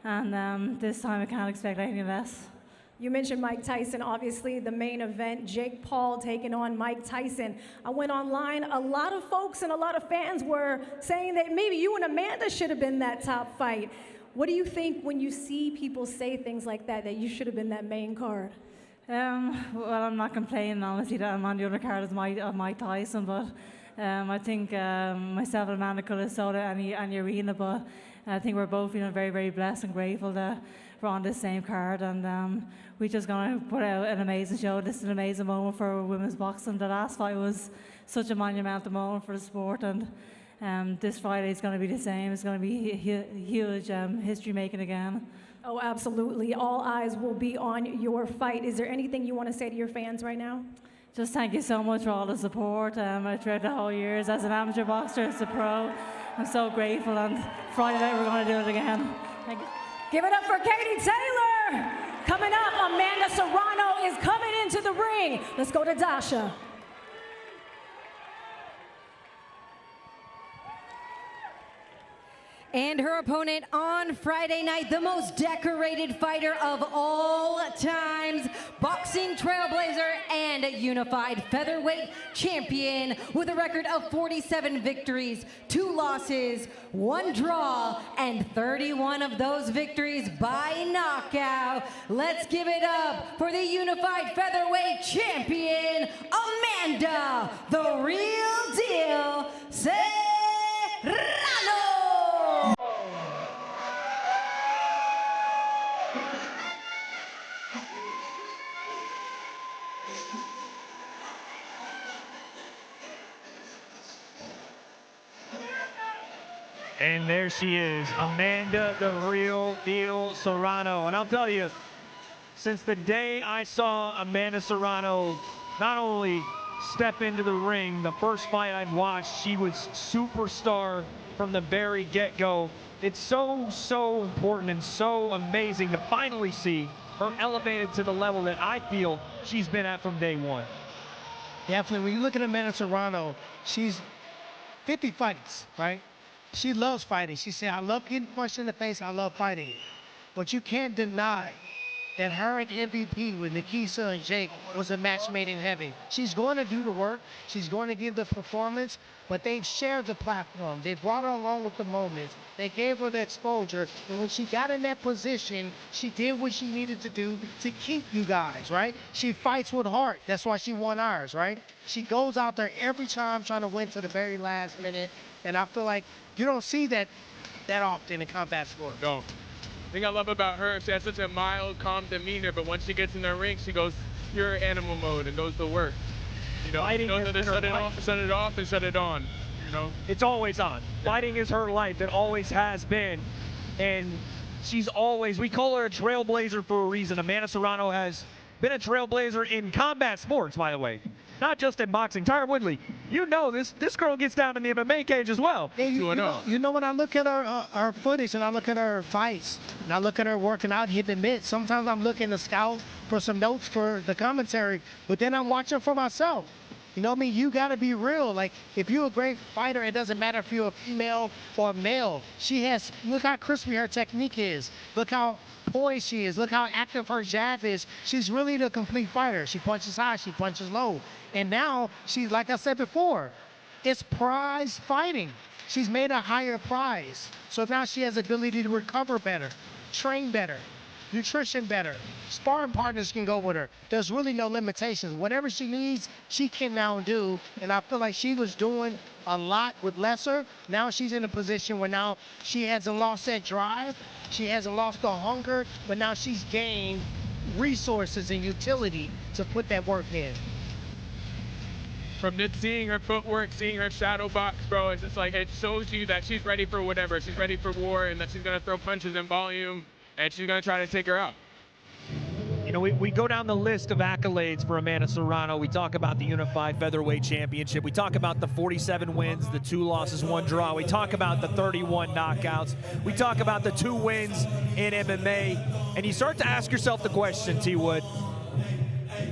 [SPEAKER 18] and this time I can't expect anything less.
[SPEAKER 5] You mentioned Mike Tyson, obviously the main event, Jake Paul taking on Mike Tyson. I went online, a lot of folks and a lot of fans were saying that maybe you and Amanda should have been that top fight. What do you think when you see people say things like that you should have been that main card?
[SPEAKER 18] Well, I'm not complaining, honestly, that I'm on the other card of Mike Tyson, but I think myself and Amanda could have sold it any arena, but I think we're both feeling very, very blessed and grateful that we're on this same card, and we're just going to put out an amazing show. This is an amazing moment for women's boxing. The last fight was such a monumental moment for the sport, and this Friday is going to be the same. It's going to be huge history making again.
[SPEAKER 5] Oh, absolutely. All eyes will be on your fight. Is there anything you want to say to your fans right now?
[SPEAKER 18] Just thank you so much for all the support throughout the whole years as an amateur boxer, as a pro. I'm so grateful, and Friday night we're going to do it again. Thank you.
[SPEAKER 5] Give it up for Katie Taylor. Coming up, Amanda Serrano is coming into the ring. Let's go to Dasha.
[SPEAKER 6] And her opponent on Friday night, the most decorated fighter of all times, boxing trailblazer and unified featherweight champion with a record of 47 victories, 2 losses, 1 draw, and 31 of those victories by knockout. Let's give it up for the unified featherweight champion, Amanda, the real deal, Serrano.
[SPEAKER 17] And there she is, Amanda, the real deal Serrano. And I'll tell you, since the day I saw Amanda Serrano not only step into the ring, the first fight I'd watched, she was superstar from the very get-go. It's so important and so amazing to finally see her elevated to the level that I feel she's been at from day one.
[SPEAKER 4] Definitely. When you look at Amanda Serrano, she's 50 fights, right? She loves fighting. She said, I love getting punched in the face. I love fighting. But you can't deny that her and MVP with Nikisa and Jake was a match made in heaven. She's going to do the work. She's going to give the performance, but they've shared the platform. They brought her along with the moments. They gave her the exposure. And when she got in that position, she did what she needed to do to keep you guys, right? She fights with heart. That's why she won ours, right? She goes out there every time trying to win to the very last minute. And I feel like you don't see that often in combat sports.
[SPEAKER 3] No. The thing I love about her, she has such a mild, calm demeanor, but once she gets in the ring, she goes pure animal mode and goes to work. You know,
[SPEAKER 17] Fighting
[SPEAKER 3] she knows how to shut it off and shut it on, you know?
[SPEAKER 17] It's always on. Yeah. Fighting is her life. It always has been. And she's always, we call her a trailblazer for a reason. Amanda Serrano has been a trailblazer in combat sports, by the way. Not just in boxing. Tyron Woodley, you know this girl gets down in the MMA cage as well.
[SPEAKER 4] Yeah, you know when I look at her footage and I look at her fights and I look at her working out, hitting the mitts, sometimes I'm looking to scout for some notes for the commentary, but then I'm watching for myself. You know what I mean? You got to be real. Like, if you're a great fighter, it doesn't matter if you're a female or a male. Look how crispy her technique is. Look how poised she is. Look how active her jab is. She's really the complete fighter. She punches high, she punches low. And now, she's, like I said before, it's prize fighting. She's made a higher prize. So now she has the ability to recover better, train better, nutrition better. Sparring partners can go with her. There's really no limitations. Whatever she needs, she can now do. And I feel like she was doing a lot with lesser. Now she's in a position where now she hasn't lost that drive. She hasn't lost the hunger, but now she's gained resources and utility to put that work in.
[SPEAKER 3] From just seeing her footwork, seeing her shadow box, bro, it's just like, it shows you that she's ready for whatever. She's ready for war, and that she's going to throw punches in volume, and she's going to try to take her out.
[SPEAKER 17] You know, we go down the list of accolades for Amanda Serrano. We talk about the Unified
[SPEAKER 1] Featherweight Championship. We talk about the 47 wins, the 2 losses, 1 draw. We talk about the 31 knockouts. We talk about the 2 wins in MMA. And you start to ask yourself the question, T. Wood,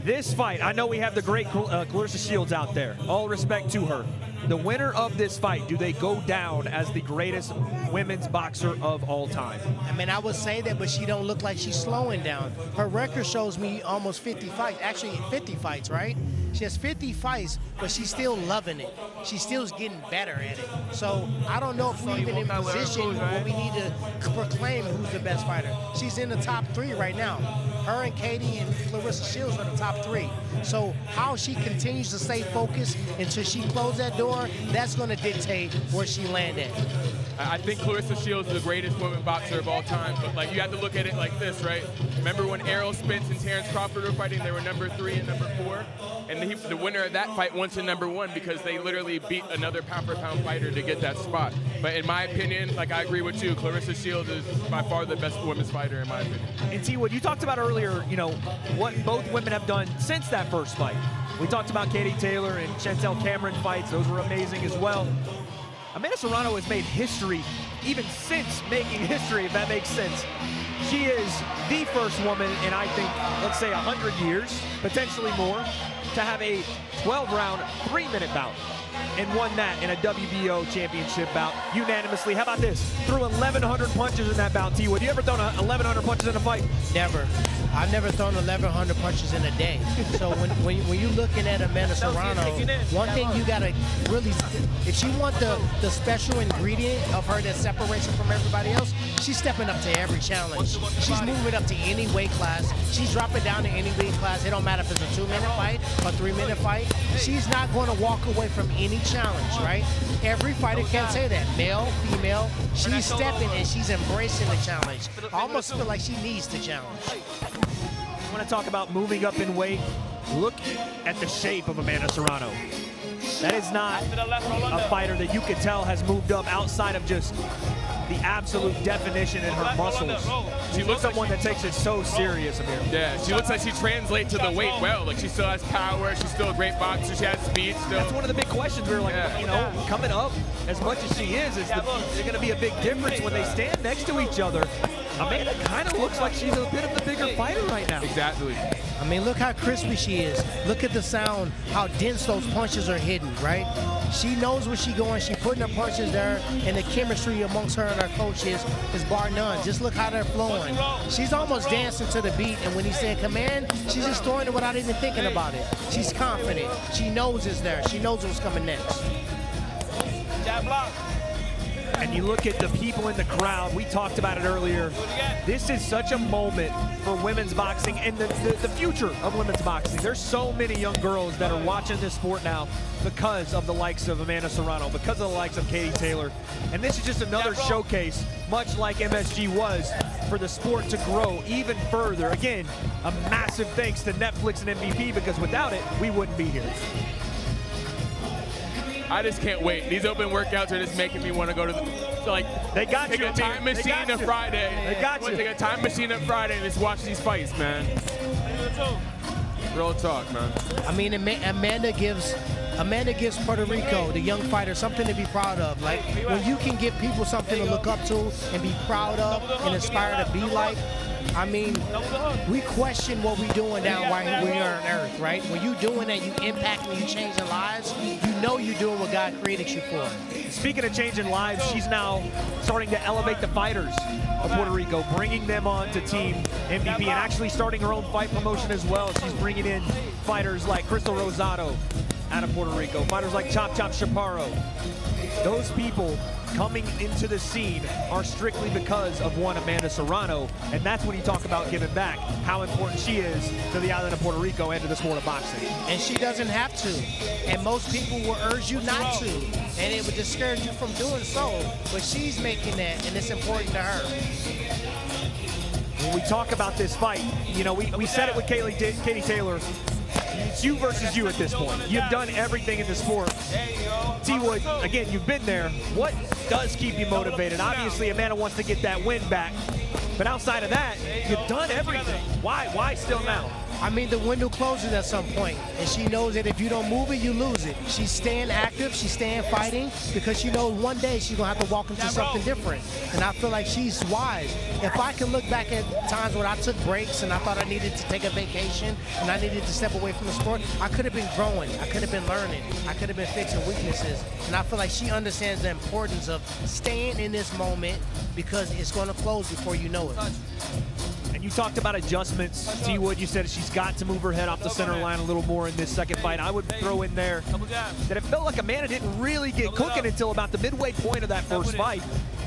[SPEAKER 1] this fight, I know we have the great Clarissa Shields out there. All respect to her. The winner of this fight, do they go down as the greatest women's boxer of all time?
[SPEAKER 4] I mean, I would say that, but she don't look like she's slowing down. Her record shows me almost 50 fights. Actually, 50 fights, right? She has 50 fights, but she's still loving it. She still's getting better at it. So I don't know if we're even in position where we need to proclaim who's the best fighter. She's in the top 3 right now. Her and Katie and Clarissa Shields are the top 3. So how she continues to stay focused until she closes that door, that's going to dictate where she landed.
[SPEAKER 3] I think Clarissa Shields is the greatest women boxer of all time, but like you have to look at it like this, right? Remember when Errol Spence and Terrence Crawford were fighting? They were number 3 and number 4, and the winner of that fight went to number 1 because they literally beat another pound-for-pound fighter to get that spot. But in my opinion, like I agree with you, Clarissa Shields is by far the best women's fighter in my opinion.
[SPEAKER 1] And T. Wood, you talked about earlier, you know, what both women have done since that first fight. We talked about Katie Taylor and Chantel Cameron fights; those were amazing as well. Amanda Serrano has made history even since making history, if that makes sense. She is the first woman in, I think, let's say 100 years, potentially more, to have a 12-round, 3-minute bout and won that in a WBO championship bout unanimously. How about this? Threw 1,100 punches in that bout, T-Wood. You ever thrown 1,100 punches in a fight?
[SPEAKER 4] Never. I've never thrown 1,100 punches in a day. So when you're looking at Amanda Serrano, one thing you gotta really, if she want the special ingredient of her that separates her from everybody else, she's stepping up to every challenge. She's moving up to any weight class. She's dropping down to any weight class. It don't matter if it's a 2-minute fight or 3-minute fight. She's not going to walk away from any challenge, right? Every fighter can say that, male, female. She's stepping and she's embracing the challenge. I almost feel like she needs the challenge.
[SPEAKER 1] I want to talk about moving up in weight. Look at the shape of Amanda Serrano. That is not a fighter that you could tell has moved up outside of just the absolute definition in her muscles. She looks like someone that takes it so serious, Amir.
[SPEAKER 3] Yeah, she looks like she translates to the weight well. Like, she still has power. She's still a great boxer. She has speed still.
[SPEAKER 1] That's one of the big questions. We were like, you know, coming up as much as she is there going to be a big difference when they stand next to each other. Amanda kind of looks like she's a bit of the bigger fighter right now.
[SPEAKER 3] Exactly.
[SPEAKER 4] I mean, look how crispy she is. Look at the sound, how dense those punches are hidden, right? She knows where she's going. She's putting her punches there, and the chemistry amongst her and her coaches is bar none. Just look how they're flowing. She's almost dancing to the beat, and when he's saying command, she's just throwing it without even thinking about it. She's confident. She knows it's there. She knows what's coming next.
[SPEAKER 1] Jab block. And you look at the people in the crowd, we talked about it earlier. This is such a moment for women's boxing and the future of women's boxing. There's so many young girls that are watching this sport now because of the likes of Amanda Serrano, because of the likes of Katie Taylor. And this is just another showcase, much like MSG was, for the sport to grow even further. Again, a massive thanks to Netflix and MVP, because without it, we wouldn't be here.
[SPEAKER 3] I just can't wait. These open workouts are just making me want to go to
[SPEAKER 1] they got
[SPEAKER 3] take
[SPEAKER 1] you,
[SPEAKER 3] a time machine on Friday.
[SPEAKER 1] They got you.
[SPEAKER 3] Take a time machine on Friday and just watch these fights, man. Real talk, man.
[SPEAKER 4] I mean, Amanda gives Puerto Rico, the young fighter, something to be proud of. Like, when you can give people something to look up to and be proud of and inspire to be like, I mean, we question what we're doing down right here on Earth, right? When you're doing that, you impact and you changing lives, you know you're doing what God created you for.
[SPEAKER 1] Speaking of changing lives, she's now starting to elevate the fighters of Puerto Rico, bringing them on to Team MVP and actually starting her own fight promotion as well. She's bringing in fighters like Crystal Rosado out of Puerto Rico, fighters like Chop Chop Chaparro. Those people coming into the scene are strictly because of one Amanda Serrano, and that's when you talk about giving back, how important she is to the island of Puerto Rico and to the sport of boxing.
[SPEAKER 4] And she doesn't have to, and most people will urge you not to, and it would discourage you from doing so, but she's making that, and it's important to her.
[SPEAKER 1] When we talk about this fight, you know, we said it with Katie Taylor, it's you versus you at this point. You've done everything in the sport. T-Wood, again, you've been there. What does keep you motivated? Obviously, Amanda wants to get that win back. But outside of that, you've done everything. Why still now?
[SPEAKER 4] I mean, the window closes at some point, and she knows that if you don't move it, you lose it. She's staying active, she's staying fighting, because she knows one day she's gonna have to walk into something different. And I feel like she's wise. If I can look back at times when I took breaks and I thought I needed to take a vacation and I needed to step away from the sport, I could have been growing, I could have been learning, I could have been fixing weaknesses. And I feel like she understands the importance of staying in this moment, because it's gonna close before you know it.
[SPEAKER 1] And you talked about adjustments. T-Wood, you said she's got to move her head off the center line a little more in this second fight. I would throw in there that it felt like Amanda didn't really get cooking until about the midway point of that first fight.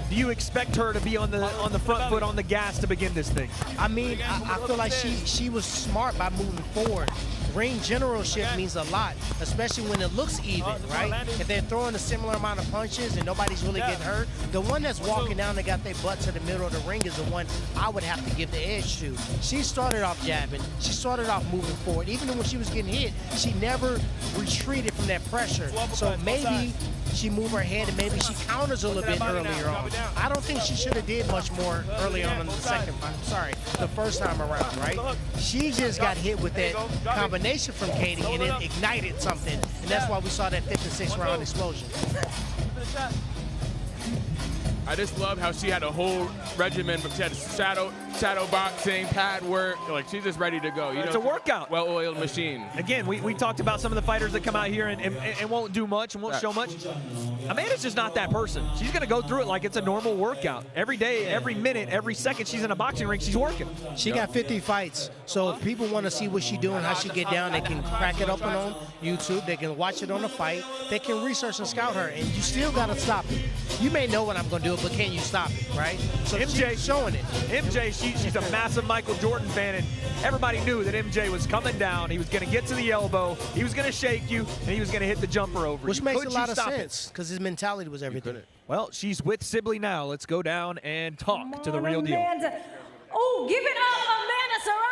[SPEAKER 1] Do you expect her to be on the front foot, on the gas to begin this thing?
[SPEAKER 4] I mean, I feel like she was smart by moving forward. Ring generalship means a lot, especially when it looks even, right? If they're throwing a similar amount of punches and nobody's really getting hurt, the one that's walking down and got their butt to the middle of the ring is the one I would have to give the edge to. She started off jabbing. She started off moving forward. Even when she was getting hit, she never retreated from that pressure. So maybe she moved her head and maybe she counters a little bit earlier on. I don't think she should have did much more early on in the the first time around, right? She just got hit with that combination from Katie and it ignited something. And that's why we saw that 5th and 6th round explosion.
[SPEAKER 3] I just love how she had a whole regimen, but she had shadow boxing, pad work. Like, she's just ready to go. You
[SPEAKER 1] It's
[SPEAKER 3] know,
[SPEAKER 1] a workout.
[SPEAKER 3] Well-oiled machine.
[SPEAKER 1] Again, we talked about some of the fighters that come out here and won't do much and won't show much. Amanda's just not that person. She's going to go through it like it's a normal workout. Every day, every minute, every second she's in a boxing ring, she's working.
[SPEAKER 4] She got 50 fights, so if people want to see what she's doing, how she get down, they can crack it open on YouTube. They can watch it on the fight. They can research and scout her, and you still got to stop it. You may know what I'm going to do, but can you stop it, right? So
[SPEAKER 1] MJ
[SPEAKER 4] showing it.
[SPEAKER 1] MJ, she's a massive Michael Jordan fan, and everybody knew that MJ was coming down. He was going to get to the elbow, he was going to shake you, and he was going to hit the jumper over.
[SPEAKER 4] Which
[SPEAKER 1] you.
[SPEAKER 4] makes a
[SPEAKER 1] Could
[SPEAKER 4] lot
[SPEAKER 1] you
[SPEAKER 4] of
[SPEAKER 1] stop it?
[SPEAKER 4] sense, because his mentality was everything.
[SPEAKER 1] Well, she's with Sibley now. Let's go down and talk to the real deal.
[SPEAKER 5] Amanda. Oh, give it up, Amanda Serrano!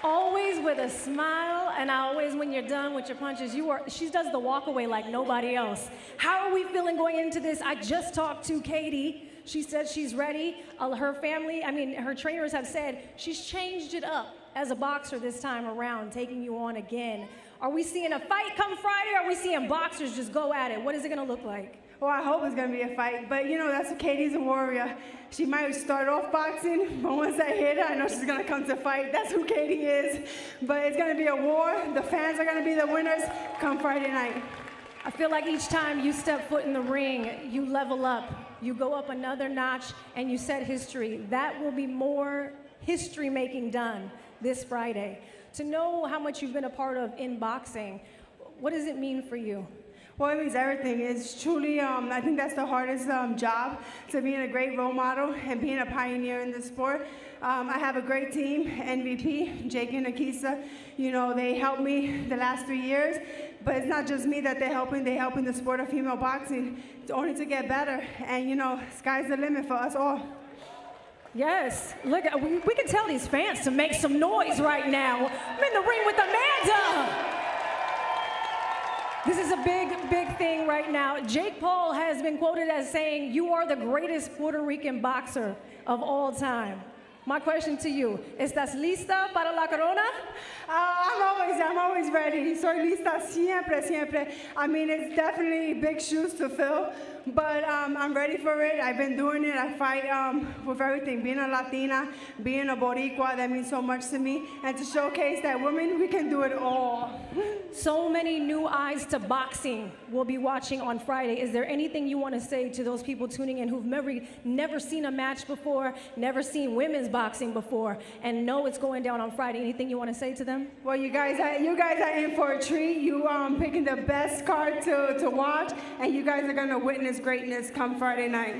[SPEAKER 5] Always with a smile, and always when you're done with your punches, she does the walk away like nobody else. How are we feeling going into this? I just talked to Katie. She said she's ready. Her family, her trainers have said she's changed it up as a boxer this time around, taking you on again. Are we seeing a fight come Friday, or are we seeing boxers just go at it? What is it gonna look like?
[SPEAKER 19] Well, I hope it's gonna be a fight, but you know, that's Katie's a warrior. She might start off boxing, but once I hit her, I know she's gonna come to fight. That's who Katie is. But it's gonna be a war. The fans are gonna be the winners come Friday night.
[SPEAKER 5] I feel like each time you step foot in the ring, you level up. You go up another notch, and you set history. That will be more history making done this Friday. To know how much you've been a part of in boxing, what does it mean for you?
[SPEAKER 19] Well, it means everything. It's truly, I think that's the hardest job, to being a great role model and being a pioneer in the sport. I have a great team, MVP, Jake and Akisa. You know, they helped me the last 3 years, but it's not just me that they're helping the sport of female boxing only to get better. And you know, sky's the limit for us all.
[SPEAKER 5] Yes, look, we can tell these fans to make some noise right now. I'm in the ring with Amanda. This is a big, big thing right now. Jake Paul has been quoted as saying, "You are the greatest Puerto Rican boxer of all time." My question to you, ¿estás lista para la corona?
[SPEAKER 19] I'm always ready. Soy lista siempre, siempre. I mean, it's definitely big shoes to fill, but I'm ready for it. I've been doing it. I fight with everything. Being a Latina, being a Boricua, that means so much to me. And to showcase that women, we can do it all.
[SPEAKER 5] So many new eyes to boxing will be watching on Friday. Is there anything you want to say to those people tuning in who've never seen a match before, never seen women's boxing before, and know it's going down on Friday? Anything you want to say to them?
[SPEAKER 19] Well, you guys are in for a treat. You picking the best card to watch, and you guys are gonna witness greatness come Friday night.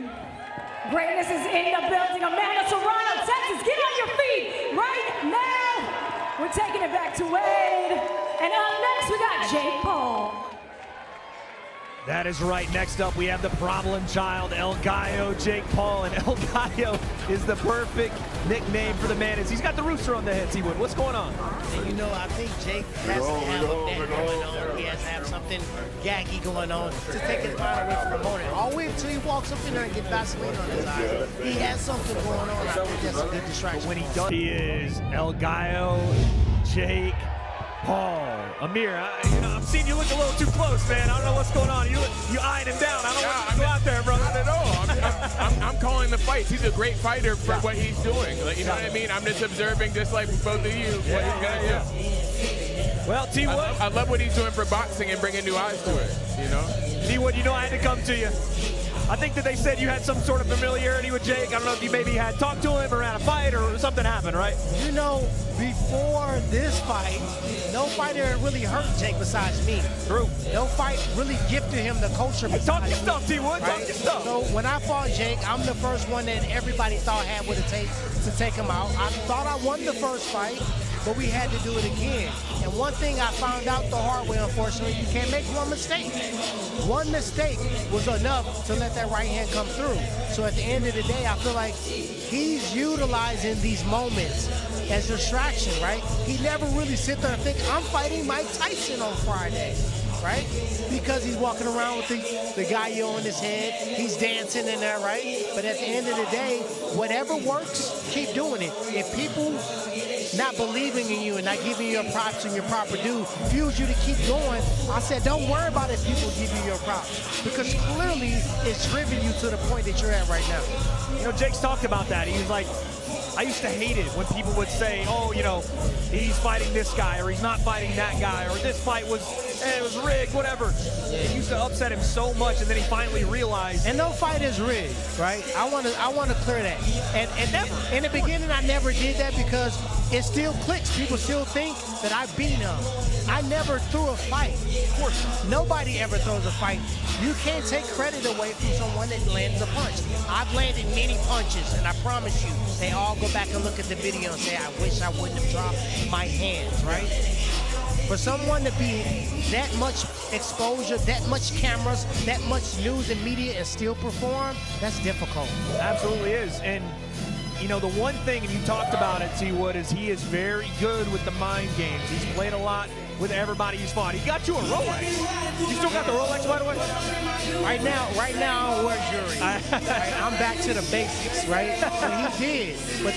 [SPEAKER 5] Greatness is in the building. Amanda Serrano, Texas, get on your feet right now. We're taking it back to Wade. And up next, we got Jake Paul.
[SPEAKER 1] That is right. Next up, we have the problem child, El Gallo, Jake Paul. And El Gallo is the perfect nickname for the man. He's got the rooster on the head, T-Wood. What's going on?
[SPEAKER 4] And you know, I think Jake has to have a bet going on. He has to have something gaggy going on to take his mind away from the opponent. I'll wait until he walks up in there and get Vaseline on his eyes. He has something going on. I think that's a good distraction.
[SPEAKER 1] When he does, he is El Gallo, Jake Paul. Amir, I'm seeing you look a little too close, man. I don't know what's going on. You eyeing him down. I don't want you to go out there, brother.
[SPEAKER 3] Not at all. I'm calling the fights. He's a great fighter for what he's doing. Like, you know what I mean? I'm just observing, just like both of you, what he's going to do.
[SPEAKER 1] Well, T-Wood.
[SPEAKER 3] I love what he's doing for boxing and bringing new eyes to it, you know?
[SPEAKER 1] T-Wood, you know I had to come to you. I think that they said you had some sort of familiarity with Jake. I don't know if you maybe had talked to him or had a fight or something happened, right?
[SPEAKER 4] You know, before this fight, no fighter really hurt Jake besides me.
[SPEAKER 1] True.
[SPEAKER 4] No fight really gifted him the culture besides
[SPEAKER 1] Talk your stuff, T-Wood.
[SPEAKER 4] Right?
[SPEAKER 1] Talk your stuff.
[SPEAKER 4] So when I fought Jake, I'm the first one that everybody thought had what it takes to take him out. I thought I won the first fight, but we had to do it again. And one thing I found out the hard way, unfortunately, you can't make one mistake. One mistake was enough to let that right hand come through. So at the end of the day, I feel like he's utilizing these moments as distraction, right? He never really sit there and think, I'm fighting Mike Tyson on Friday, right? Because he's walking around with the gallo on his head. He's dancing in there, right? But at the end of the day, whatever works, keep doing it. If people not believing in you and not giving you your props and your proper due fuels you to keep going. I said, don't worry about if people give you your props, because clearly it's driven you to the point that you're at right now.
[SPEAKER 1] You know, Jake's talked about that. He was like, I used to hate it when people would say, oh, you know, he's fighting this guy or he's not fighting that guy or this fight was, it was rigged, whatever. It used to upset him so much, and then he finally realized.
[SPEAKER 4] And no fight is rigged, right? I want to clear that. And
[SPEAKER 1] never.
[SPEAKER 4] In the beginning, I never did that because it still clicks. People still think that I beat him. I never threw a fight. Of course, nobody ever throws a fight. You can't take credit away from someone that lands a punch. I've landed many punches, and I promise you, they all go back and look at the video and say, I wish I wouldn't have dropped my hands, right? For someone to be that much exposure, that much cameras, that much news and media and still perform, that's difficult.
[SPEAKER 1] Absolutely is. And you know, the one thing, and you talked about it, T. Wood, is he is very good with the mind games. He's played a lot with everybody he's fought. He got you a Rolex. You still got the Rolex, by the way?
[SPEAKER 4] Right now, I don't wear jewelry. Right? I'm back to the basics, right? But he did. But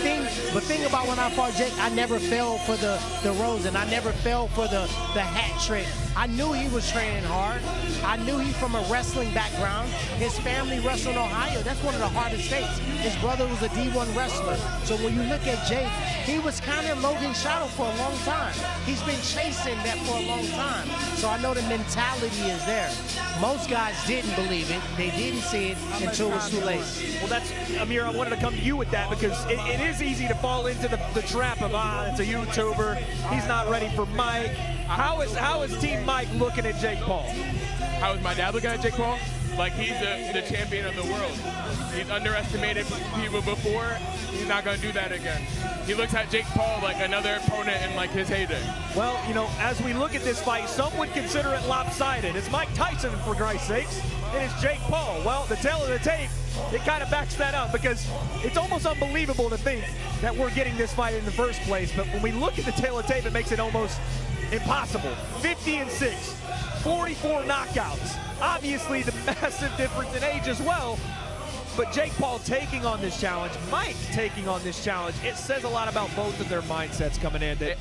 [SPEAKER 4] thing about when I fought Jake, I never fell for the rose, and I never fell for the hat trick. I knew he was training hard. I knew he's from a wrestling background. His family wrestled in Ohio. That's one of the hardest states. His brother was a D1 wrestler. So when you look at Jake, he was kind of Logan's shadow for a long time. He's been chasing that for a long time. So I know the mentality is there. Most guys didn't believe it. They didn't see it until it was too late.
[SPEAKER 1] Well, that's, Amir, I wanted to come to you with that because it is easy to fall into the trap of, it's a YouTuber. He's not ready for Mike. How is Team Mike looking at Jake Paul?
[SPEAKER 3] How is my dad looking at Jake Paul? Like, he's the champion of the world. He's underestimated people before. He's not going to do that again. He looks at Jake Paul like another opponent in like his heyday.
[SPEAKER 1] Well, you know, as we look at this fight, some would consider it lopsided. It's Mike Tyson, for Christ's sakes, and it's Jake Paul. Well, the tail of the tape, it kind of backs that up because it's almost unbelievable to think that we're getting this fight in the first place. But when we look at the tail of the tape, it makes it almost impossible. 50-6, 44 knockouts. Obviously, the massive difference in age as well. But Jake Paul taking on this challenge, Mike taking on this challenge, it says a lot about both of their mindsets coming in, that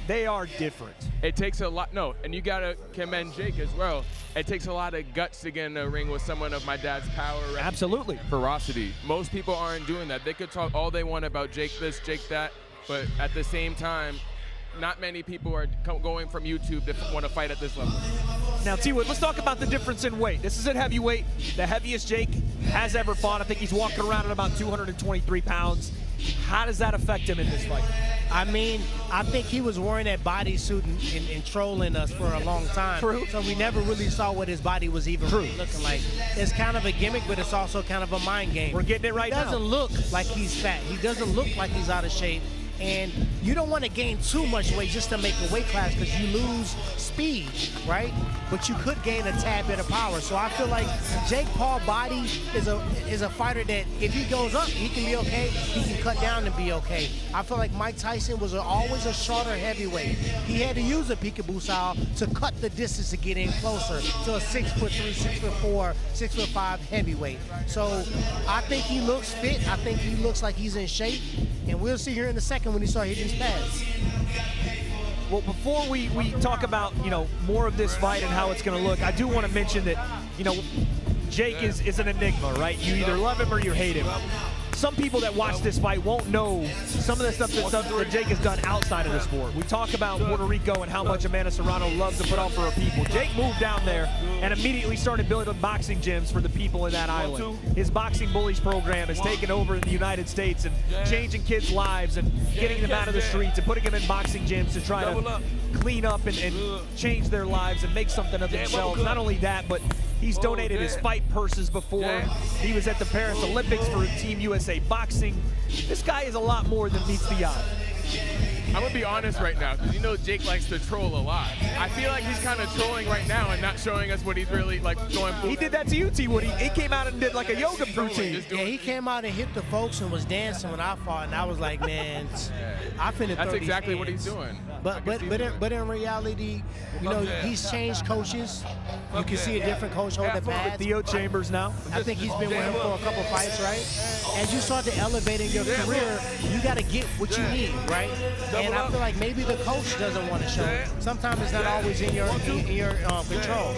[SPEAKER 1] they are different.
[SPEAKER 3] It takes a lot, and you gotta commend Jake as well. It takes a lot of guts to get in the ring with someone of my dad's power.
[SPEAKER 1] Absolutely.
[SPEAKER 3] Ferocity. Most people aren't doing that. They could talk all they want about Jake this, Jake that, but at the same time, not many people are going from YouTube to want to fight at this level.
[SPEAKER 1] Now, T-Wood, let's talk about the difference in weight. This is at heavyweight, the heaviest Jake has ever fought. I think he's walking around at about 223 pounds. How does that affect him in this fight?
[SPEAKER 4] I mean, I think he was wearing that bodysuit and trolling us for a long time.
[SPEAKER 1] True.
[SPEAKER 4] So we never really saw what his body was even really looking like. It's kind of a gimmick, but it's also kind of a mind game.
[SPEAKER 1] We're getting it right now.
[SPEAKER 4] He doesn't look like he's fat. He doesn't look like he's out of shape. And you don't want to gain too much weight just to make a weight class because you lose speed, right? But you could gain a tad bit of power. So I feel like Jake Paul body is a fighter that if he goes up, he can be okay. He can cut down and be okay. I feel like Mike Tyson was always a shorter heavyweight. He had to use a peekaboo style to cut the distance to get in closer to a 6'3", 6'4", 6'5" heavyweight. So I think he looks fit. I think he looks like he's in shape. And we'll see here in a second when he starts hitting his pads.
[SPEAKER 1] Well, before we talk about, you know, more of this fight and how it's going to look, I do want to mention that, you know, Jake is an enigma, right? You either love him or you hate him. Some people that watch this fight won't know some of the stuff that Jake has done outside of the sport. We talk about Puerto Rico and how much Amanda Serrano loves to put on for her people. Jake moved down there and immediately started building boxing gyms for the people in that island. His Boxing Bullies program has taken over in the United States and changing kids' lives and getting them out of the streets and putting them in boxing gyms to try to clean up and change their lives and make something of themselves. Not only that, but he's donated his fight purses before. He was at the Paris Olympics for Team USA Boxing. This guy is a lot more than meets the eye.
[SPEAKER 3] I'm gonna be honest right now, because you know Jake likes to troll a lot. I feel like he's kind of trolling right now and not showing us what he's really like going for.
[SPEAKER 1] He did that to you, T-Wood. He came out and did like a yoga routine.
[SPEAKER 4] Yeah, he came out and hit the folks and was dancing when I fought, and I was like, man, I finna
[SPEAKER 3] That's
[SPEAKER 4] throw
[SPEAKER 3] exactly
[SPEAKER 4] these
[SPEAKER 3] what
[SPEAKER 4] hands.
[SPEAKER 3] he's doing.
[SPEAKER 4] But in reality, you know, he's changed coaches. You can see a different coach hold the pads.
[SPEAKER 1] Theo Chambers now.
[SPEAKER 4] I think he's been with him for a couple fights, right? As you start to elevate in your career, you got to get what you need, right? And I feel like maybe the coach doesn't want to show it. Sometimes it's not always in your control.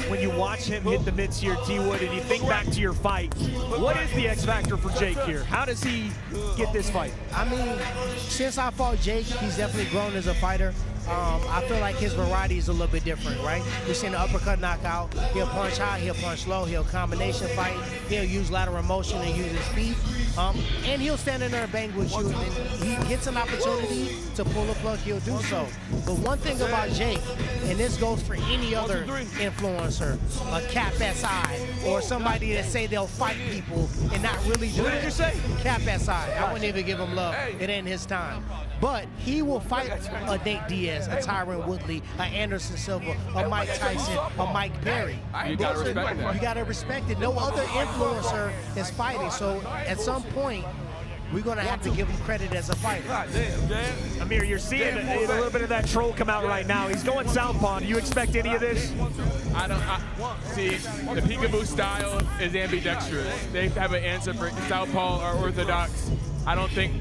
[SPEAKER 1] When you watch him hit the mitts here, T-Wood, and you think back to your fight, what is the X factor for Jake here? How does he get this fight?
[SPEAKER 4] I mean, since I fought Jake, he's definitely grown as a fighter. I feel like his variety is a little bit different, right? We've seen the uppercut knockout. He'll punch high, he'll punch low, he'll combination fight. He'll use lateral motion and use his feet. And he'll stand in there and bang with you. And he gets an opportunity to pull a plug, he'll do so. But one thing about Jake, and this goes for any other influencer, a Cap SI, or somebody that say they'll fight people and not really do it.
[SPEAKER 1] What did you say?
[SPEAKER 4] Cap SI. I wouldn't even give him love. It ain't his time. But he will fight a Nate Diaz, a Tyron Woodley, a Anderson Silva, a Mike Tyson, a Mike Perry.
[SPEAKER 3] You gotta respect that.
[SPEAKER 4] You gotta respect it. No other influencer is fighting. So at some point, we're gonna have to give him credit as a fighter.
[SPEAKER 1] Amir, you're seeing a little bit of that troll come out right now. He's going southpaw. Do you expect any of this?
[SPEAKER 3] See, the peekaboo style is ambidextrous. They have an answer for southpaw or orthodox. I don't think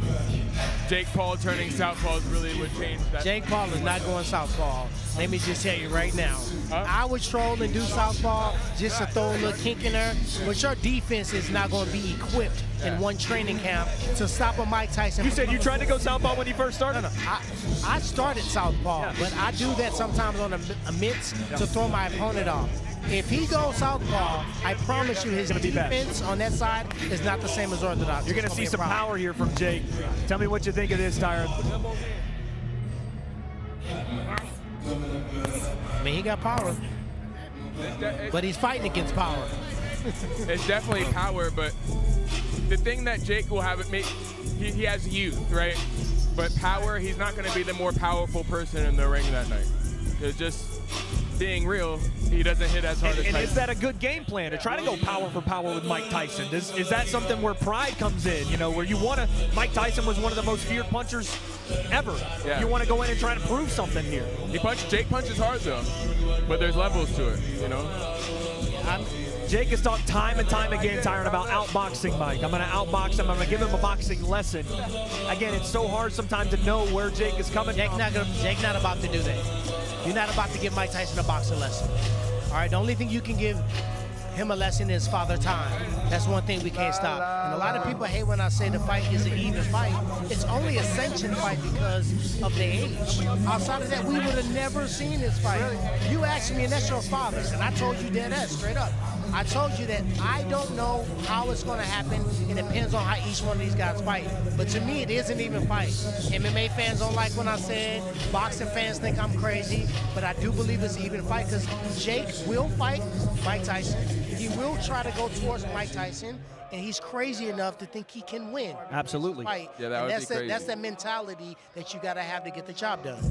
[SPEAKER 3] Jake Paul turning southpaw really would change that.
[SPEAKER 4] Jake Paul is not going southpaw. Let me just tell you right now. I would troll and do southpaw just to throw a little kink in there, but your defense is not going to be equipped in one training camp to stop a Mike Tyson.
[SPEAKER 1] You said you tried to go southpaw when you first started?
[SPEAKER 4] No. I started southpaw, but I do that sometimes on a mitts to throw my opponent off. If he goes southpaw, I promise you his defense on that side is not the same as orthodox.
[SPEAKER 1] You're going to see some power here from Jake. Tell me what you think of this, Tyron.
[SPEAKER 4] I mean, he got power, but he's fighting against power.
[SPEAKER 3] It's definitely power, but the thing that Jake will have, he has youth, right? But power, he's not going to be the more powerful person in the ring that night. It's just being real, he doesn't hit as hard as Tyson.
[SPEAKER 1] And is that a good game plan to try to go power for power with Mike Tyson? Is that something where pride comes in, you know, where you want to, Mike Tyson was one of the most feared punchers ever. Yeah. You want to go in and try to prove something here.
[SPEAKER 3] Jake punches hard though, but there's levels to it, you know?
[SPEAKER 1] Jake has talked time and time again, Tyron, about outboxing Mike. I'm going to outbox him. I'm going to give him a boxing lesson. Again, it's so hard sometimes to know where Jake is coming from.
[SPEAKER 4] Jake's not about to do that. You're not about to give Mike Tyson a boxing lesson. All right, the only thing you can give him a lesson is father time. That's one thing we can't stop. And a lot of people hate when I say the fight is an even fight. It's only a sanctioned fight because of the age. Outside of that, we would have never seen this fight. You asked me, and that's your father, and I told you that straight up. I told you that I don't know how it's going to happen. It depends on how each one of these guys fight. But to me, it is an even fight. MMA fans don't like when I said, boxing fans think I'm crazy, but I do believe it's an even fight because Jake will fight Mike Tyson. He will try to go towards Mike Tyson, and he's crazy enough to think he can win.
[SPEAKER 1] Absolutely.
[SPEAKER 4] Fight.
[SPEAKER 3] Yeah, that would be crazy.
[SPEAKER 4] That's that mentality that you got to have to get the job done.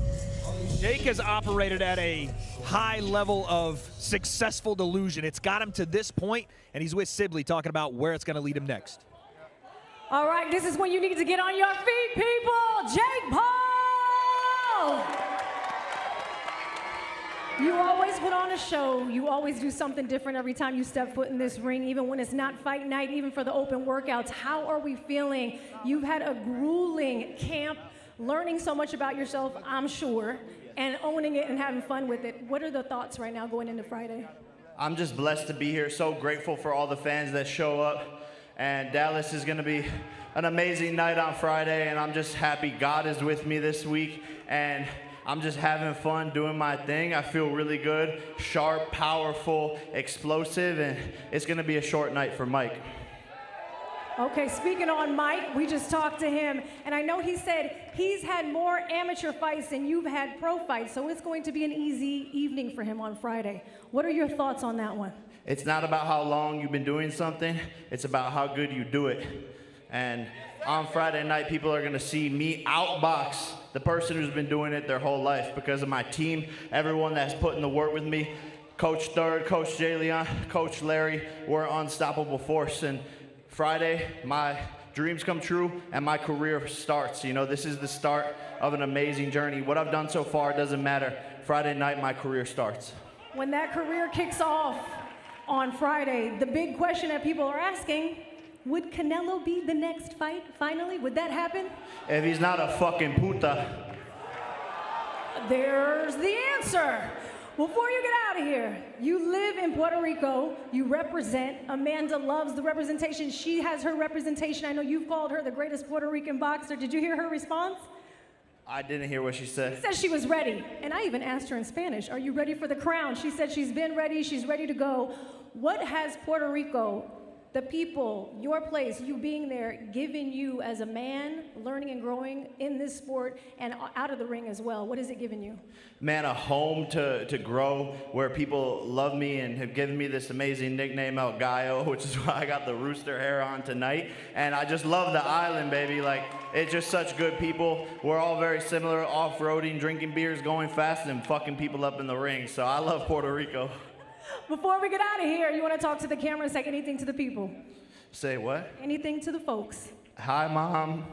[SPEAKER 1] Jake has operated at a high level of successful delusion. It's got him to this point, and he's with Sibley talking about where it's going to lead him next.
[SPEAKER 5] All right, this is when you need to get on your feet, people. Jake Paul! You always put on a show. You always do something different every time you step foot in this ring, even when it's not fight night, even for the open workouts. How are we feeling? You've had a grueling camp, learning so much about yourself, I'm sure, and owning it and having fun with it. What are the thoughts right now going into Friday?
[SPEAKER 20] I'm just blessed to be here. So grateful for all the fans that show up. And Dallas is going to be an amazing night on Friday, and I'm just happy God is with me this week. And I'm just having fun doing my thing. I feel really good, sharp, powerful, explosive, and it's going to be a short night for Mike.
[SPEAKER 5] Okay, speaking on Mike, we just talked to him, and I know he said he's had more amateur fights than you've had pro fights, so it's going to be an easy evening for him on Friday. What are your thoughts on that one?
[SPEAKER 20] It's not about how long you've been doing something, it's about how good you do it. And on Friday night, people are gonna see me outbox the person who's been doing it their whole life because of my team, everyone that's put in the work with me. Coach Third, Coach Jay Leon, Coach Larry, we're an unstoppable force. And Friday, my dreams come true and my career starts. You know, this is the start of an amazing journey. What I've done so far doesn't matter. Friday night, my career starts.
[SPEAKER 5] When that career kicks off on Friday, the big question that people are asking, would Canelo be the next fight, finally? Would that happen?
[SPEAKER 20] If he's not a fucking puta.
[SPEAKER 5] There's the answer. Before you get out of here, you live in Puerto Rico, you represent. Amanda loves the representation. She has her representation. I know you've called her the greatest Puerto Rican boxer. Did you hear her response?
[SPEAKER 20] I didn't hear what she said.
[SPEAKER 5] She said she was ready. And I even asked her in Spanish, are you ready for the crown? She said she's been ready, she's ready to go. What has Puerto Rico, the people, your place, you being there, given you as a man, learning and growing in this sport and out of the ring as well? What has it given you?
[SPEAKER 20] Man, a home to grow where people love me and have given me this amazing nickname El Gallo, which is why I got the rooster hair on tonight. And I just love the island, baby. Like, it's just such good people. We're all very similar, off-roading, drinking beers, going fast, and fucking people up in the ring. So I love Puerto Rico.
[SPEAKER 5] Before we get out of here, you want to talk to the camera and say anything to the people?
[SPEAKER 20] Say what?
[SPEAKER 5] Anything to the folks.
[SPEAKER 20] Hi, Mom.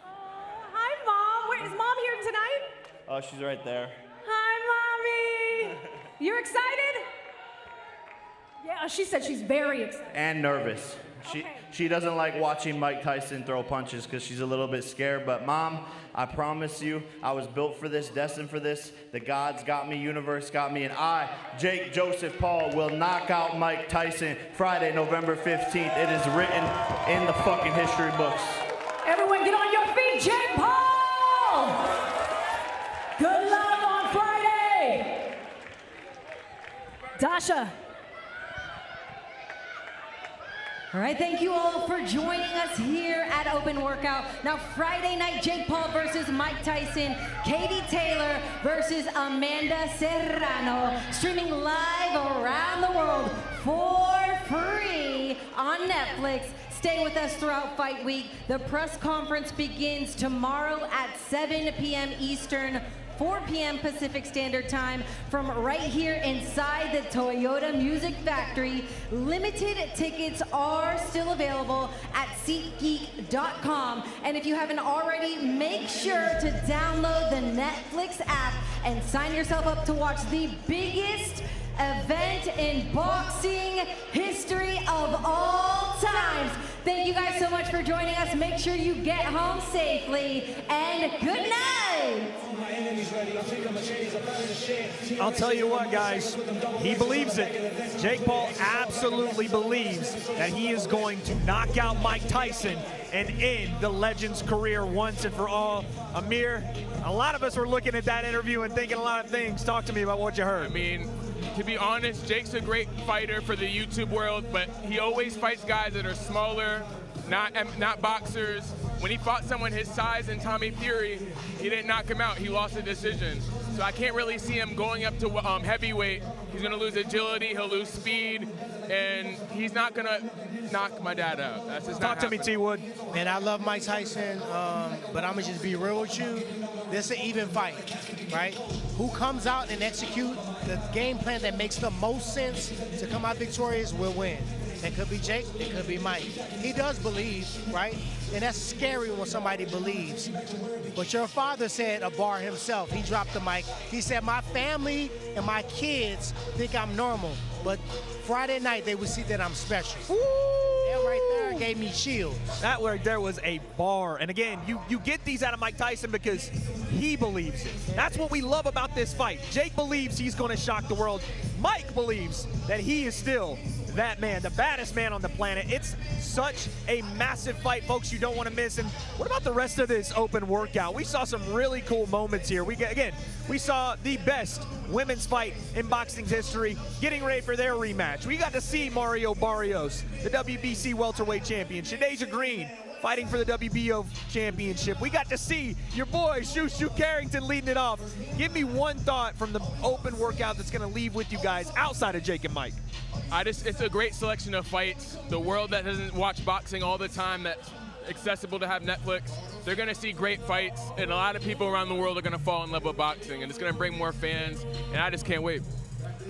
[SPEAKER 5] Hi, Mom. Wait, is Mom here tonight?
[SPEAKER 20] Oh, she's right there.
[SPEAKER 5] Hi, Mommy. You're excited? Yeah, she said she's very excited.
[SPEAKER 20] And nervous. She doesn't like watching Mike Tyson throw punches because she's a little bit scared. But Mom, I promise you, I was built for this, destined for this. The gods got me, universe got me, and I, Jake Joseph Paul, will knock out Mike Tyson Friday, November 15th. It is written in the fucking history books.
[SPEAKER 5] Everyone get on your feet, Jake Paul! Good luck on Friday! Dasha.
[SPEAKER 6] All right, thank you all for joining us here at Open Workout. Now, Friday night, Jake Paul versus Mike Tyson, Katie Taylor versus Amanda Serrano, streaming live around the world for free on Netflix. Stay with us throughout Fight Week. The press conference begins tomorrow at 7 p.m. Eastern, 4 p.m. Pacific Standard Time from right here inside the Toyota Music Factory. Limited tickets are still available at SeatGeek.com. And if you haven't already, make sure to download the Netflix app and sign yourself up to watch the biggest event in boxing history of all times. Thank you guys so much for joining us. Make sure you get home safely, and good night.
[SPEAKER 1] I'll tell you what, guys, he believes it. Jake Paul absolutely believes that he is going to knock out Mike Tyson and end the legend's career once and for all. Amir, a lot of us were looking at that interview and thinking a lot of things. Talk to me about what you heard.
[SPEAKER 3] I mean, to be honest, Jake's a great fighter for the YouTube world, but he always fights guys that are smaller, not boxers. When he fought someone his size in Tommy Fury, he didn't knock him out. He lost a decision. So I can't really see him going up to heavyweight. He's going to lose agility, he'll lose speed, and he's not going to knock my dad out. That's just
[SPEAKER 4] Talk to me, T. Wood. Man, I love Mike Tyson, but I'm going to just be real with you. This is an even fight, right? Who comes out and execute the game plan that makes the most sense to come out victorious will win. It could be Jake, it could be Mike. He does believe, right? And that's scary when somebody believes. But your father said a bar himself. He dropped the mic. He said, my family and my kids think I'm normal, but Friday night they would see that I'm special. That right there gave me chills.
[SPEAKER 1] That right there was a bar. And again, you get these out of Mike Tyson because he believes it. That's what we love about this fight. Jake believes he's going to shock the world. Mike believes that he is still that man, the baddest man on the planet. It's such a massive fight, folks, you don't want to miss. And what about the rest of this open workout? We saw some really cool moments here. We saw the best women's fight in boxing's history getting ready for their rematch. We got to see Mario Barrios, the WBC welterweight champion, Shadasia Green fighting for the WBO championship. We got to see your boy, Carrington, leading it off. Give me one thought from the open workout that's going to leave with you guys outside of Jake and Mike.
[SPEAKER 3] It's a great selection of fights. The world that doesn't watch boxing all the time, that's accessible to have Netflix, they're going to see great fights, and a lot of people around the world are going to fall in love with boxing, and it's going to bring more fans, and I just can't wait.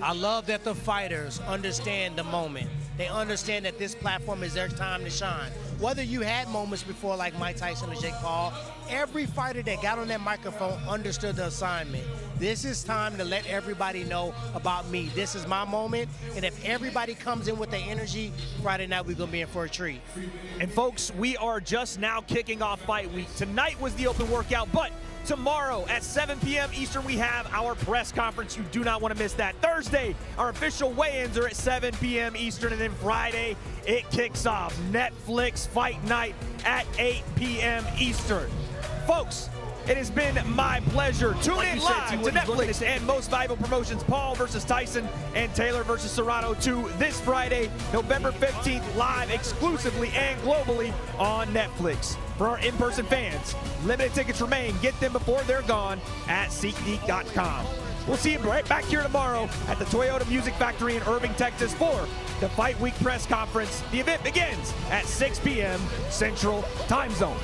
[SPEAKER 4] I love that the fighters understand the moment. They understand that this platform is their time to shine. whether you had moments before like Mike Tyson or Jake Paul, every fighter that got on that microphone understood the assignment. This is time to let everybody know about me. This is my moment, and if everybody comes in with their energy, Friday night we're gonna be in for a treat.
[SPEAKER 1] And folks, we are just now kicking off fight week. Tonight was the open workout, but tomorrow at 7 p.m. Eastern, we have our press conference. You do not want to miss that. Thursday, our official weigh-ins are at 7 p.m. Eastern, and then Friday, it kicks off. Netflix Fight Night at 8 p.m. Eastern. Folks, it has been my pleasure. Tune in live to Netflix and Most Valuable Promotions, Paul versus Tyson and Taylor versus Serrano 2 this Friday, November 15th, live exclusively and globally on Netflix. For our in-person fans, limited tickets remain. Get them before they're gone at SeatGeek.com. We'll see you right back here tomorrow at the Toyota Music Factory in Irving, Texas for the Fight Week press conference. The event begins at 6 p.m. Central Time Zone.